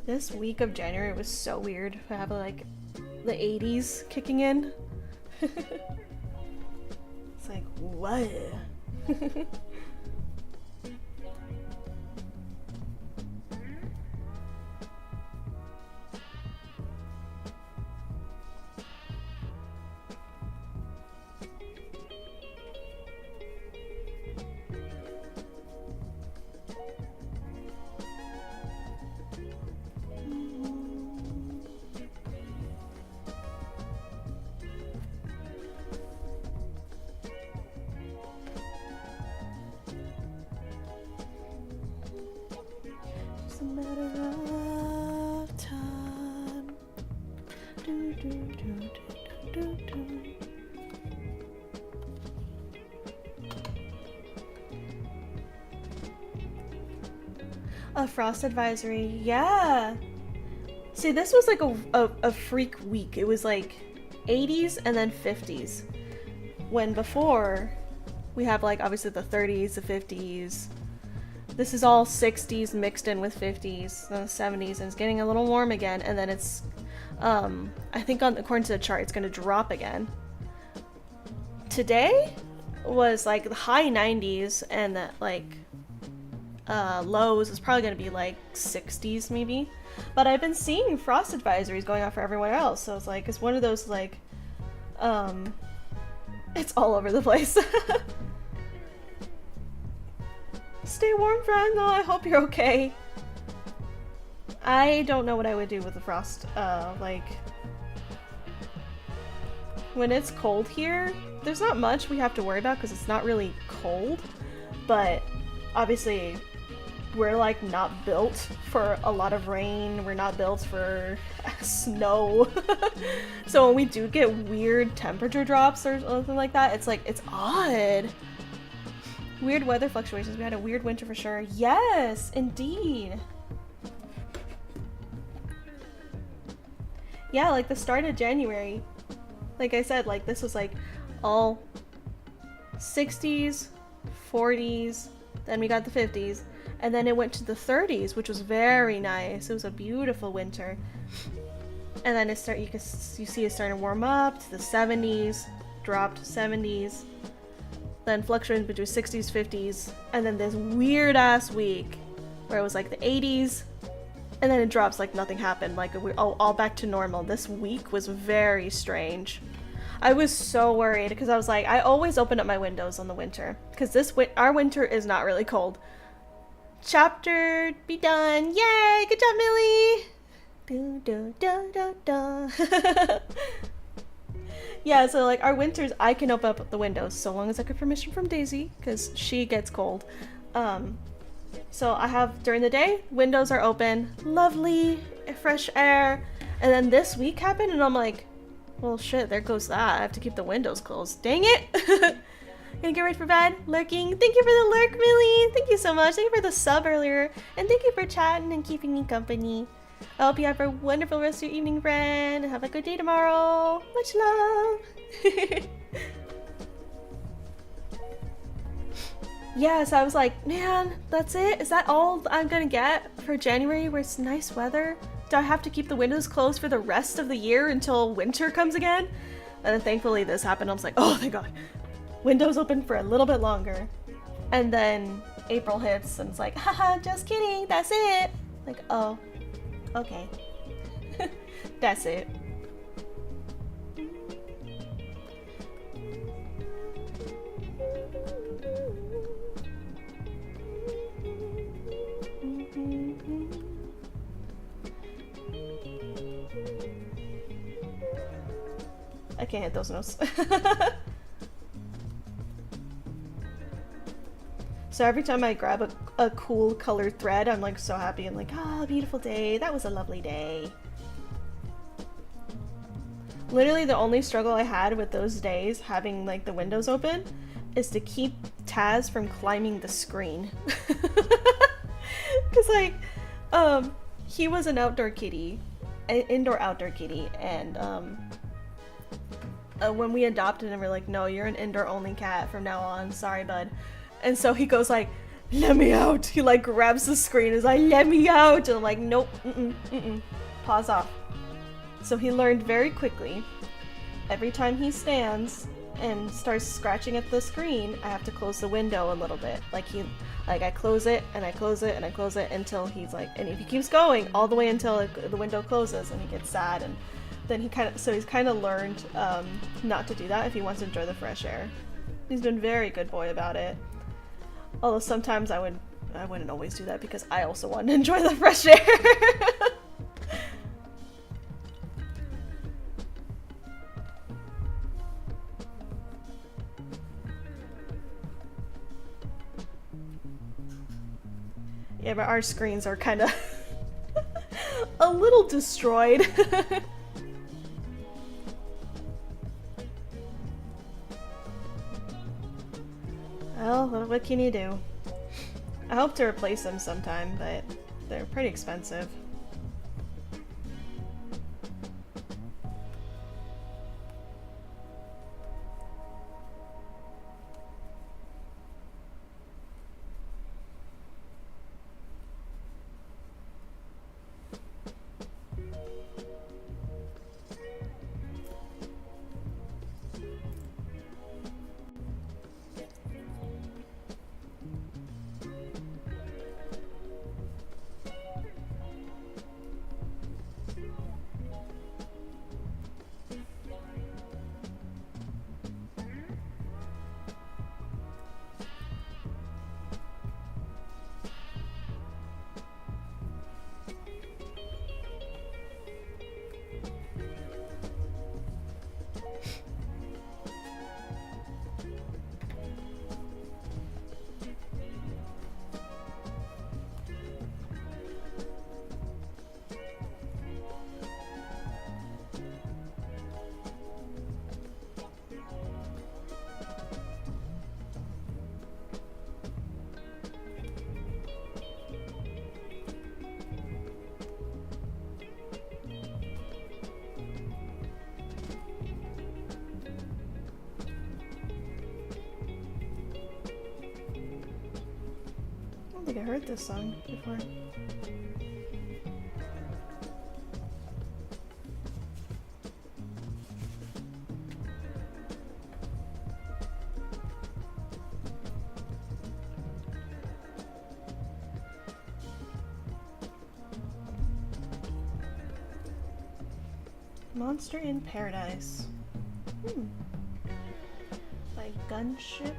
This week of January was so weird. I have like the 80s kicking in. It's like, what? It's a matter of time. Do, do, do, do, do, do. A frost advisory, yeah. See, this was like a freak week. It was like 80s and then 50s. When before, we have like obviously the 30s, the 50s. This is all 60s mixed in with 50s, then the 70s, and it's getting a little warm again. And then it's, I think according to the chart, it's gonna drop again. Today was like the high 90s, and that like lows is probably gonna be like 60s maybe. But I've been seeing frost advisories going out for everywhere else, so it's like it's one of those like, it's all over the place. Stay warm, friend, though. I hope you're okay. I don't know what I would do with the frost. Like, when it's cold here, there's not much we have to worry about because it's not really cold. But obviously, we're like not built for a lot of rain. We're not built for snow. So when we do get weird temperature drops or something like that, it's like, it's odd. Weird weather fluctuations. We had a weird winter for sure. Yes, indeed. Yeah, like the start of January. Like I said, like this was like all 60s, 40s, then we got the 50s, and then it went to the 30s, which was very nice. It was a beautiful winter. And then you see it starting to warm up to the 70s, dropped 70s. Then fluctuating between 60s, 50s, and then this weird ass week where it was like the 80s, and then it drops like nothing happened, like we're all back to normal. This week was very strange. I was so worried because I was like, I always open up my windows on the winter because our winter is not really cold. Chapter be done. Yay! Good job, Millie. Do, do, do, do, do. Yeah, so like our winters, I can open up the windows so long as I get permission from Daisy because she gets cold. So I have during the day, windows are open, lovely, fresh air. And then this week happened and I'm like, well shit, there goes that. I have to keep the windows closed. Dang it! Gonna get ready for bed. Lurking. Thank you for the lurk, Millie. Thank you so much. Thank you for the sub earlier. And thank you for chatting and keeping me company. I hope you have a wonderful rest of your evening, friend. Have a good day tomorrow. Much love. Yeah, so I was like, man, that's it? Is that all I'm gonna get for January where it's nice weather? Do I have to keep the windows closed for the rest of the year until winter comes again? And then thankfully this happened. I was like, oh, thank God. Windows open for a little bit longer. And then April hits and it's like, haha, just kidding. That's it. Like, oh. Okay. That's it. I can't hit those notes. So every time I grab a cool colored thread, I'm like so happy. I'm like, ah, beautiful day. That was a lovely day. Literally the only struggle I had with those days having like the windows open is to keep Taz from climbing the screen. Cause like, he was an outdoor kitty, an indoor-outdoor kitty, and when we adopted him, we're like, no, you're an indoor-only cat from now on. Sorry, bud. And so he goes like, let me out. He like grabs the screen and is like, let me out. And I'm like, nope, pause off. So he learned very quickly. Every time he stands and starts scratching at the screen, I have to close the window a little bit. Like I close it and I close it and I close it until he's like, and if he keeps going all the way until the window closes and he gets sad, and then he's kind of learned not to do that if he wants to enjoy the fresh air. He's been very good boy about it. Although sometimes I wouldn't always do that because I also want to enjoy the fresh air. Yeah, but our screens are kind of a little destroyed. Well, what can you do? I hope to replace them sometime, but they're pretty expensive. I think I heard this song before. Monster in Paradise. By Gunship.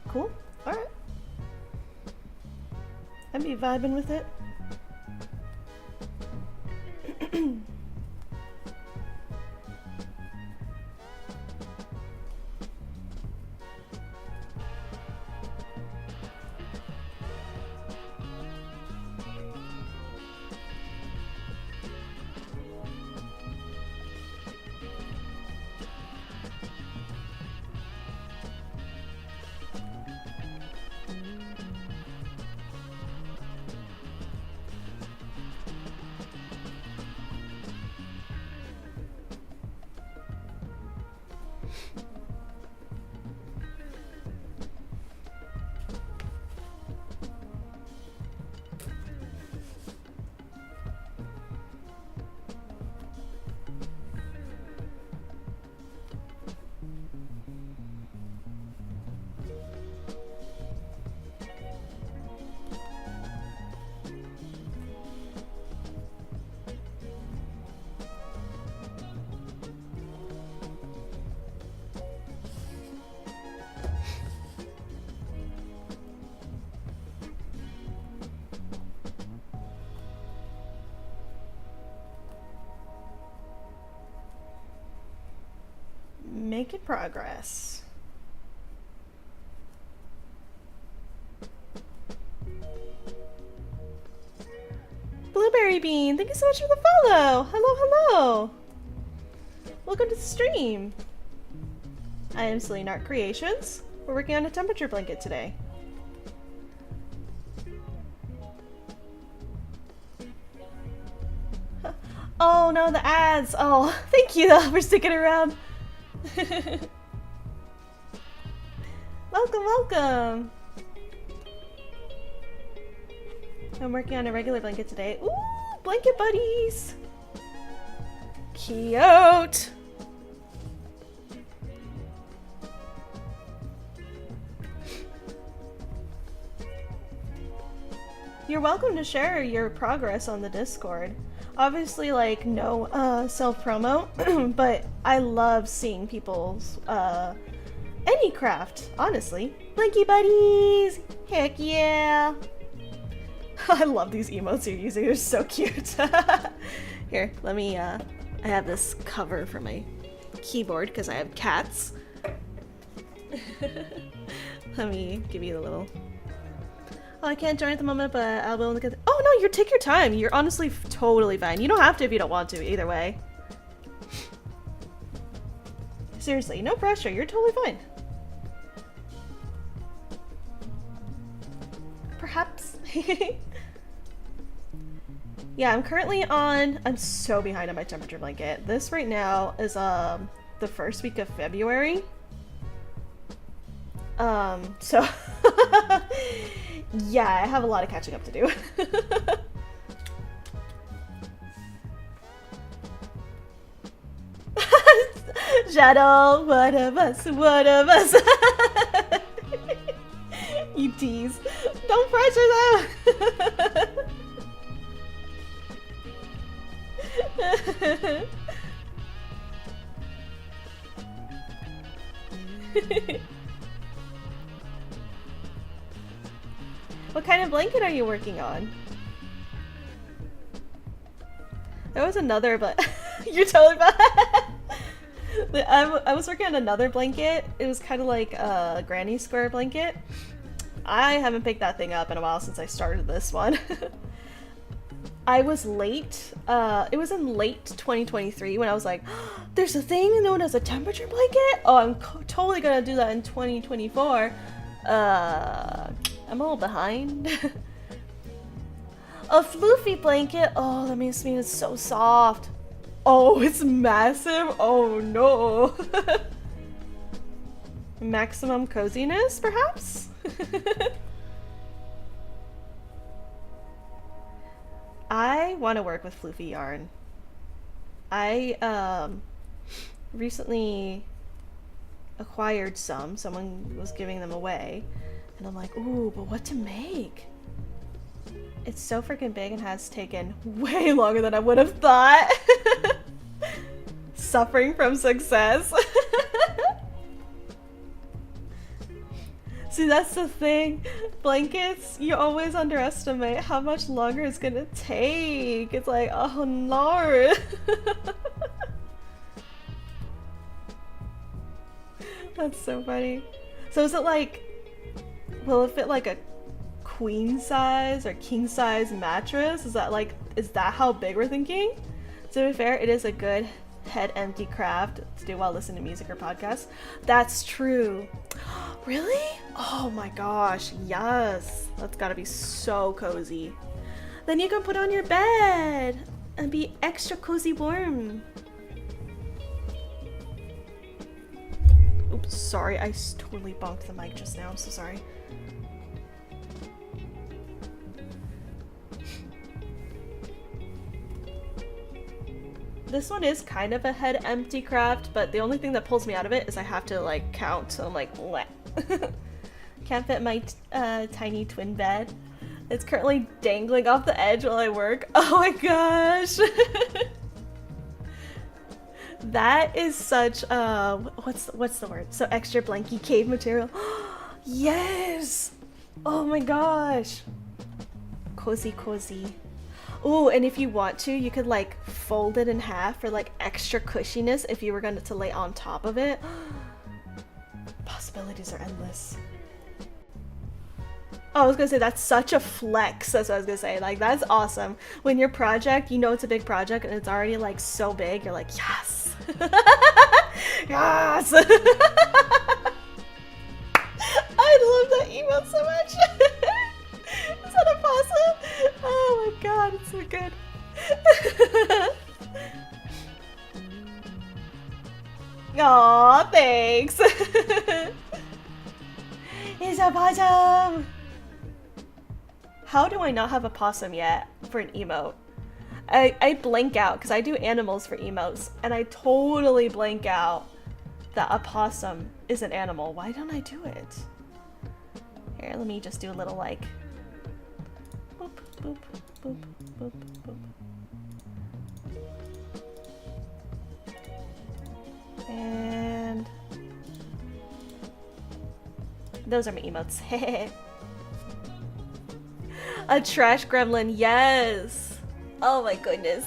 Cool. Alright. I'd be vibing with it. Making progress. Blueberry Bean, thank you so much for the follow. Hello, hello. Welcome to the stream. I am Celine Art Creations. We're working on a temperature blanket today. Oh no, the ads. Oh, thank you though for sticking around. Welcome, welcome. I'm working on a regular blanket today. Ooh, blanket buddies! Cute! You're welcome to share your progress on the Discord. Obviously, like, no self-promo, but I love seeing people's any craft, honestly. Blanky buddies! Heck yeah! I love these emotes you're using, they're so cute. Here, let me, I have this cover for my keyboard because I have cats. Let me give you a little... Oh, I can't join at the moment, but I'll be able to get... Oh no, take your time. You're honestly totally fine. You don't have to if you don't want to, either way. Seriously, no pressure. You're totally fine. Perhaps. Yeah, I'm currently on... I'm so behind on my temperature blanket. This right now is the first week of February. So... Yeah, I have a lot of catching up to do. Shadow, one of us, one of us. You tease. Don't pressure them. What kind of blanket are you working on? There was another, but you're totally fine. I was working on another blanket. It was kind of like a granny square blanket. I haven't picked that thing up in a while since I started this one. I was late. It was in late 2023 when I was like, oh, there's a thing known as a temperature blanket? Oh, I'm totally gonna do that in 2024. I'm a little behind. A floofy blanket. Oh, that means it's so soft. Oh, it's massive. Oh no. Maximum coziness, perhaps? I want to work with floofy yarn. I recently acquired some. Someone was giving them away. And I'm like, ooh, but what to make? It's so freaking big and has taken way longer than I would have thought. Suffering from success. See, that's the thing. Blankets, you always underestimate how much longer it's gonna take. It's like, oh no. That's so funny. So is it like, will it fit like a queen size or king size mattress? Is that how big we're thinking? To be fair, it is a good head empty craft to do while listening to music or podcasts. That's true. Really? Oh my gosh, yes. That's gotta be so cozy. Then you can put on your bed and be extra cozy warm. Oops, sorry, I totally bonked the mic just now. I'm so sorry. This one is kind of a head empty craft, but the only thing that pulls me out of it is I have to like count, so I'm like, bleh. Can't fit my tiny twin bed. It's currently dangling off the edge while I work. Oh my gosh. That is such what's the word? So extra blanky cave material. Yes. Oh my gosh. Cozy cozy. Ooh, and if you want to, you could like fold it in half for like extra cushiness if you were going to lay on top of it. Possibilities are endless. Oh, I was gonna say, that's such a flex. That's what I was gonna say. Like, that's awesome. When your project, you know it's a big project and it's already like so big, you're like, yes. Yes. I love that emote so much. Is that a possum? Oh my god, it's so good. Aw, thanks. It's a possum. How do I not have a possum yet for an emote? I blank out because I do animals for emotes, and I totally blank out that a possum is an animal. Why don't I do it? Here, let me just do a little like boop, boop, boop, boop, boop. And those are my emotes. A trash gremlin, yes! Oh my goodness.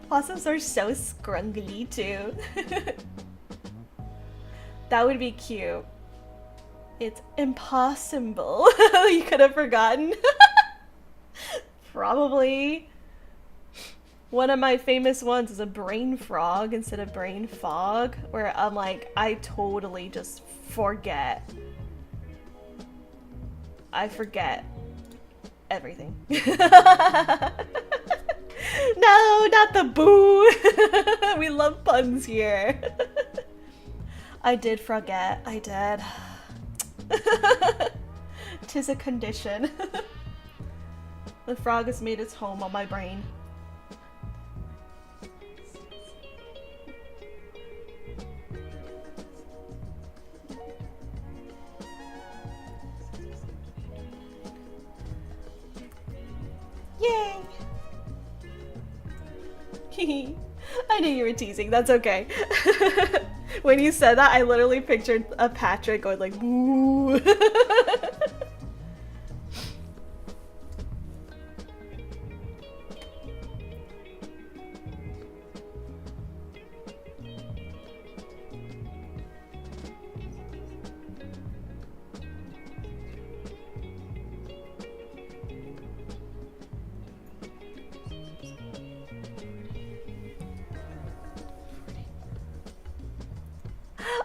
Possums are so scrungly too. That would be cute. It's impossible. You could have forgotten. Probably. One of my famous ones is a brain frog instead of brain fog, where I'm like, I totally just forget. I forget everything. No, not the boo. We love puns here. I did forget. I did. 'Tis a condition. The frog has made its home on my brain. Yay! I knew you were teasing, that's okay. When you said that, I literally pictured a Patrick going like, boo.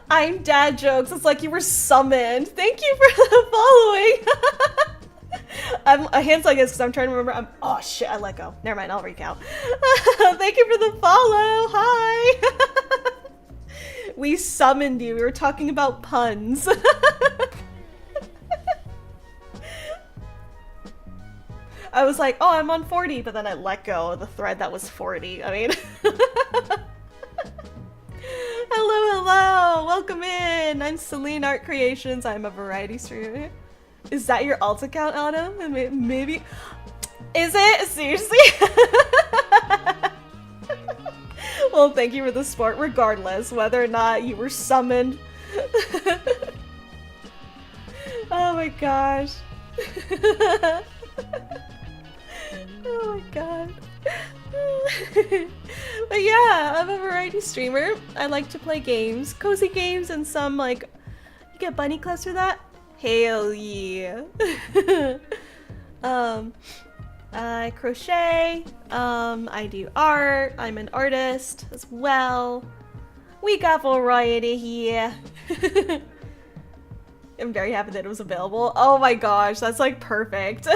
I'm dad jokes. It's like you were summoned. Thank you for the following. I'm hands like this because I'm trying to remember. Oh shit! I let go. Never mind. I'll recount. Thank you for the follow. Hi. We summoned you. We were talking about puns. I was like, oh, I'm on 40, but then I let go of the thread that was 40. I mean. Hello, hello! Welcome in! I'm Celine Art Creations. I'm a variety streamer. Is that your alt account, Autumn? Maybe. Is it? Seriously? Well, thank you for the support, regardless, whether or not you were summoned. Oh my gosh. Oh my god. But yeah, I'm a variety streamer. I like to play games, cozy games, and some like, you get bunny clips for that? Hell yeah. I crochet, I do art, I'm an artist as well. We got variety here. I'm very happy that it was available. Oh my gosh, that's like perfect.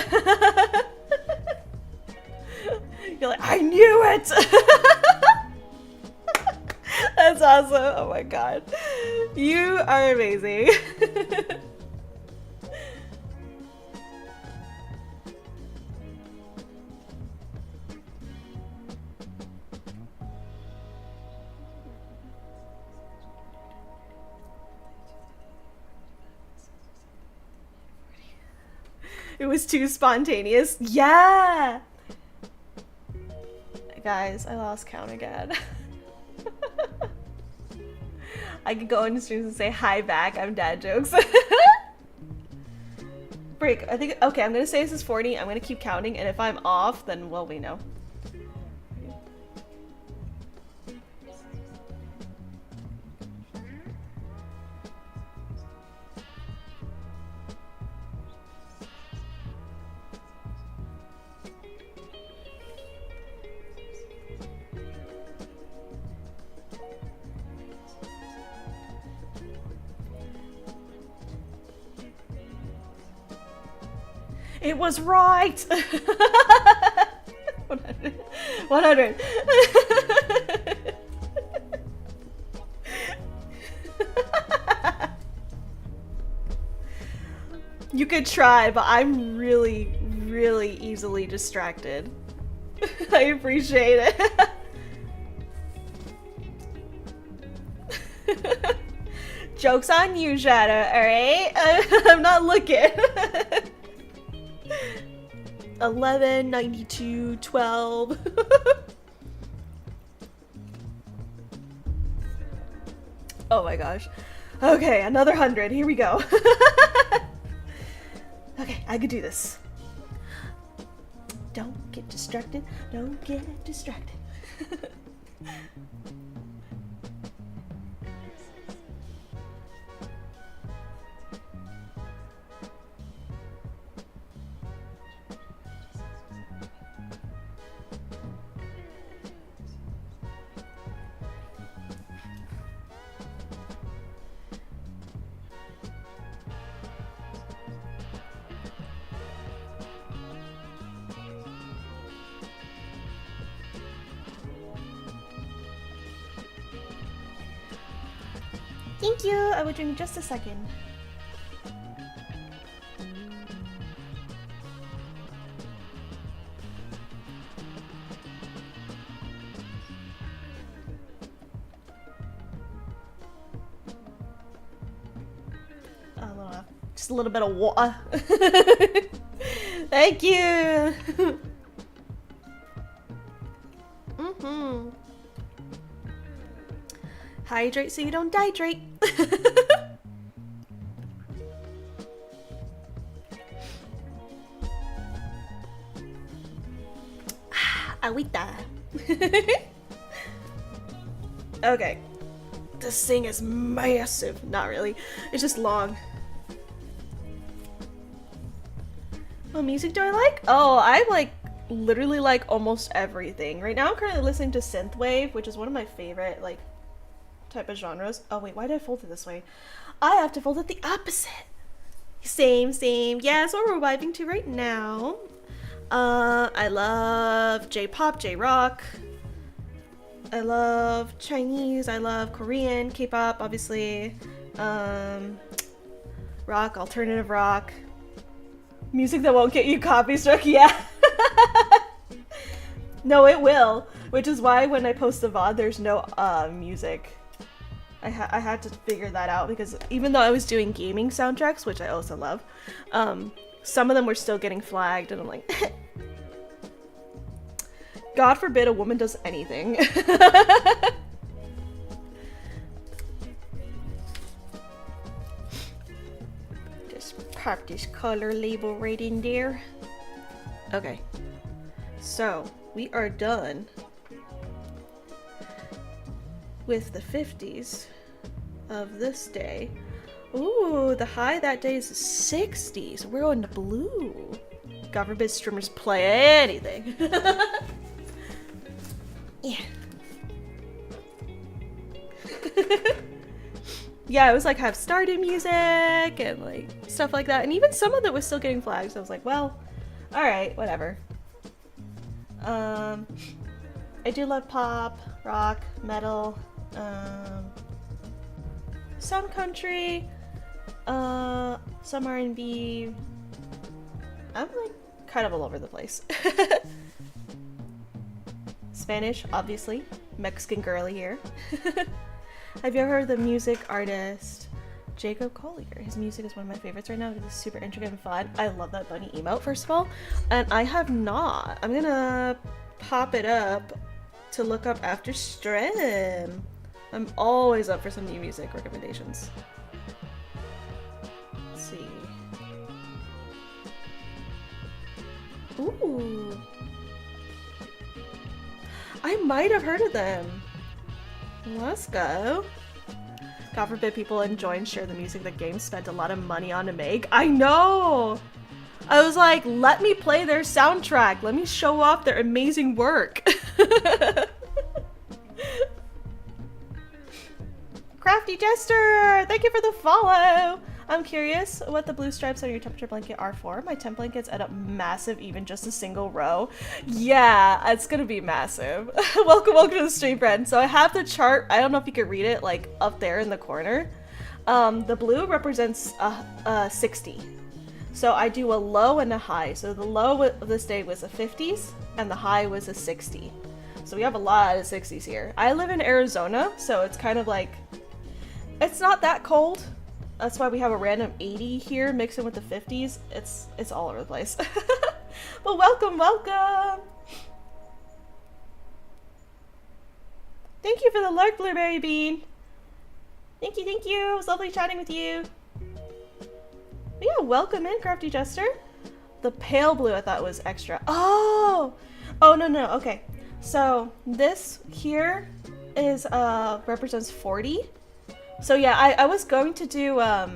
You're like, I knew it! That's awesome. Oh my god. You are amazing. It was too spontaneous. Yeah! Guys, I lost count again. I could go into streams and say hi back, I'm dad jokes. Break, I think, okay, I'm gonna say this is 40, I'm gonna keep counting, and if I'm off, then well, we know. It was right! 100. 100. You could try, but I'm really, really easily distracted. I appreciate it. Joke's on you, Shadow, alright? I'm not looking. 11, 92, 12. Oh my gosh. Okay, another 100. Here we go. Okay, I could do this. Don't get distracted. Don't get distracted. Thank you. I will drink just a second. Just a little bit of water. Thank you. Hydrate so you don't dehydrate. Agüita. Okay. This thing is massive. Not really. It's just long. What music do I like? Oh, I like literally like almost everything. Right now I'm currently listening to synthwave, which is one of my favorite like type of genres. Oh wait, why did I fold it this way? I have to fold it the opposite. Same. Yeah, that's what we're vibing to right now. I love J-pop, J-rock. I love Chinese. I love Korean, K-pop, obviously. Rock, alternative rock. Music that won't get you copy struck, yeah. No, it will. Which is why when I post the VOD, there's no music. I had to figure that out because even though I was doing gaming soundtracks, which I also love, some of them were still getting flagged, and I'm like, God forbid a woman does anything. Just pop this color label right in there. Okay, so we are done with the 50s of this day. Ooh, the high that day is 60s. We're going to blue. God forbid streamers play anything. Yeah. Yeah, it was like have started music and like stuff like that. And even some of it was still getting flagged. So I was like, well, alright, whatever. I do love pop, rock, metal, some country, some R&B. I'm like kind of all over the place. Spanish, obviously. Mexican girly here. Have you ever heard of the music artist Jacob Collier? His music is one of my favorites right now because it's super intricate and fun. I love that bunny emote, first of all. And I have not. I'm gonna pop it up to look up after stream. I'm always up for some new music recommendations. Let's see. Ooh. I might have heard of them. Let's go. God forbid people enjoy and share the music that games spent a lot of money on to make. I know! I was like, let me play their soundtrack. Let me show off their amazing work. Crafty Jester! Thank you for the follow! I'm curious what the blue stripes on your temperature blanket are for. My temp blankets end up massive, even just a single row. Yeah, it's gonna be massive. welcome to the stream, friend. So I have the chart. I don't know if you can read it, like up there in the corner. The blue represents 60. So I do a low and a high. So the low of this day was a 50s and the high was a 60. So we have a lot of 60s here. I live in Arizona, so it's kind of like, it's not that cold. That's why we have a random 80 here mixing with the 50s. It's all over the place. But welcome, welcome! Thank you for the lurk, Blueberry Bean. Thank you, thank you. It was lovely chatting with you. But yeah, welcome in, Crafty Jester. The pale blue I thought was extra. Oh! Oh, no, okay. So this here is, represents 40. So yeah, I was going to do, what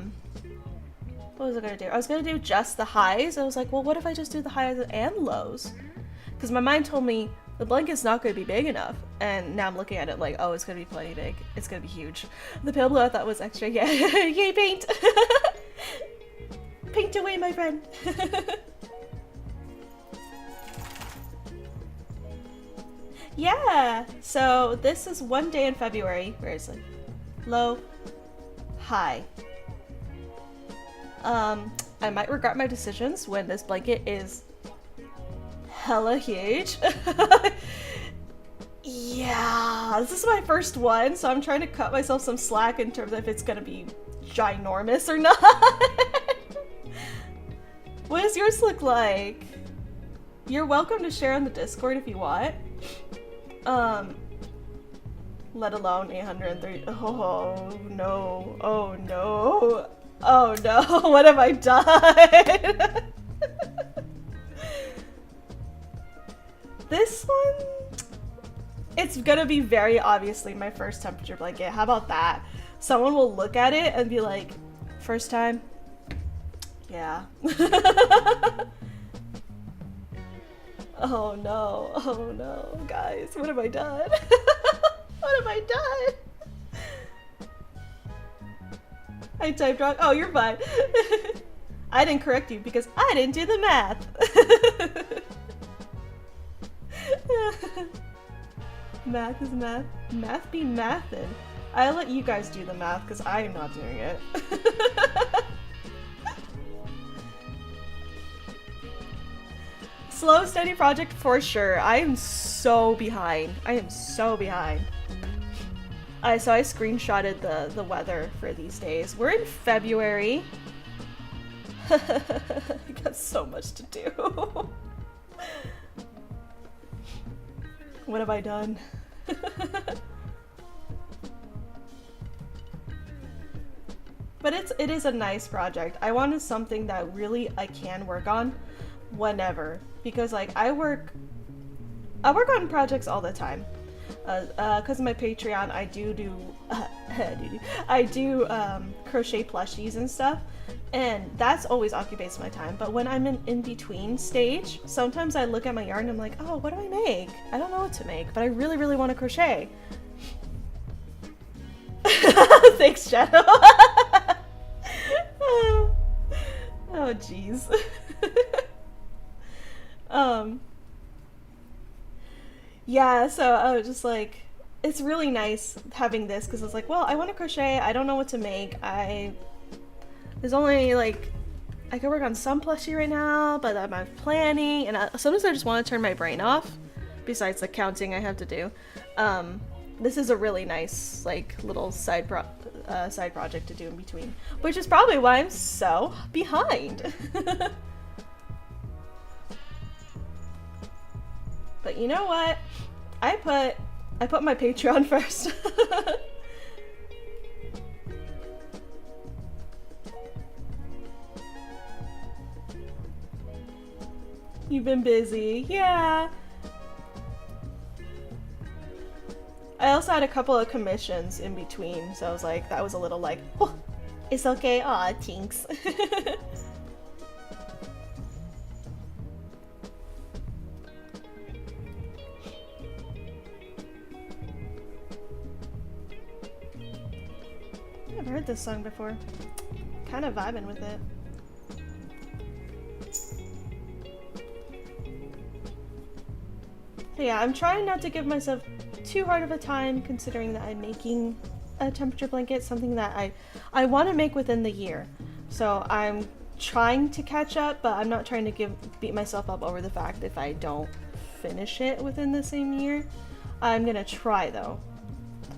was I gonna do? I was gonna do just the highs. I was like, well, what if I just do the highs and lows? Because my mind told me the blanket's not gonna be big enough. And now I'm looking at it like, oh, it's gonna be plenty big. It's gonna be huge. The pale blue I thought was extra. Yeah, yay, paint! Paint away, my friend! Yeah! So this is one day in February where it's like low, high. I might regret my decisions when this blanket is hella huge. Yeah, this is my first one, so I'm trying to cut myself some slack in terms of if it's gonna be ginormous or not. What does yours look like? You're welcome to share on the Discord if you want. Let alone 830. Oh no. Oh no. Oh no. What have I done? This one, it's gonna be very obviously my first temperature blanket. How about that? Someone will look at it and be like, first time? Yeah. Oh no, guys, what have I done? What have I done? I typed wrong. Oh, you're fine. I didn't correct you because I didn't do the math. Math is math. Math be mathin'. I'll let you guys do the math because I am not doing it. Slow, steady project for sure. I am so behind. I am so behind. So I screenshotted the weather for these days. We're in February. I got so much to do. What have I done? But it is a nice project. I wanted something that really I can work on whenever, because like I work on projects all the time. Because of my Patreon, I do crochet plushies and stuff, and that's always occupies my time. But when I'm in between stage, sometimes I look at my yarn and I'm like, oh, what do I make? I don't know what to make, but I really, really want to crochet. Thanks, Shadow. Oh, jeez. Yeah, so I was just like, it's really nice having this because it's like, well, I want to crochet. I don't know what to make. There's only like, I could work on some plushie right now, but I'm planning, and sometimes I just want to turn my brain off. Besides the counting I have to do, this is a really nice like little side project to do in between, which is probably why I'm so behind. But you know what? I put my Patreon first. You've been busy. Yeah. I also had a couple of commissions in between, so I was like, that was a little like, oh, it's okay. Aw, thanks. I've heard this song before. Kind of vibing with it. So yeah, I'm trying not to give myself too hard of a time, considering that I'm making a temperature blanket, something that I want to make within the year. So I'm trying to catch up, but I'm not trying to beat myself up over the fact if I don't finish it within the same year. I'm gonna try though.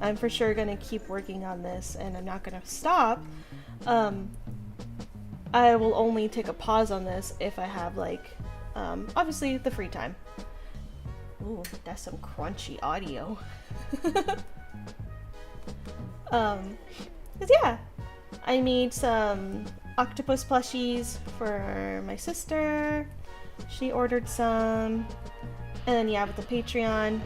I'm for sure gonna keep working on this, and I'm not gonna stop. I will only take a pause on this if I have like, obviously the free time. Ooh, that's some crunchy audio. 'Cause yeah, I made some octopus plushies for my sister. She ordered some. And then yeah, with the Patreon,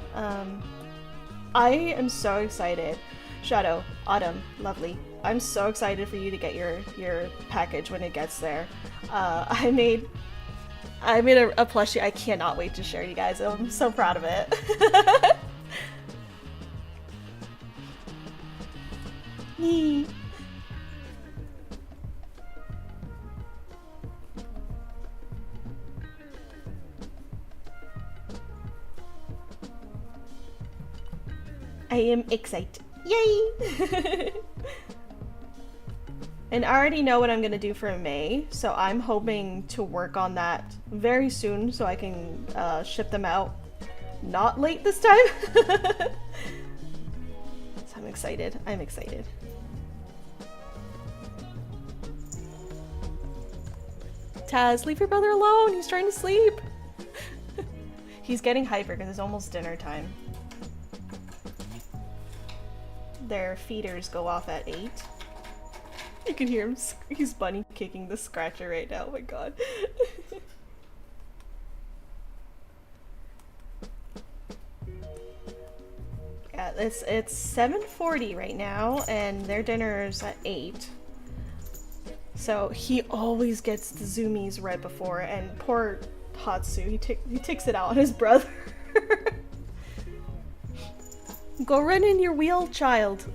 I am so excited. Shadow, Autumn, lovely. I'm so excited for you to get your package when it gets there. I made a plushie I cannot wait to share, you guys. I'm so proud of it. I am excited. Yay! And I already know what I'm gonna do for May, so I'm hoping to work on that very soon so I can ship them out not late this time. So I'm excited. I'm excited. Taz, leave your brother alone. He's trying to sleep. He's getting hyper because it's almost dinner time. Their feeders go off at 8. You can hear him, he's bunny kicking the scratcher right now, oh my god. Yeah, it's 7:40 right now, and their dinner's at 8. So he always gets the zoomies right before, and poor Hatsu, he takes it out on his brother. Go run in your wheel, child.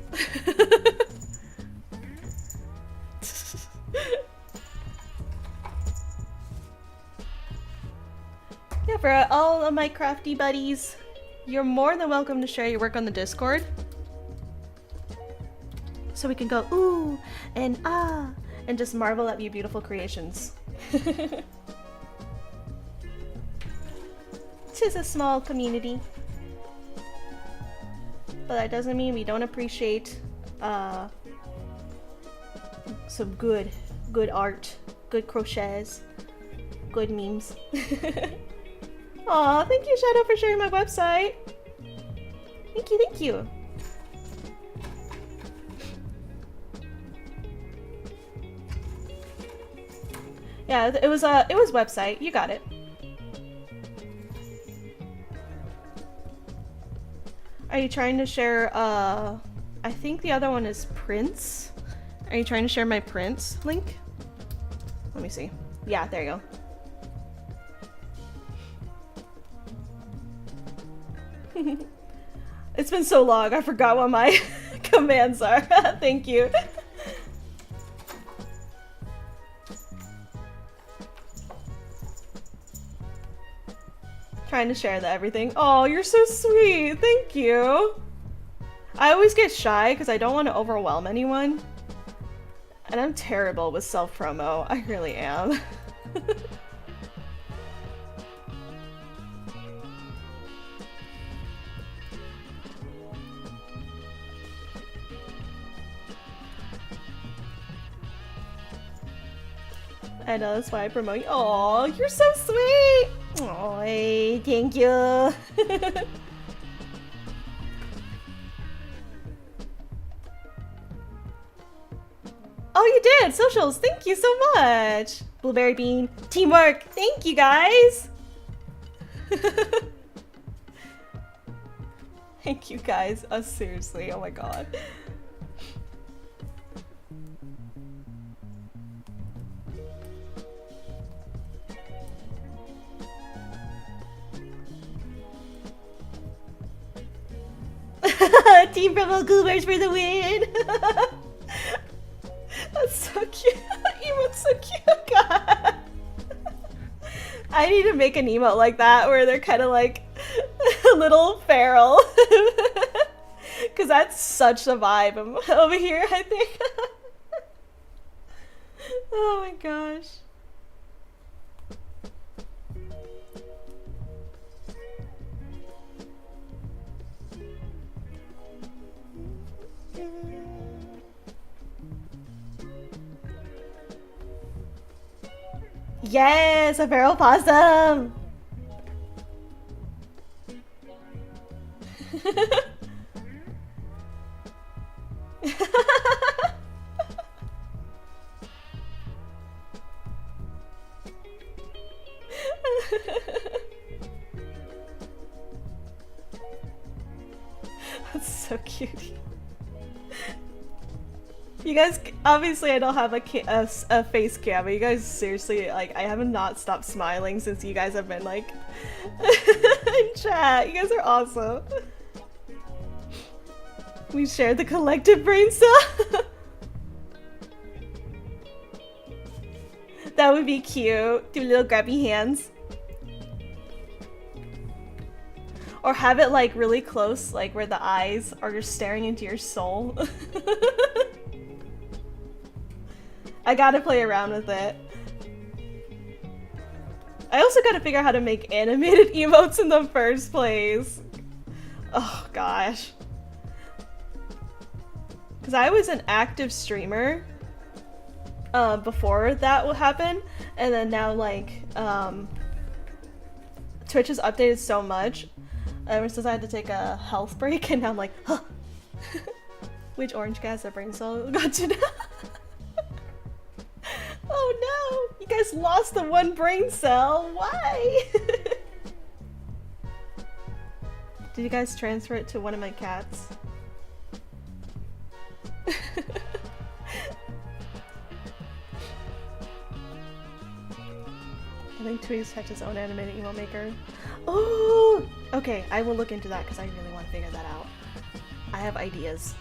Yeah, for all of my crafty buddies, you're more than welcome to share your work on the Discord. So we can go ooh and ah and just marvel at your beautiful creations. 'Tis a small community. But that doesn't mean we don't appreciate some good art, good crochets, good memes. Aw, thank you, Shadow, for sharing my website. Thank you, thank you. Yeah, it was website. You got it. Are you trying to share, I think the other one is Prince. Are you trying to share my Prince link? Let me see. Yeah, there you go. It's been so long, I forgot what my commands are. Thank you. Trying to share everything. Oh, you're so sweet. Thank you. I always get shy because I don't want to overwhelm anyone. And I'm terrible with self-promo. I really am. I know, that's why I promote you. Oh, you're so sweet. Oh, hey, thank you. Oh, you did! Socials! Thank you so much! Blueberry bean. Teamwork! Thank you, guys! Thank you, guys. Seriously, oh my god. Team Promo Goobers for the win! That's so cute. Emote's so cute, God. I need to make an emote like that where they're kind of like a little feral. Because that's such a vibe over here, I think. Oh my gosh. Yes, a feral possum! That's so cute. You guys, obviously I don't have a face cam, but you guys seriously, like, I have not stopped smiling since you guys have been, like, in chat. You guys are awesome. We shared the collective brain cell. That would be cute. Do little grabby hands. Or have it, like, really close, like, where the eyes are just staring into your soul. I gotta play around with it. I also gotta figure out how to make animated emotes in the first place. Oh gosh. Because I was an active streamer before that would happen, and then now, like, Twitch has updated so much ever since I had to take a health break, and now I'm like, huh. Which orange guy has a brain cell? Got to know. Oh no! You guys lost the one brain cell! Why? Did you guys transfer it to one of my cats? I think Tweez has his own animated emote maker. Oh! Okay, I will look into that because I really want to figure that out. I have ideas.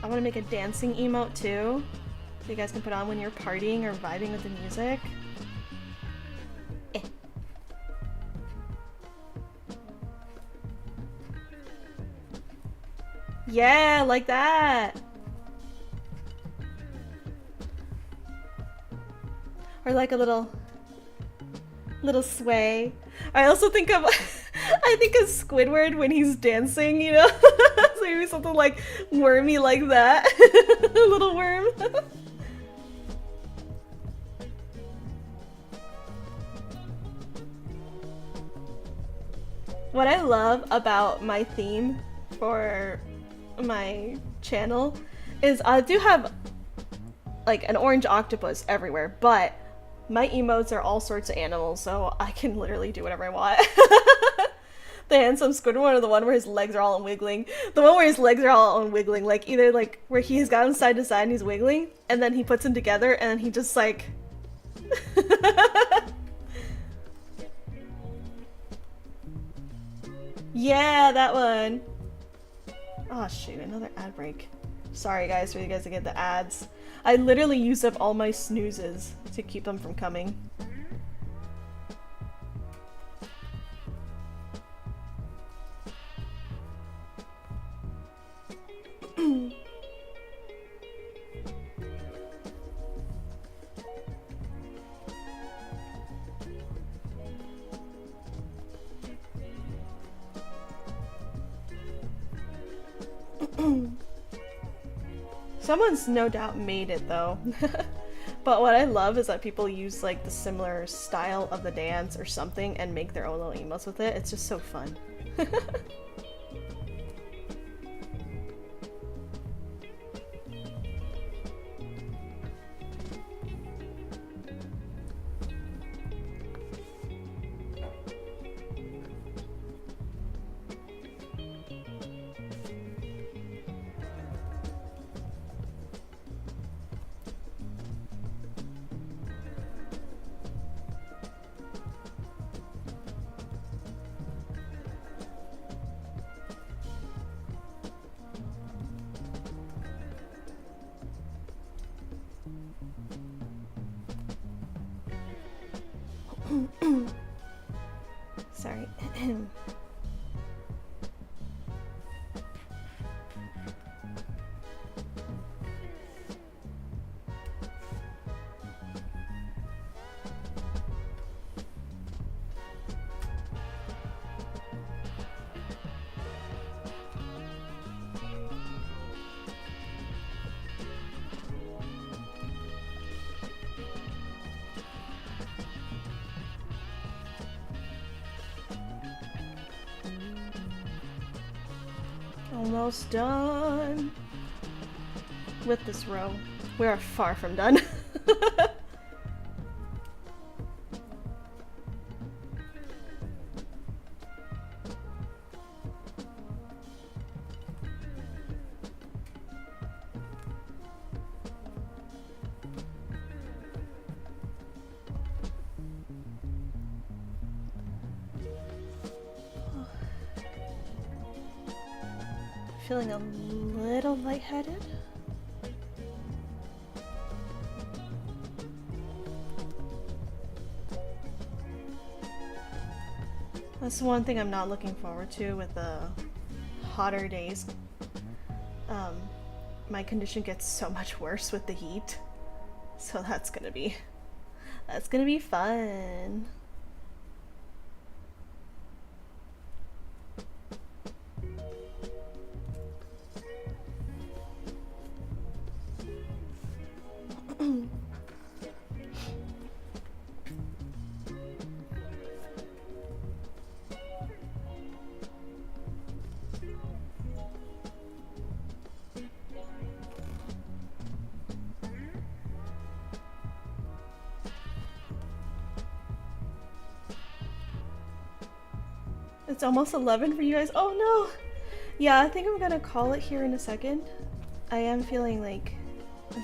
I want to make a dancing emote too, so you guys can put on when you're partying or vibing with the music. Eh. Yeah, like that! Or like a little sway. I also think of I think of Squidward when he's dancing, you know? So maybe something like wormy like that. A little worm. What I love about my theme for my channel is I do have like an orange octopus everywhere, but my emotes are all sorts of animals, so I can literally do whatever I want. The handsome Squidward, or the one where his legs are all wiggling. The one where his legs are all wiggling, like either like where he's got him side to side and he's wiggling, and then he puts them together and then he just like... Yeah, that one! Oh shoot, another ad break. Sorry guys for you guys to get the ads. I literally used up all my snoozes to keep them from coming. Someone's no doubt made it though. But what I love is that people use like the similar style of the dance or something and make their own little emotes with it. It's just so fun. Sorry. almost done with this row. We are far from done. Feeling a little lightheaded. That's one thing I'm not looking forward to with the hotter days. My condition gets so much worse with the heat. So that's gonna be fun. It's almost 11 for you guys. Oh no! Yeah, I think I'm gonna call it here in a second. I am feeling like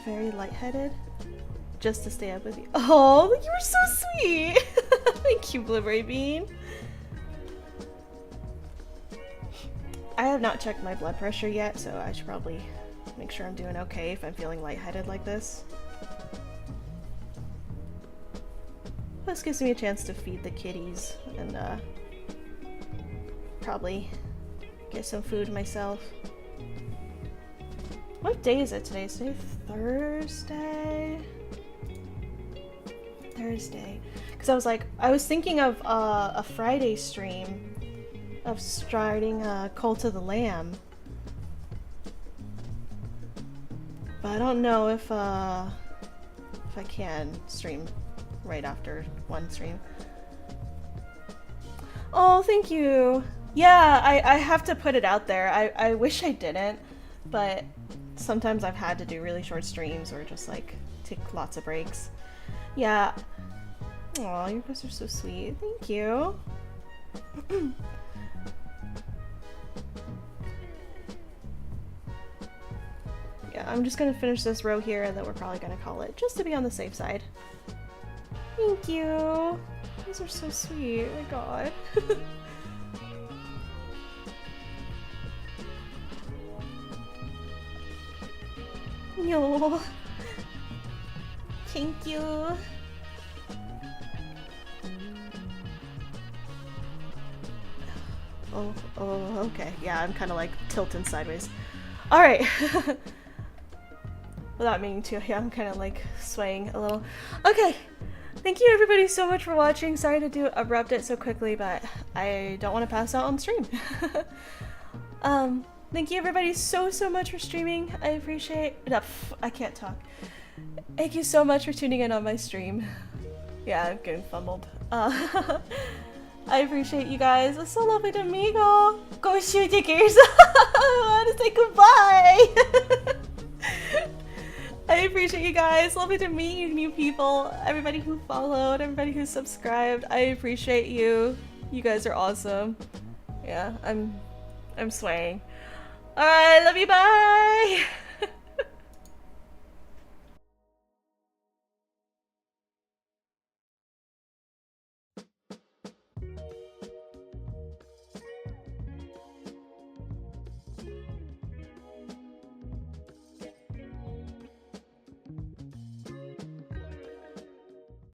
very lightheaded. Just to stay up with you. Oh, you were so sweet! Thank you, Blueberry Bean. I have not checked my blood pressure yet, so I should probably make sure I'm doing okay if I'm feeling lightheaded like this. This gives me a chance to feed the kitties and probably get some food myself. What day is it today? Is today Thursday? Thursday. Because I was thinking of a Friday stream of starting Cult of the Lamb. But I don't know if I can stream right after one stream. Oh, thank you. Yeah, I have to put it out there. I wish I didn't, but sometimes I've had to do really short streams or just like take lots of breaks. Yeah. Aw, your posts are so sweet. Thank you. Yeah, I'm just gonna finish this row here and then we're probably gonna call it, just to be on the safe side. Thank you. These are so sweet. Oh my god. Yo. Thank you. Oh, okay. Yeah, I'm kind of like tilting sideways. Alright. Without meaning to, yeah, I'm kind of like swaying a little. Okay. Thank you everybody so much for watching. Sorry to abrupt it so quickly, but I don't want to pass out on stream. Thank you everybody so much for streaming. I appreciate it. I can't talk. Thank you so much for tuning in on my stream. Yeah, I'm getting fumbled. I appreciate you guys. It's so lovely to meet you. Go shoot diggers. I want to say goodbye. I appreciate you guys. Lovely to meet you new people. Everybody who followed, everybody who subscribed. I appreciate you. You guys are awesome. Yeah, I'm swaying. Alright, love you, bye!